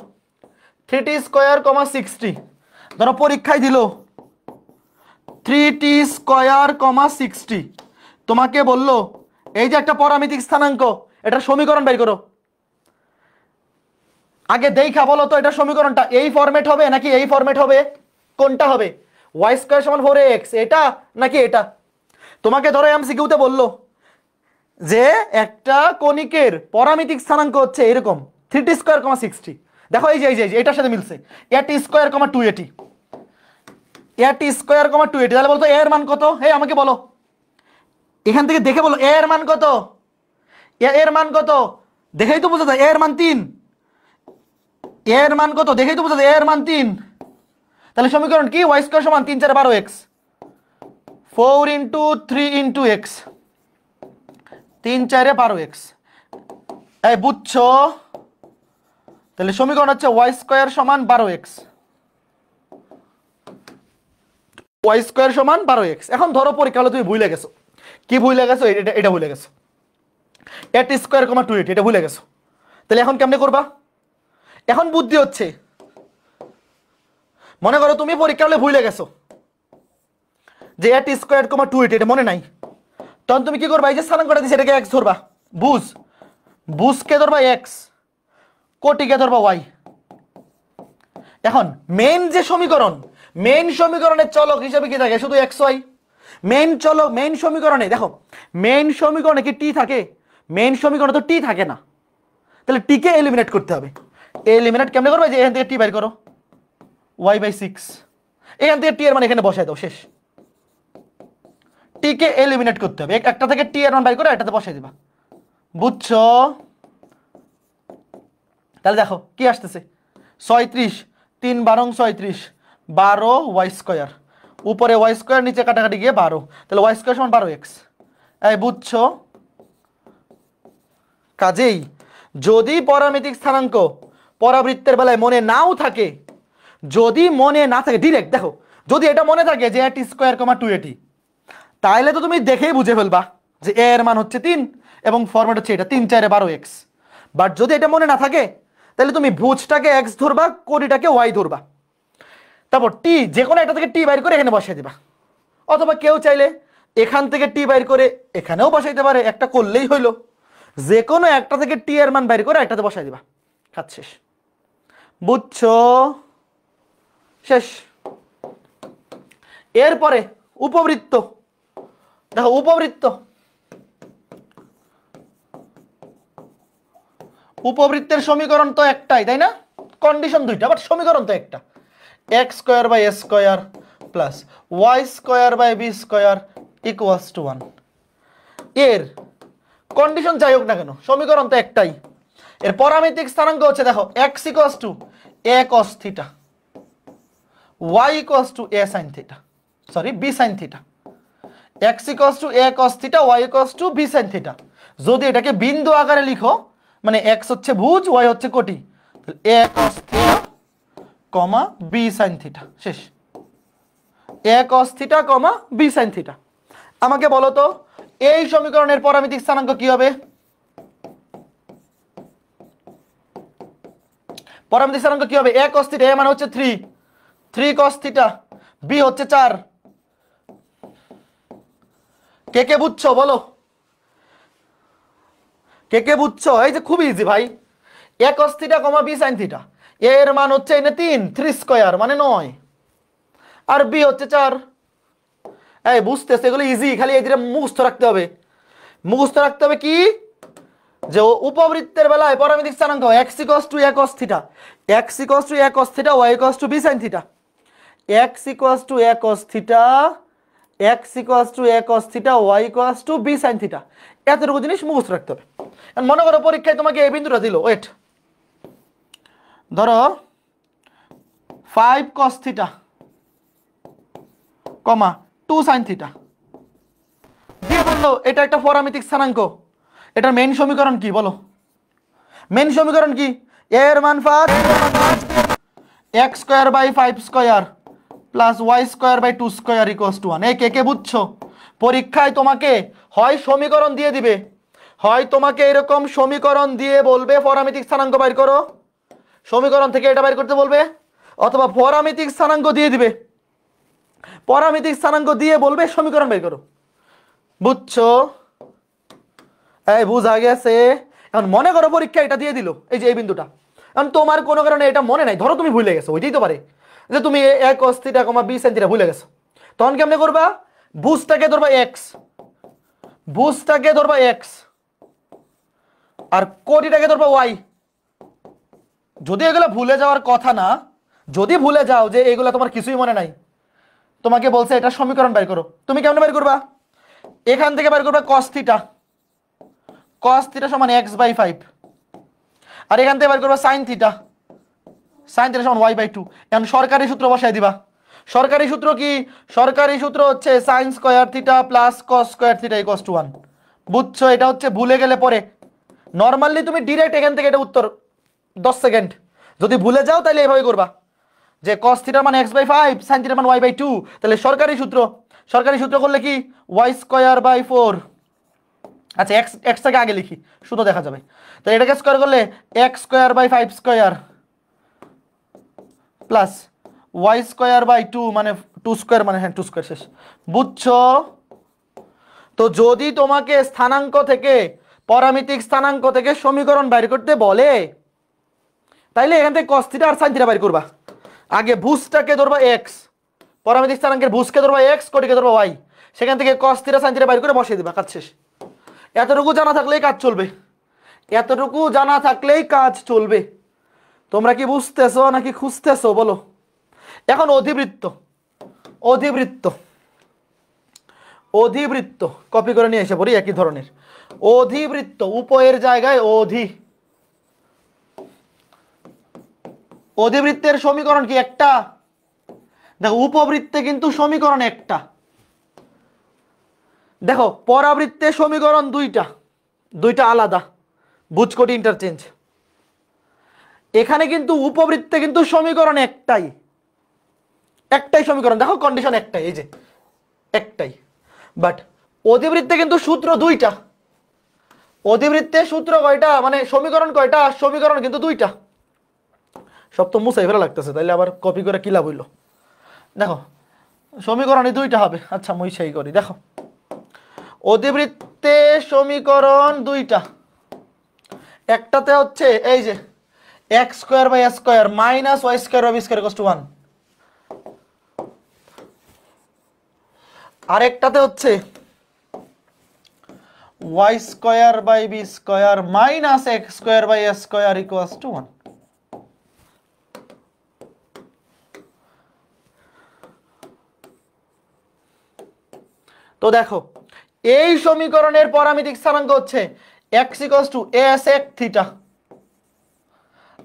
A: 3t স্কোয়ার কমা 60। ধরো পরীক্ষায় দিল 3t স্কোয়ার কমা 60, তোমাকে বললো এই যে একটা পরামিতিক স্থানাঙ্ক, এটার সমীকরণ বের করো। আগে দেখা বলো তো এটা সমীকরণটা এই ফরম্যাট হবে নাকি এই ফরম্যাট হবে, কোনটা হবে? ওয়াই স্কোয়ার সমান 4x এটা নাকি এটা? তোমাকে ধরো এমসিকিউতে বললো যে একটা কণিকের পরামিতিক স্থানাঙ্ক হচ্ছে এরকম 3t স্কোয়ার কমা 60। দেখো এই যে এটার সাথে মিলছে, at square comma 2at, at square comma 2at। তাহলে বলতো এর মান কত? এই আমাকে বলো, এখান থেকে দেখে বলো এর মান কত, এর মান কত, দেখেই তো বোঝা যায় এর মান 3, এর মান কত দেখেই তো বোঝা যায় এর মান 3। তাহলে সমীকরণ কি? ওয়াই স্কোয়ার সমান 3 4 12x, 4 into 3 into x, 3 4 12x। এই বুঝছো? তাহলে সমীকরণ হচ্ছে ওয়াই স্কোয়ার সমান 12x, ওয়াই স্কোয়ার সমান 12x। এখন ধরো পরীক্ষা হলো তুমি ভুলে গেছো, কি ভুলে গেছো? এটা ভুলে গেছো, at স্কোয়ার কমা 2at, এটা ভুলে গেছো। তাহলে এখন কেমনে করবা? এখন বুদ্ধি হচ্ছে, মনে করো তুমি পরীক্ষা হলে ভুলে গেছো যে at স্কোয়ার কমা 2at, এটা মনে নাই, তখন তুমি কি করবা? এই যে স্থানাঙ্কটা দিছে এটাকে x ধরবা, বুঝকে ধরবা x, কোটিকে ধরবা y। এখন মেইন যে সমীকরণ, মেইন সমীকরণের চলক হিসেবে কি থাকে? শুধু xy। মেইন চলক, মেইন সমীকরণে দেখো, মেইন সমীকরণে কি টি থাকে? মেইন সমীকরণে তো টি থাকে না, তাহলে টি কে এলিমিনেট করতে হবে। এলিমিনেট কেমনে করবে? যে এখান থেকে টি বাইর করো, y/6, এখান থেকে টি এর মান এখানে বসাই দাও, শেষ। টি কে এলিমিনেট করতে হবে, একটা থেকে টি এর মান বাইর করে এটাতে বসাই দিবা, বুঝছো? তাহলে দেখো কি আসতেছে, 36, 3 12 36, 12 ওয়াই স্কোয়ার, উপরে ওয়াই স্কোয়ার নিচে কাটাকাটি গিয়ে 12, তাহলে ওয়াই স্কোয়ার সমান 12x। এই বুঝছো? কাজেই যদি পরামিতিক স্থানাঙ্ক পরাবৃত্তের বেলায় মনে নাও থাকে, যদি মনে না থাকে ডিরেক্ট দেখো, যদি এটা মনে থাকে যে at স্কোয়ার কমা 2at, তাহলে তো তুমি দেখেই বুঝে ফেলবা যে এর মান হচ্ছে 3 এবং ফরম্যাট হচ্ছে এটা 3 4 12x। বাট যদি এটা মনে না থাকে তাহলে তুমি ভুজটাকে x ধরবা, কোটিটাকে y ধরবা, তারপর টি যে কোনো একটা থেকে টি বাইর করে এখানে বসিয়ে দিবা, অথবা কেউ চাইলে এখান থেকে টি বাইর করে এখানেও বসাইতে পারে, একটা করলেই হইলো। যে কোনো একটা থেকে টি এর মান বাইর করে একটাতে বসাই দিবা, কাজ শেষ। বুঝছো? শেষ। এরপরে উপবৃত্ত, দেখো উপবৃত্তের সমীকরণ তো একটাই, তাই না? কন্ডিশন দুইটা, বাট সমীকরণ তো একটা, x square by A square plus y square by B square equals to 1। এর কন্ডিশন যাই হোক না কেন, সমীকরণ তো একটাই। এর পরামিতিক স্থানাঙ্ক হচ্ছে দেখো x equals to a cos theta, y equals to a sine theta, sorry b sine theta. X equals to a cos theta, y equals to b sine theta. যদি এটাকে বিন্দু আকারে লিখো, মানে এক্স হচ্ছে ভুজ, ওয়াই হচ্ছে কোটি, a cos theta comma b sine theta, শেষ। A cos theta comma b sine theta. আমাকে বলো তো এই সমীকরণের পরামিতিক স্থানাঙ্ক কি হবে? পরামিতিক স্থানাঙ্ক কি হবে? এ কস থিটা, এ মানে হচ্ছে 3 কস থিটা, বি হচ্ছে 4, কে কে বুঝছো বলো, কে কে বুঝছো? এই যে খুব ইজি ভাই, a cos theta comma b sine theta, এর মান হচ্ছে এনে 3, 3 স্কয়ার মানে 9, আর বি হচ্ছে 4। এই বুঝতেছে, এগুলো ইজি, খালি এই দুটো মুখস্থ রাখতে হবে। মুখস্থ রাখতে হবে কি, যে উপবৃত্তের বেলায় পরামিতিক স্থানাঙ্ক x equals to a cos theta, x equals to a cos theta, y equals to b sin theta, x equals to a cos theta, x equals to a cos theta, y equals to b sin theta. এতটুকু জিনিস মুখস্থ রাখতে হবে। মনে করো পরীক্ষায় তোমাকে এই বিন্দুটা দিল, ওয়েট, ধরো 5 cos থিটা কমা 2 sin থিটা দিয়ে বললো এটা একটা পরামিতিক স্থানাঙ্ক, এটার মেইন সমীকরণ কি বলো? মেইন সমীকরণ কি? এর মান 5 x square by 5 square plus y square by 2 square equals to 1। এই কে কে বুঝছো? পরীক্ষায় তোমাকে হয় সমীকরণ দিয়ে দিবে, হয় তোমাকে এরকম সমীকরণ দিয়ে বলবে পরামিতিক স্থানাঙ্ক বাইর করো, সমীকরণ থেকে এটা বাইর করতে বলবে, অথবা পরামিতিক স্থানাঙ্ক দিয়ে দিবে, পরামিতিক স্থানাঙ্ক দিয়ে বলবে সমীকরণ বের করো। বুঝছো? এই বুঝা গেছে? এখন মনে করো পরীক্ষা এটা দিয়ে দিল, এই যে এই বিন্দুটা, এখন তোমার কোনো কারণে এটা মনে নাই, ধরো তুমি ভুলে গেছো, ওইটাই তো পারে যে তুমি a cos theta comma b sin theta ভুলে গেছো, তখন কেমনে করবা? বুঝটাকে ধরবা x, বুঝটাকে ধরবা x, আর কোটিটাকে ধরবা y। যদি এগুলো ভুলে যাওয়ার কথা না, যদি ভুলে যাও যে এগুলো তোমার কিছুই মনে নাই, তোমাকে বলছে এটা সমীকরণ বের করো, তুমি কেমনে বের করবা? এখান থেকে বের করবা cos থিটা, cos থিটা সমান x বাই 5, আর এখান থেকে বের করবা sin থিটা, sin থিটা সমান y বাই 2। এখন সরকারি সূত্র বসাই দিবা। সরকারি সূত্র কি? সরকারি সূত্র হচ্ছে sin square theta plus cos square theta equals to 1। বুঝছো? এটা হচ্ছে ভুলে গেলে পরে, নরমালি তুমি ডিরেক্ট এখান থেকে এটা উত্তর 10 সেকেন্ড, যদি ভুলে যাও তাহলে এইভাবে করবা যে cos থিটার মান x বাই 5, sin থিটার মান y বাই 2, তাহলে সরকারি সূত্র, সরকারি সূত্র করলে কি y স্কয়ার বাই 4, আচ্ছা x টাকে আগে লিখি, শুধু দেখা যাবে, তাহলে এটাকে স্কয়ার করলে x square by 5 square plus y square by 2 মানে 2 স্কয়ার, মানে হ্যাঁ 2 স্কয়ার শেষ। বুঝছো? তো যদি তোমাকে স্থানাঙ্ক থেকে, পরামিতিক স্থানাঙ্ক থেকে সমীকরণ বাইর করতে বলে, তাইলে এখান থেকে cos থিটা আর sin থিটা বাইর করবা। আগে ভুজটাকে ধরবা x, পরামিতিক স্থানাঙ্কের ভুজকে ধরবা x, কোটিকে ধরবা y, সেখান থেকে cos থিটা sin থিটা বাইর করে বসিয়ে দিবা, কাজ শেষ। এতটুকু জানা থাকলেই কাজ চলবে, এতটুকু জানা থাকলেই কাজ চলবে। তোমরা কি বুঝতেছো নাকি খুঁজতেছো বলো? এখন অধিবৃত্ত, অধিবৃত্ত, অধিবৃত্ত কপি করে নিয়ে এসে পড়ি একই ধরনের অধিবৃত্ত, উপয়ের জায়গায় অধি। অধিবৃত্তের সমীকরণ কি? একটা। দেখো উপবৃত্তে কিন্তু সমীকরণ একটা, দেখো পরাবৃত্তের সমীকরণ দুইটা, দুইটা আলাদা, বুঝকোটি ইন্টারচেঞ্জ। এখানে কিন্তু উপবৃত্তে কিন্তু সমীকরণ একটাই, একটাই সমীকরণ, দেখো কন্ডিশন একটাই, এই যে একটাই। বাট অধিবৃত্তে কিন্তু সূত্র দুইটা। অধিবৃত্তের সূত্র কয়টা, মানে সমীকরণ কয়টা? সমীকরণ কিন্তু দুইটা। সব তো মুছাই ফেলা লাগতেছে, তাইলে আবার কপি করে কি লাভ হইল? দেখো সমীকরণই দুইটা হবে, আচ্ছা মুই সেই করি। দেখো অধিবৃত্তে সমীকরণ দুইটা, একটাতে হচ্ছে এই যে x square by s square minus y square by b square equals to 1, আরেকটাতে হচ্ছে y square by b square minus x square by s square equals to 1। তো দেখো এই সমীকরণের পরামিতিক স্থানাঙ্ক হচ্ছে x equals to a sec theta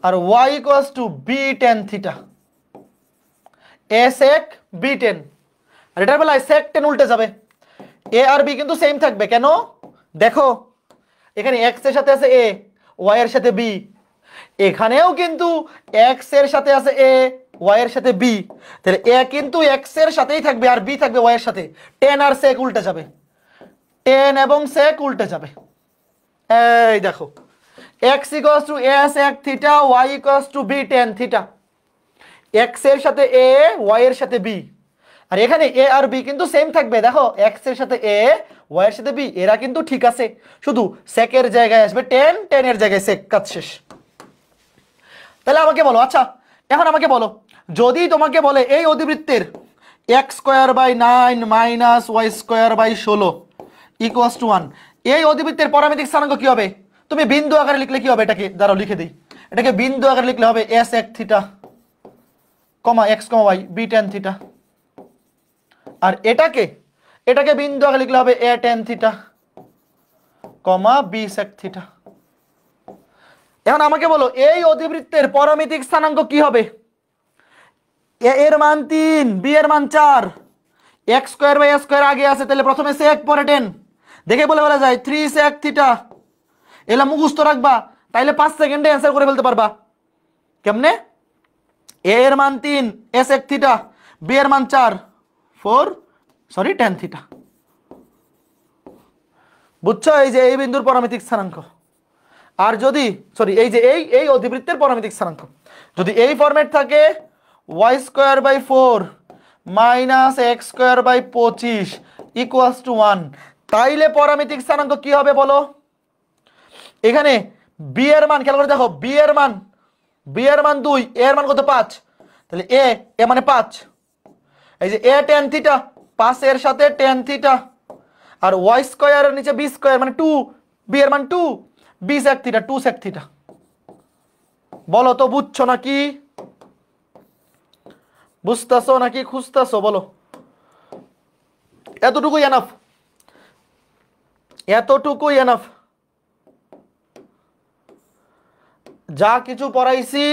A: আর y equals to b tan theta, a sec b tan, আর এটার বেলায় sec tan উল্টে যাবে, a আর b কিন্তু সেম থাকবে। কেন? দেখো এখানে x এর সাথে আছে a, y এর সাথে b, এখানেও কিন্তু x এর সাথে আছে a, y এর সাথে b, তাহলে a কিন্তু x এর সাথেই থাকবে আর b থাকবে y এর সাথে, tan আর sec উল্টে যাবে, tan এবং sec উল্টে যাবে। এই দেখো x equals to a sec theta, y equals to b tan theta, x এর সাথে a, y এর সাথে b, আর এখানে a আর b কিন্তু সেম থাকবে। দেখো x এর সাথে a, ওয়াই এর সাথে বি, এরা কিন্তু ঠিক আছে, শুধু সেকের জায়গায় আসবে টেন, টেনের জায়গায় সেক, কাজ শেষ। তাহলে আমাকে বলো, আচ্ছা এখন আমাকে বলো, যদি তোমাকে বলে এই অধিবৃত্তের x square by 9 minus Y square by 16 equals to 1, এই অধিবৃত্তের পরামিতিক স্থানাঙ্ক কি হবে? তুমি বিন্দু আকারে লিখলে কি হবে? এটাকে দাঁড়াও লিখে দিই, এটাকে বিন্দু আকারে লিখলে হবে এস এক theta comma x comma y b tan theta, আর এটাকে বিন্দু আকারে লিখলে হবে a tan theta comma b sec theta. এখন আমাকে বলো এই অধিবৃত্তের পরামিতিক স্থানাঙ্ক কি হবে? এ এর মান 3, বি এর মান 4, X square by A square আগে আছে, তাহলে প্রথমে সেক পরে টেন, দেখে বলা যায় 3 সেক থিটা, এলা মুখস্থ রাখবা, তাইলে 5 সেকেন্ডে অ্যান্সার করে ফেলতে পারবা। কেমনে? এ এর মান 3, এ সেক থিটা, বি এর মান 4, 10 থিটা। বুঝছো? এই যে এই বিন্দুর পরামিতিক স্থানাঙ্ক। আর যদি এই যে এই অধিবৃত্তের পরামিতিক স্থানাঙ্ক যদি এই ফরম্যাট থাকে Y square by 4 minus x square by 25 equals to 1, তাইলে পরামিতিক স্থানাঙ্ক কি হবে বলো? এখানে বি এর মান খেয়াল করে দেখো, বি এর মান 2, এর মান কত? 5, তাহলে এ মানে 5, এই যে এ টেন থিটা, 5 এর সাথে টেন থিটা, আর ওয়াই স্কোয়ারের নিচে বি স্কোয়ার মানে 2, বি এর মান 2, B sec theta 2 sec theta. বলো তো বুঝছো নাকি? বুঝতেছো নাকি খুঁজতেছো? বলো। এতটুকুই এনাফ, এতটুকুই এনাফ। যা কিছু পড়াইছি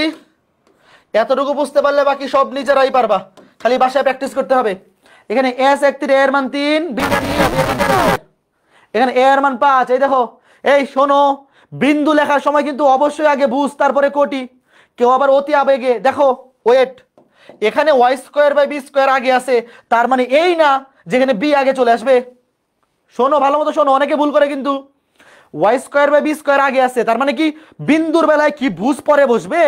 A: এতটুকু বুঝতে পারলে বাকি সব নিজেরাই পারবা, খালি বাসায় প্র্যাকটিস করতে হবে। এখানে এস এক থিটা এর মান 3, বি এখানে এ এর মান 5। এই দেখো, এই শোনো, বিন্দু লেখার সময় কিন্তু অবশ্যই আগে বুঝ তারপরে কোটি। কেউ আবার অতি আবেগে দেখো, ওয়েট, এখানে Y square by B square আগে আছে, তার মানে এই না যেখানে বি আগে চলে আসবে। শোনো ভালো মতো শোনো, অনেকে ভুল করে কিন্তু, Y square by B square আগে আছে তার মানে কি বিন্দুর বেলায় কি ভুজ পরে বসবে?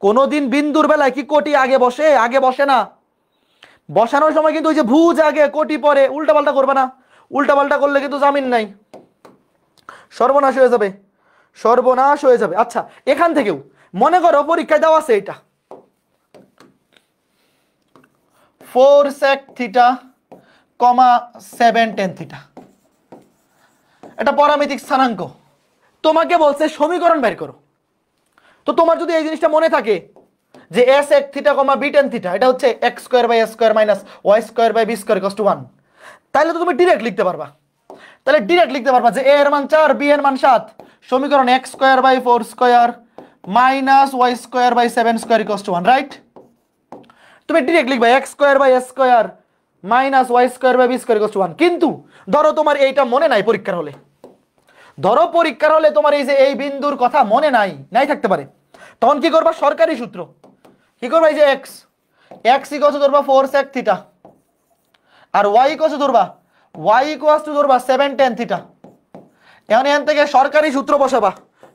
A: কোনোদিন বিন্দুর বেলায় কি কোটি আগে বসে? আগে বসে না। বসানোর সময় কিন্তু ওই যে ভুজ আগে কোটি পরে, উল্টা পাল্টা করবে না, উল্টা পাল্টা করলে কিন্তু জামিন নাই, সর্বনাশ হয়ে যাবে, সর্বনাশ হয়ে যাবে। আচ্ছা এখান থেকেও মনে করো পরীক্ষায় দেওয়া আছে এটা 4 sec থিটা কমা 7 tan থিটা, এটা পরামিতিক স্থানাঙ্ক, তোমাকে বলছে সমীকরণ বের করো। তো তোমার যদি এই জিনিসটা মনে থাকে যে এস এক theta comma B tan theta এটা হচ্ছে x square by S square minus Y square by B square equals to 1, তাহলে তো তুমি ডিরেক্ট লিখতে পারবা। তাহলে ডিরেক্ট লিখতে পারবা যে এ এর মান 4, বি এর মান 7, সমীকরণ X square by 4 square minus Y square by 7 square equals to 1, right? তুমি ডিরেক্ট লিখবা X square by S square minus Y square by B square equals to 1। কিন্তু ধরো তোমার এইটা মনে নাই পরীক্ষার হলে, ধরো পরীক্ষার হলে তোমার এই যে এই বিন্দুর কথা মনে নাই থাকতে পারে, তখন কি করবা? সরকারি সূত্র কি করবা? এই যে এক্স ইকুয়ালস টু ধরবা 4 sec থিটা, আর ওয়াই ইকুয়ালস টু ধরবা 7 tan থিটা। এখন এখান থেকে সরকারি সূত্র বসাবা।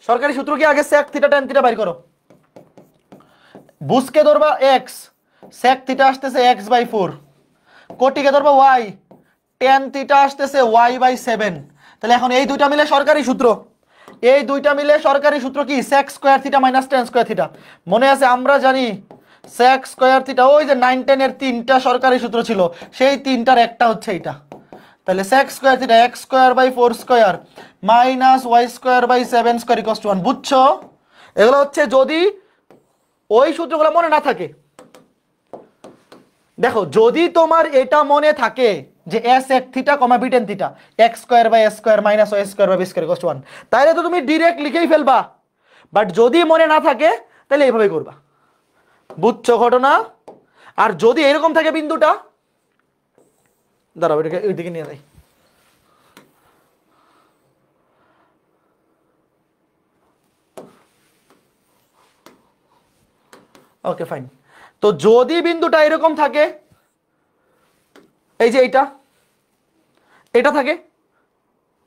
A: সরকারি সূত্র কি? আগে sec থিটা tan থিটা বাইর করো, বুঝকে ধরবা এক্স, sec থিটা আসতেছে এক্স বাই 4, কোটিকে ধরবা ওয়াই, tan থিটা আসতেছে ওয়াই বাই 7। তাহলে এখন এই দুইটা মিলে সরকারি সূত্র, এই দুইটা মিলে সরকারি সূত্র কি? sec square theta minus tan square theta. মনে আছে আমরা জানি sec স্কয়ার থিটা, ওই যে 9 10 এর তিনটা সরকারি সূত্র ছিল, সেই তিনটার একটা হচ্ছে এইটা। তাহলে sec square theta x square by 4 square minus y square by 7 square equals to 1। বুঝছো? এগুলো হচ্ছে যদি ওই সূত্রগুলো মনে না থাকে। দেখো যদি তোমার এটা মনে থাকে যে s এক theta comma B tan theta X square by S square minus Y square by B square equals to 1, তাহলে তো তুমি ডিরেক্ট লিখেই ফেলবা। বাট যদি মনে না থাকে তাহলে এইভাবে করবা। বুঝছো ঘটনা? আর যদি এরকম থাকে বিন্দুটা, দাঁড়াও এটাকে ওইদিকে নিয়ে যাই। Okay fine. তো যদি বিন্দুটা এরকম থাকে, এই যে এটা থাকে,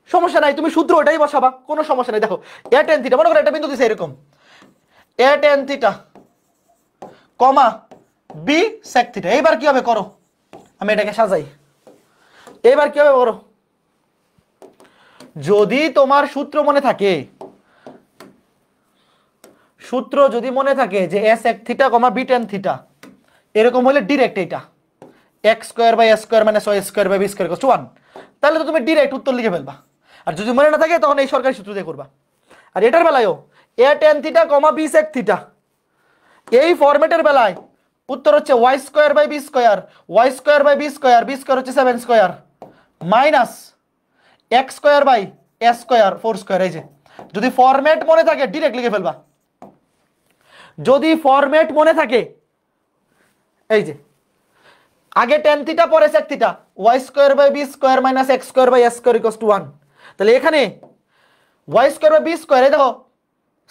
A: সমস্যা নাই, তুমি সূত্র ওটাই বসাবা, কোনো সমস্যা নাই। দেখো এ টেন থিটা, মনে করো একটা বিন্দু দিছে এরকম a tan theta comma b sec theta. এইবার কি হবে করো, আমি এটাকে সাজাই। এবার কি হবে করো, যদি তোমার সূত্র মনে থাকে, সূত্র যদি মনে থাকে যে এস এক theta comma B tan theta, এরকম হলে ডিরেক্ট এটা X square by S square minus Y square by B square equals to 1, তাহলে তো তুমি ডিরেক্ট উত্তর লিখে ফেলবা। আর যদি মনে না থাকে তখন এই সরকারি সূত্র দিয়ে করবা। আর এটার বেলায়ও a tan theta comma b sec theta, এই ফরম্যাটের বেলায় উত্তর হচ্ছে y square by B square, y square by B square, b square হচ্ছে 7 square minus x square by S square 4 square. এই যে যদি ফরম্যাট মনে থাকে ডিরেক্ট লিখে ফেলবা। যদি ফরম্যাট মনে থাকে, এই যে আগে টেন থিটা পরে sec theta, Y square by B square minus x square by S square equals to 1, তাহলে এখানে Y square by B square, এই দেখো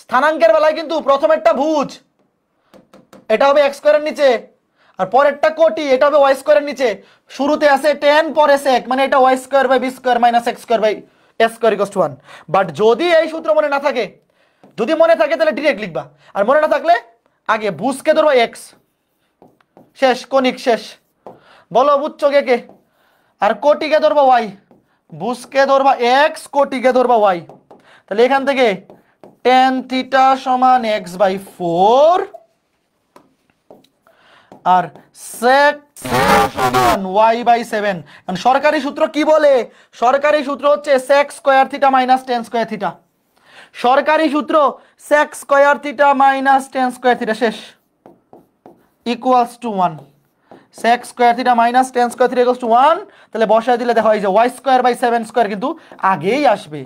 A: স্থানাঙ্কের বেলায় কিন্তু প্রথমেরটা ভুজ, এটা হবে এক্স স্কোয়ারের নিচে, আর পরেরটা কোটি, এটা হবে ওয়াই স্কোয়ারের নিচে। শুরুতে আছে টেন পরে সেক, মানে এটা Y square by B square minus x square by S square equals to 1। But যদি এই সূত্র মনে না থাকে, যদি মনে থাকে তাহলে ডিরেক্ট লিখবা, আর মনে না থাকলে আগে ভুজকে ধরবা এক্স, শেষ কনিক শেষ। বলো বুঝছো কে কে? আর কোটিকে ধরবা ওয়াই, ভুজকে ধরবা এক্স, কোটিকে ধরবা ওয়াই। তাহলে এখান থেকে টেন থিটা সমান এক্স বাই 4 আর sec সমান y বাই 7। সরকারি সূত্র কি বলে? সরকারি সূত্র হচ্ছে sec square theta minus tan square theta. সরকারি সূত্র sec square theta minus tan square theta শেষ equals to 1। sec square theta minus tan square theta equals to 1, তাহলে বসায় দিলে দেখো এই যে y স্কয়ার বাই 7 স্কয়ার কিন্তু আগেই আসবে।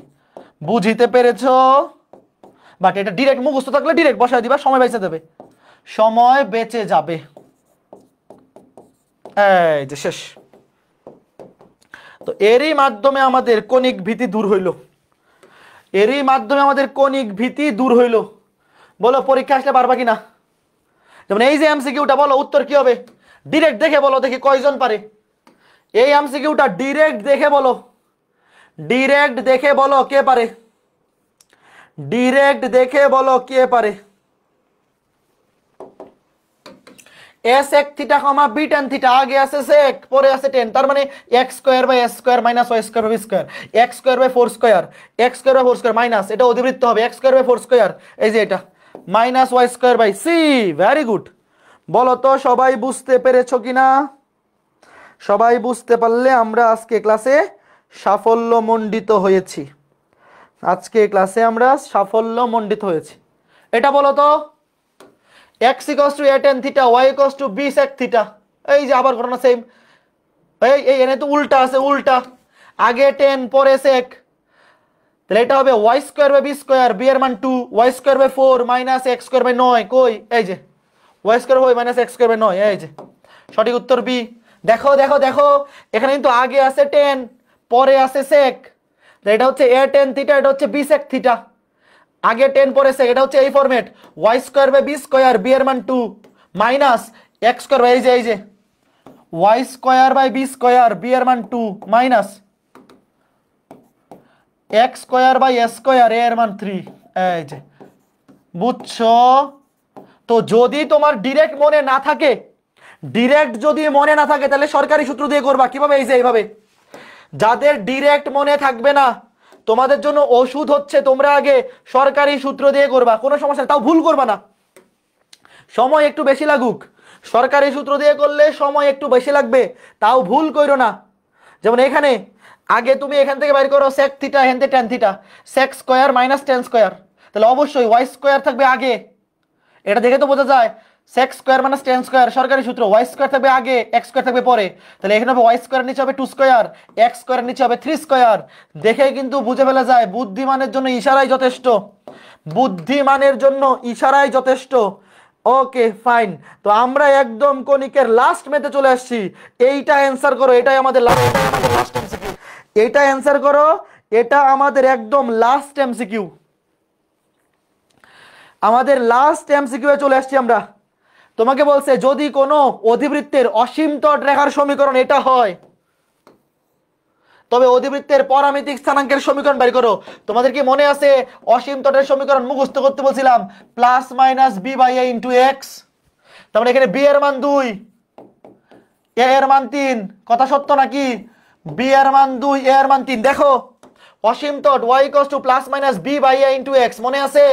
A: বুঝিতে পেরেছো? বাট এটা ডাইরেক্ট মুখস্থ থাকলে ডাইরেক্ট বসায় দিবা, সময় বেঁচে যাবে, সময় বেঁচে যাবে। এই যে শেষ। তো এরই মাধ্যমে আমাদের কণিক ভীতি দূর হইল, এরই মাধ্যমে আমাদের কণিক ভীতি দূর হইল। বলো পরীক্ষা আসলে পারবা কিনা? যেমন এই যে এমসিকিউটা, বলো উত্তর কি হবে? ডিরেক্ট দেখে বলো দেখি কয়জন পারে। এই এমসিকিউটা ডিরেক্ট দেখে বলো, ডিরেক্ট দেখে বলো কে পারে, ডিরেক্ট দেখে বলো কে পারে। এস এক theta comma B tan theta, আগে আছে সেক পরে আছে টেন, তার মানে X square by S square minus Y square by square, X square by 4 square, X square by 4 square minus এটা অধিবৃত্ত হবে এক্স স্কোয়ার বাই 4 স্কোয়ার, এই যে এটা minus Y square by C. Very good. বলো তো সবাই বুঝতে পেরেছো কিনা? সবাই বুঝতে পারলে আমরা আজকে ক্লাসে সাফল্যমণ্ডিত হয়েছি, আজকে ক্লাসে আমরা সাফল্যমণ্ডিত হয়েছি। এটা বলো তো x equals to a tan theta, y equals to b sec theta, এই যে আবার ঘটনা সেম। এই এই এনে তো উল্টা আছে, উল্টা আগে 10 পরে sec, তাহলে এটা হবে y square by b square, b এর মান 2, y square by 4 minus x square by 9, কই এই যে y square by minus x square by 9, এই যে সঠিক উত্তর বি। দেখো দেখো দেখো এখানে কিন্তু আগে আছে 10 পরে আছে sec, এটা হচ্ছে a tan theta, এটা হচ্ছে b sec theta, আগে 10 পরে sec, এটা হচ্ছে এই format y square by b square, b এর মান 2 মাইনাস x স্কয়ার বাই এই যে y square by b square, b এর মান 2 minus x square by s square, a এর মান 3। এই যে বুঝছো? তো যদি তোমার ডাইরেক্ট মনে না থাকে, ডাইরেক্ট যদি মনে না থাকে তাহলে সরকারি সূত্র দিয়ে করবা। কিভাবে? এই যে এইভাবে। যাদের ডাইরেক্ট মনে থাকবে না তোমাদের জন্য ওষুধ হচ্ছে তোমরা আগে সরকারি সূত্র দিয়ে করবা, কোনো সমস্যা নেই, তাও ভুল করবা না, সময় একটু বেশি লাগুক। সরকারি সূত্র দিয়ে করলে সময় একটু বেশি লাগবে, তাও ভুল কইরো না। যেমন এখানে আগে তুমি এখান থেকে বাইর করো sec থিটা, এখান থেকে tan theta, sec square minus tan square, তাহলে অবশ্যই y স্কয়ার থাকবে আগে, এটা দেখে তো বোঝা যায় sec square minus tan square সরকারি সূত্র, y স্কয়ার থাকবে আগে x স্কয়ার থাকবে পরে, তাহলে এখানে হবে y স্কয়ারের নিচে হবে 2 স্কয়ার, x স্কয়ারের নিচে হবে 3 স্কয়ার। দেখেই কিন্তু বুঝে ফেলা যায়, বুদ্ধিমানের জন্য ইশারাই যথেষ্ট, বুদ্ধিমানের জন্য ইশারাই যথেষ্ট। Okay fine. তো আমরা একদম কণিকের লাস্ট মেতে চলে আসছি। এইটা অ্যান্সার করো, এটাই আমাদের লাস্ট এমসিকিউ, এটা অ্যান্সার করো, এটা আমাদের একদম লাস্ট এমসিকিউ, আমাদের লাস্ট এমসিকিউ এ চলে আসছি আমরা। তোমাকে বলছে যদি কোনো অধিবৃত্তের অসীম তট রেখার সমীকরণ এটা হয় তবে অধিবৃত্তের পরামিতিক স্থানাঙ্কের সমীকরণ বের করো। তোমাদের কি মনে আছে অসীম তটের সমীকরণ মুখস্থ করতে বলছিলাম plus minus B by A into X, তার মানে এখানে বি এর মান 2, এ এর মান 3, কথা সত্য নাকি? বি এর মান 2, এ এর মান 3। দেখো অসীম তট y equals to plus minus b by a into x, মনে আছে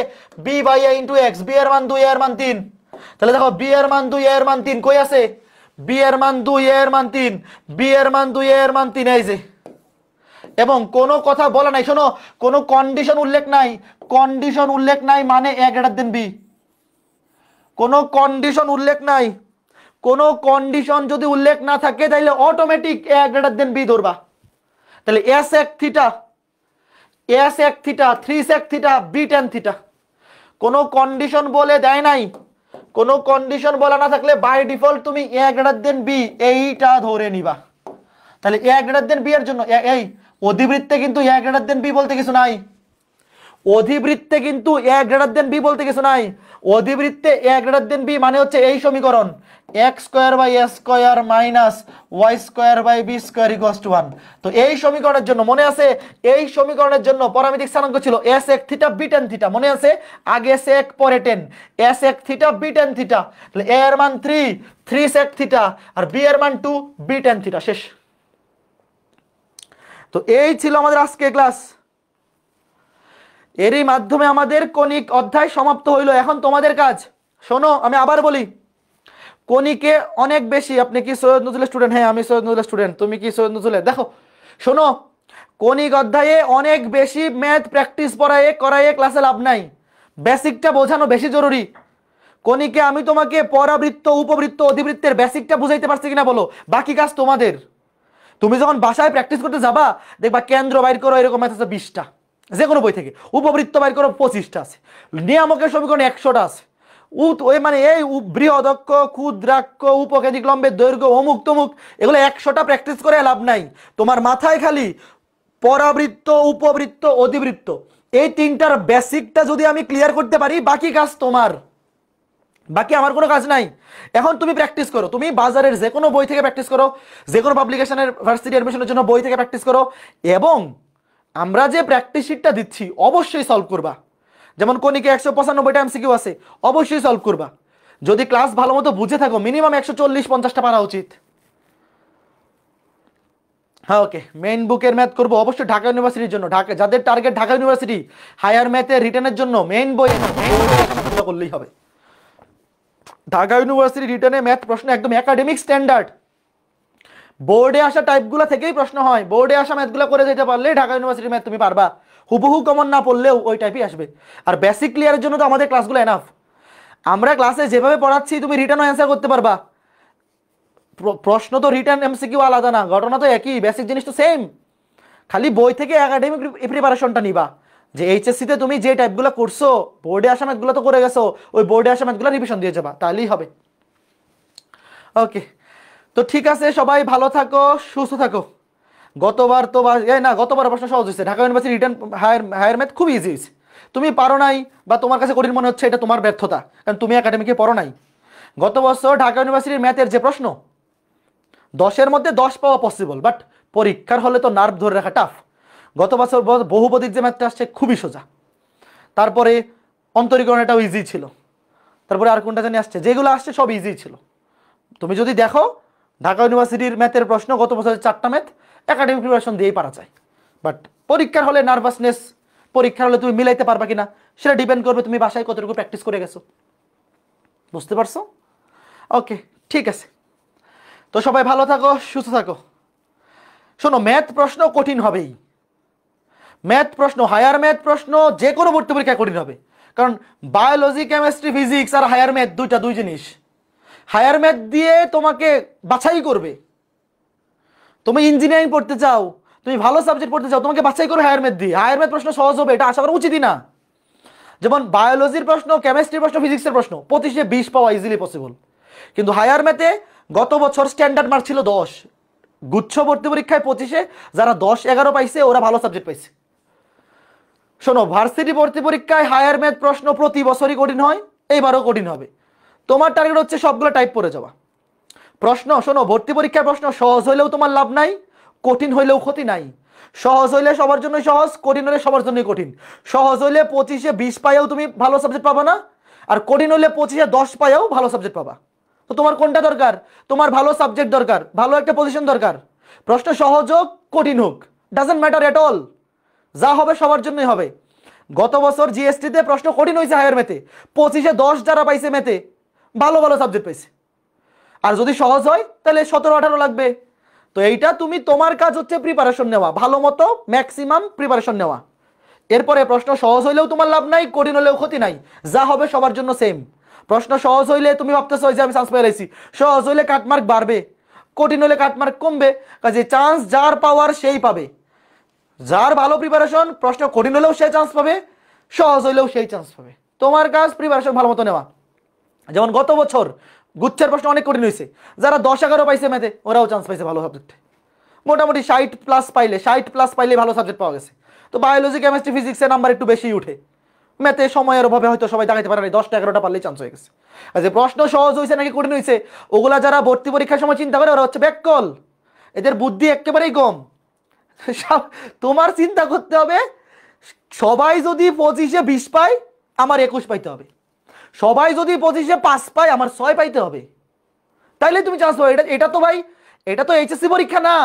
A: b by a into x, b এর মান 2 a এর মান 3, তাহলে দেখো b এর মান 2 a এর মান 3 কই আছে, b এর মান 2 a এর মান 3, b এর মান 2 a এর মান 3 এই যে। এবং কোনো কথা বলা নাই, শোনো কোনো কন্ডিশন উল্লেখ নাই, কন্ডিশন উল্লেখ নাই মানে a গ্রেটার দেন b, কোনো কন্ডিশন উল্লেখ নাই, কোনো কন্ডিশন যদি উল্লেখ না থাকে তাহলে automatic a greater then b ধরবা। তাহলে s sec theta, a sec theta, 3 sec theta, b tan theta, কোনো কন্ডিশন বলে দেয় নাই, কোনো কন্ডিশন বলা না থাকলে বাই ডিফল্ট তুমি a গ্রেটার দেন b এইটা ধরে নিবা। তাহলে a গ্রেটার দেন b এর জন্য এই অধিবৃত্তে কিন্তু a গ্রেটার দেন b বলতে কিছু নাই, অধিবৃত্তে কিন্তু a গ্রেটার দেন b বলতে কিছু নাই, অধিবৃত্তে a গ্রেটার দেন b মানে হচ্ছে এই সমীকরণ x square by a square minus y square by b square equals to 1। তো এই সমীকরণের জন্য মনে আছে, এই সমীকরণের জন্য পরামিতিক স্থানাঙ্ক ছিল a sec theta b tan theta, মনে আছে আগে sec পরে tan, a sec theta b tan theta, তাহলে a এর মান 3 sec থিটা আর b এর মান 2 b tan থিটা, শেষ। তো এই ছিল আমাদের আজকে ক্লাস, এরই মাধ্যমে আমাদের কণিক অধ্যায় সমাপ্ত হইল। এখন তোমাদের কাজ, শোনো আমি আবার বলি, কণিকে অনেক বেশি, আপনি কি সৈয়দ নজরুলের স্টুডেন্ট? হ্যাঁ আমি সৈয়দ নজরুলের স্টুডেন্ট। তুমি কি সৈয়দ নজরুলের? দেখো শোনো, কণিক অধ্যায়ে অনেক বেশি ম্যাথ প্র্যাকটিস করায়ে ক্লাসে লাভ নাই, বেসিকটা বোঝানো বেশি জরুরি। কণিকে আমি তোমাকে পরাবৃত্ত উপবৃত্ত অধিবৃত্তের বেসিকটা বুঝাইতে পারছি কিনা বলো, বাকি কাজ তোমাদের। তুমি যখন বাসায় প্র্যাকটিস করতে যাবা দেখবা কেন্দ্র বাইর করো এরকম ম্যাথ আছে 20টা যে কোনো বই থেকে, উপবৃত্ত বাইর করো 25টা আছে, নিয়ামকের সমীকরণ 100টা আছে, ওই মানে এই বৃহদক্ষ ক্ষুদ্রাক্ষ উপকেন্দ্রিক লম্বের দৈর্ঘ্য অমুক তমুক, এগুলো 100টা প্র্যাকটিস করে লাভ নাই। তোমার মাথায় খালি পরাবৃত্ত উপবৃত্ত অধিবৃত্ত এই তিনটার বেসিকটা যদি আমি ক্লিয়ার করতে পারি বাকি কাজ তোমার, বাকি আমার কোনো কাজ নাই। এখন তুমি প্র্যাকটিস করো, তুমি বাজারের যে কোনো বই থেকে প্র্যাকটিস করো, যে কোনো পাবলিকেশনের ভার্সিটি অ্যাডমিশনের জন্য বই থেকে প্র্যাকটিস করো, এবং আমরা যে প্র্যাকটিস শিটটা দিচ্ছি অবশ্যই সলভ করবা। যেমন কণিকে 195টা এমসিকিউ আছে, অবশ্যই সলভ করবা। যদি ক্লাস ভালো মতো বুঝে থাকো মিনিমাম 140-50টা পারা উচিত। হ্যাঁ ওকে, মেইন বুকের ম্যাথ করবো অবশ্যই ঢাকা ইউনিভার্সিটির জন্য, ঢাকা যাদের টার্গেট ঢাকা ইউনিভার্সিটি হায়ার ম্যাথে রিটেনের জন্য মেইন বই করলেই হবে। ঢাকা ইউনিভার্সিটি রিটেনে ম্যাথ প্রশ্ন একদম একাডেমিক স্ট্যান্ডার্ড, বোর্ডে আসা টাইপগুলো থেকেই প্রশ্ন হয়, বোর্ডে আসা ম্যাথগুলো করে যেতে পারলে ঢাকা ইউনিভার্সিটির ম্যাথ তুমি পারবা, হুবহু কমন না পড়লেও ওই টাইপই আসবে। আর বেসিক ক্লিয়ারের জন্য তো আমাদের ক্লাসগুলো এনাফ, আমরা ক্লাসে যেভাবে পড়াচ্ছি তুমি রিটার্নও অ্যান্সার করতে পারবা। প্রশ্ন তো রিটার্ন এমসিকিউ আলাদা না, ঘটনা তো একই, বেসিক জিনিস তো সেম, খালি বই থেকে একাডেমিক প্রিপারেশনটা নিবা। যে এইচএসসিতে তুমি যে টাইপগুলো করছো বোর্ডে আসা ম্যাথগুলো তো করে গেছো, ওই বোর্ডে আসা ম্যাথগুলো রিভিশন দিয়ে যাবা, তাহলেই হবে। ওকে, তো ঠিক আছে, সবাই ভালো থাকো সুস্থ থাকো। গতবার তো না, গতবার প্রশ্ন সহজ হয়েছে, Dhaka university written higher math খুব ইজি হয়েছে। তুমি পারো নাই বা তোমার কাছে কঠিন মনে হচ্ছে, এটা তোমার ব্যর্থতা, কারণ তুমি একাডেমিকে পড়ো নাই। গত বছর ঢাকা ইউনিভার্সিটির ম্যাথের যে প্রশ্ন 10-এর মধ্যে 10 পাওয়া পসিবল, বাট পরীক্ষার হলে তো নার্ভ ধরে রাখা টাফ। গত বছর বহুপদীর যে ম্যাথটা আসছে খুবই সোজা, তারপরে অন্তরীকরণটাও ইজি ছিল, তারপরে আর কোনটা জানি আসছে, যেগুলো আসছে সব ইজি ছিল। তুমি যদি দেখো ঢাকা ইউনিভার্সিটির ম্যাথের প্রশ্ন গত বছরের 4টা ম্যাথ একাডেমিক প্রিপারেশন দিয়েই পারা যায়, বাট পরীক্ষার হলে নার্ভাসনেস, পরীক্ষার হলে তুমি মিলাইতে পারবা কিনা সেটা ডিপেন্ড করবে তুমি বাসায় কতটুকু প্র্যাকটিস করে গেছো। বুঝতে পারছো? ওকে, ঠিক আছে, তো সবাই ভালো থাকো সুস্থ থাকো। শোনো, ম্যাথ প্রশ্ন কঠিন হবেই, ম্যাথ প্রশ্ন হায়ার ম্যাথ প্রশ্ন যে কোনো ভর্তি পরীক্ষায় কঠিন হবে, কারণ বায়োলজি কেমিস্ট্রি ফিজিক্স আর হায়ার ম্যাথ দুই জিনিস। হায়ার ম্যাথ দিয়ে তোমাকে বাছাই করবে, তুমি ইঞ্জিনিয়ারিং পড়তে চাও, তুমি ভালো সাবজেক্ট পড়তে চাও, তোমাকে বাছাই করবে হায়ার ম্যাথ দিয়ে। হায়ার ম্যাথ প্রশ্ন সহজ হবে এটা আশা করা উচিতই না। যেমন বায়োলজির প্রশ্ন, কেমিস্ট্রির প্রশ্ন, ফিজিক্সের প্রশ্ন 25-20 পাওয়া ইজিলি পসিবল, কিন্তু হায়ার ম্যাথে গত বছর স্ট্যান্ডার্ড মার্ক ছিল 10, গুচ্ছ ভর্তি পরীক্ষায় 25-এ যারা 10-11 পাইছে ওরা ভালো সাবজেক্ট পাইছে। শোনো, ভার্সিটি ভর্তি পরীক্ষায় হায়ার ম্যাথ প্রশ্ন প্রতি বছরই কঠিন হয়, এইবারও কঠিন হবে। তোমার টার্গেট হচ্ছে সবগুলো টাইপ পড়ে যাওয়া। প্রশ্ন শোনো, ভর্তি পরীক্ষার প্রশ্ন সহজ হইলেও তোমার লাভ নাই, কঠিন হইলেও ক্ষতি নাই। সহজ হইলে সবার জন্যই সহজ, কঠিন হলে সবার জন্যই কঠিন। সহজ হইলে 25-20 পাইও তুমি ভালো সাবজেক্ট পাবা না, আর কঠিন হইলে 25-10 পাইও ভালো সাবজেক্ট পাবা। তো তোমার কোনটা দরকার? তোমার ভালো সাবজেক্ট দরকার, ভালো একটা পজিশন দরকার। প্রশ্ন সহজ হোক কঠিন হোক ডাজন্ট ম্যাটার এট অল, যা হবে সবার জন্যই হবে। গত বছর জিএসটিতে প্রশ্ন কঠিন হয়েছে হায়ার ম্যাথে, 25-এ 10 যারা পাইছে ম্যাথে ভালো ভালো সাবজেক্ট পাইছে। আর যদি সহজ হয় তাহলে 17-18 লাগবে। তো এইটা তুমি তোমার কাজ হচ্ছে প্রিপারেশন নেওয়া, ভালো মতো ম্যাক্সিমাম প্রিপারেশন নেওয়া। এরপরে প্রশ্ন সহজ হইলেও তোমার লাভ নাই, কঠিন হলেও ক্ষতি নাই, যা হবে সবার জন্য সেম। প্রশ্ন সহজ হইলে তুমি ভাবতেছো যে আমি চান্স পেয়ে গেছি, সহজ হইলে কাটমার্ক বাড়বে, কঠিন হলে কাটমার্ক কমবে। কাজে চান্স যার পাওয়ার সেই পাবে, যার ভালো প্রিপারেশন প্রশ্ন কঠিন হলেও সে চান্স পাবে, সহজ হইলেও সেই চান্স পাবে। তোমার কাজ প্রিপারেশন ভালো মতো নেওয়া। যেমন গত বছর গুচ্ছের প্রশ্ন অনেক কঠিন হয়েছে, যারা 10-11 পাইছে ম্যাথে ওরাও চান্স পাইছে ভালো সাবজেক্টে, মোটামুটি 60+ পাইলে ভালো সাবজেক্ট পাওয়া গেছে। তো বায়োলজি, কেমিস্ট্রি, ফিজিক্সের নাম্বার একটু বেশি উঠে, ম্যাথে সময়ের অভাবে হয়তো সবাই দেখাতে পারে না, 10টা-11টা পারলেই চান্স হয়ে গেছে। আচ্ছা, প্রশ্ন সহজ হয়েছে নাকি কঠিন হয়েছে ওগুলা যারা ভর্তি পরীক্ষার সময় চিন্তা করে ওরা হচ্ছে ব্যাককল, এদের বুদ্ধি একেবারেই কম। তোমার চিন্তা করতে হবে সবাই যদি 25-এ 20 পায় আমার 21 পাইতে হবে, সবাই যদি 25-এ 5 পায় আমার 6 পাইতে হবে, তাইলে তুমি চান্স পাবে। এটা তো ভাই, এটা তো এইচএসসি পরীক্ষা না,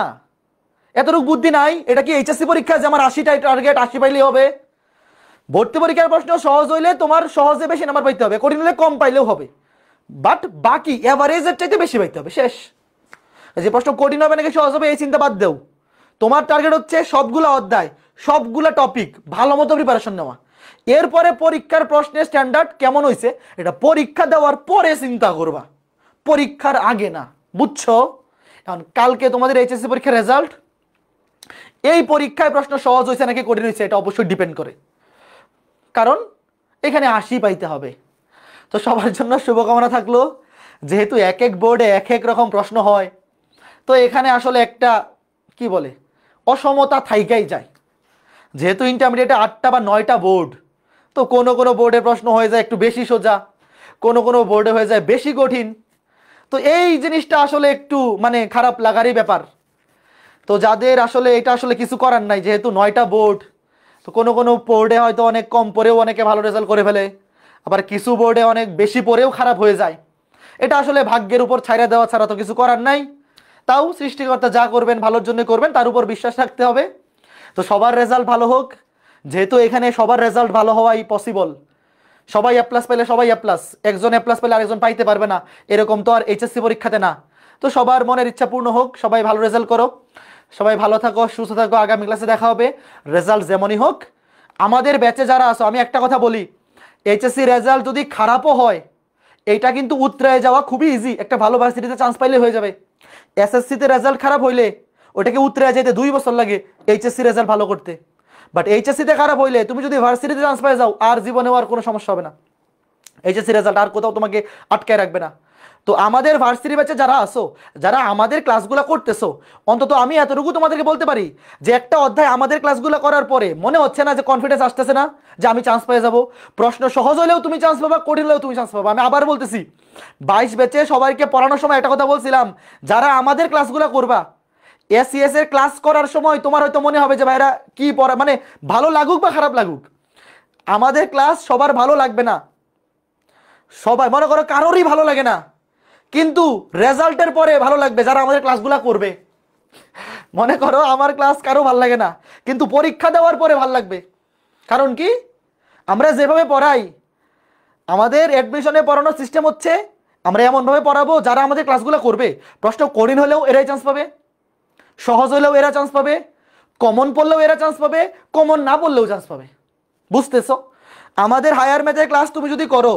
A: এতটুকু বুদ্ধি নাই। এটা কি এইচএসসি পরীক্ষা যে আমার 80টাই টার্গেট, 80 পাইলেই হবে? ভর্তি পরীক্ষার প্রশ্ন সহজ হইলে তোমার সহজে বেশি নাম্বার পাইতে হবে, কঠিন হলে কম পাইলেও হবে, বাট বাকি এভারেজের চাইতে বেশি পাইতে হবে, শেষ। যে প্রশ্ন কঠিন হবে নাকি সহজ হবে এই চিন্তা বাদ দেও, তোমার টার্গেট হচ্ছে সবগুলা অধ্যায়, সবগুলা টপিক ভালো মতো প্রিপারেশন নেওয়া। এরপরে পরীক্ষার প্রশ্নের স্ট্যান্ডার্ড কেমন হয়েছে এটা পরীক্ষা দেওয়ার পরে চিন্তা করবা, পরীক্ষার আগে না, বুঝছো? এখন কালকে তোমাদের এইচএসসি পরীক্ষার রেজাল্ট, এই পরীক্ষায় প্রশ্ন সহজ হয়েছে নাকি কঠিন হয়েছে এটা অবশ্যই ডিপেন্ড করে, কারণ এখানে 80 পাইতে হবে। তো সবার জন্য শুভকামনা থাকলো। যেহেতু এক এক বোর্ডে এক এক রকম প্রশ্ন হয়, তো এখানে আসলে একটা কি বলে অসমতা থাইকাই যায়। যেহেতু ইন্টারমিডিয়েটে 8টা বা 9টা বোর্ড, তো কোনো কোনো বোর্ডের প্রশ্ন হয়ে যায় একটু বেশি সোজা, কোনো কোনো বোর্ডে হয়ে যায় বেশি কঠিন। তো এই জিনিসটা আসলে একটু মানে খারাপ লাগারই ব্যাপার। তো যাদের আসলে এটা আসলে কিছু করার নাই, যেহেতু 9টা বোর্ড, তো কোনো কোনো বোর্ডে হয়তো অনেক কম পড়েও অনেকে ভালো রেজাল্ট করে ফেলে, আবার কিছু বোর্ডে অনেক বেশি পড়েও খারাপ হয়ে যায়। এটা আসলে ভাগ্যের উপর ছাইড়া দেওয়া ছাড়া তো কিছু করার নাই। তাও সৃষ্টিকর্তা যা করবেন ভালোর জন্য করবেন, তার উপর বিশ্বাস রাখতে হবে। তো সবার রেজাল্ট ভালো হোক, যেহেতু এখানে সবার রেজাল্ট ভালো হওয়াই পসিবল। সবাই এ প্লাস পেলে সবাই এ প্লাস, একজন এ প্লাস পেলে আরেকজন পাইতে পারবে না, এরকম তো আর এইচএসসি পরীক্ষাতে না। তো সবার মনের ইচ্ছা পূর্ণ হোক, সবাই ভালো রেজাল্ট করো, সবাই ভালো থাকো, সুস্থ থাকো। আগামী ক্লাসে দেখা হবে, রেজাল্ট যেমনই হোক। আমাদের ব্যাচে যারা আছো আমি একটা কথা বলি, এইচএসসি রেজাল্ট যদি খারাপও হয় এইটা কিন্তু উতরে যাওয়া খুবই ইজি, একটা ভালো ভার্সিটিতে চান্স পাইলে হয়ে যাবে। এসএসসিতে রেজাল্ট খারাপ হইলে ওটাকে উতরে যেতে 2 বছর লাগে এইচএসসি রেজাল্ট ভালো করতে, বাট এইচএসসিতে খারাপ হইলে তুমি যদি ভার্সিটিতে চান্স পেয়ে যাও আর জীবনেও আর কোনো সমস্যা হবে না, এইচএসসি রেজাল্ট আর কোথাও তোমাকে আটকায় রাখবে না। তো আমাদের ভার্সিটি ব্যাচে যারা আসো, যারা আমাদের ক্লাসগুলো করতেছো, অন্তত আমি এতটুকু তোমাদেরকে বলতে পারি যে একটা অধ্যায় আমাদের ক্লাসগুলো করার পরে মনে হচ্ছে না যে কনফিডেন্স আসতেছে না যে আমি চান্স পেয়ে যাবো? প্রশ্ন সহজ হলেও তুমি চান্স পাবা, কঠিন হলেও তুমি চান্স পাবা। আমি আবার বলতেছি, 22 ব্যাচে সবাইকে পড়ানোর সময় একটা কথা বলছিলাম, যারা আমাদের ক্লাসগুলো করবা, এসিএস এর ক্লাস করার সময় তোমার হয়তো মনে হবে যে ভাইরা কি পড়া, মানে ভালো লাগুক বা খারাপ লাগুক আমাদের ক্লাস সবার ভালো লাগবে না, সবাই মনে করো কারোরই ভালো লাগে না, কিন্তু রেজাল্টের পরে ভালো লাগবে যারা আমাদের ক্লাসগুলো করবে। মনে করো আমার ক্লাস কারো ভালো লাগে না, কিন্তু পরীক্ষা দেওয়ার পরে ভালো লাগবে। কারণ কি, আমরা যেভাবে পড়াই, আমাদের অ্যাডমিশনে পড়ানোর সিস্টেম হচ্ছে আমরা এমনভাবে পড়াবো যারা আমাদের ক্লাসগুলো করবে প্রশ্ন কঠিন হলেও এরাই চান্স পাবে, সহজ হলেও এরা চান্স পাবে, কমন পড়লেও এরা চান্স পাবে, কমন না পড়লেও চান্স পাবে। বুঝতেছো? আমাদের হায়ার ম্যাথের ক্লাস তুমি যদি করো,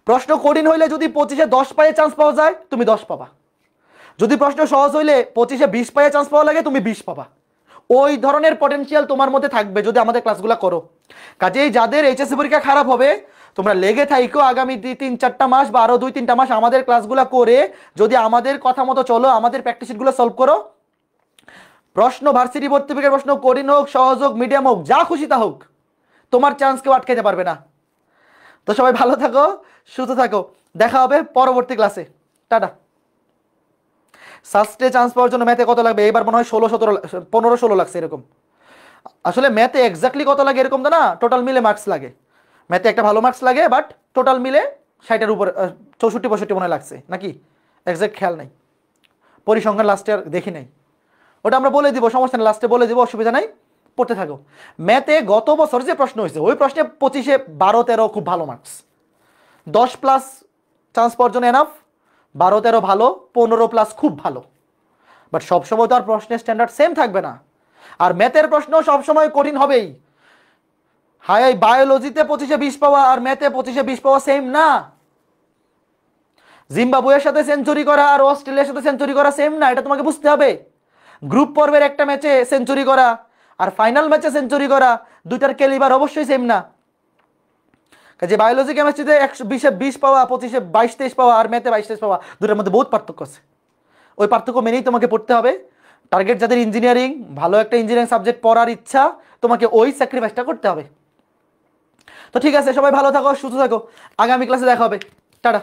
A: প্রশ্ন কঠিন হইলে যদি 25-এ 10 পায়ে চান্স পাওয়া যায় তুমি 10 পাবা, যদি প্রশ্ন সহজ হইলে 25-এ 20 পায়ে চান্স পাওয়া লাগে তুমি 20 পাবা। ওই ধরনের পটেনশিয়াল তোমার মধ্যে থাকবে যদি আমাদের ক্লাসগুলো করো। কাজেই যাদের এইচএসসি পরীক্ষা খারাপ হবে তোমরা লেগে থাইকো, আগামী 3-4টা মাস বা আরো 2-3টা মাস আমাদের ক্লাসগুলো করে যদি আমাদের কথা মতো চলো, আমাদের প্র্যাকটিস শিটগুলো সলভ করো, প্রশ্ন ভার্সিটি ভর্তি পরীক্ষার প্রশ্ন কঠিন হোক, সহজ হোক, মিডিয়াম হোক, যা খুশি তা হোক, তোমার চান্স কেউ আটকাইতে পারবে না। তো সবাই ভালো থাকো, সুস্থ থাকো, দেখা হবে পরবর্তী ক্লাসে, টাটা। সাস্টে চান্স পাওয়ার জন্য ম্যাথে কত লাগবে? এবার মনে হয় 15-16 লাগছে এরকম। আসলে ম্যাথে এক্স্যাক্টলি কত লাগে এরকম তো না, টোটাল মিলে মার্কস লাগে। ম্যাথে একটা ভালো মার্কস লাগে, বাট টোটাল মিলে 60-এর উপর 64-65 মনে লাগছে নাকি, এক্স্যাক্ট খেয়াল নাই, পরিসংখ্যান লাস্টে আর দেখি নাই। ওটা আমরা বলে দিব, সমস্যা নেই, লাস্টে বলে দিব, অসুবিধা নাই। পড়তে থাকো। ম্যাথে গত বছর যে প্রশ্ন হয়েছে ওই প্রশ্নে 25-এ 12-13 খুব ভালো মার্কস, 10+ চান্স পাওয়ার জন্য এনাফ, 12-13 ভালো, 15+ খুব ভালো। বাট সবসময় তো আর প্রশ্নের স্ট্যান্ডার্ড সেম থাকবে না, আর ম্যাথের প্রশ্ন সবসময় কঠিন হবেই। হাই বায়োলজিতে 25-এ 20 পাওয়া আর ম্যাথে 25-এ 20 পাওয়া সেম না। জিম্বাবুয়ের সাথে সেঞ্চুরি করা আর অস্ট্রেলিয়ার সাথে সেঞ্চুরি করা সেম না, এটা তোমাকে বুঝতে হবে। গ্রুপ পর্বের একটা ম্যাচে সেঞ্চুরি করা আর ফাইনাল ম্যাচে সেঞ্চুরি করা, দুইটার ক্যালিবার অবশ্যই সেম না। কাজে বায়োলজি কেমিস্ট্রিতে 120-এ 20 পাওয়া, 25-এ 22-23 পাওয়া আর ম্যাথে 22-23 পাওয়া, দুটার মধ্যে বহুত পার্থক্য আছে। ওই পার্থক্য মেনেই তোমাকে পড়তে হবে। টার্গেট যাদের ইঞ্জিনিয়ারিং, ভালো একটা ইঞ্জিনিয়ারিং সাবজেক্ট পড়ার ইচ্ছা, তোমাকে ওই স্যাক্রিফাইসটা করতে হবে। তো ঠিক আছে, সবাই ভালো থাকো, সুস্থ থাকো, আগামী ক্লাসে দেখা হবে, টাটা।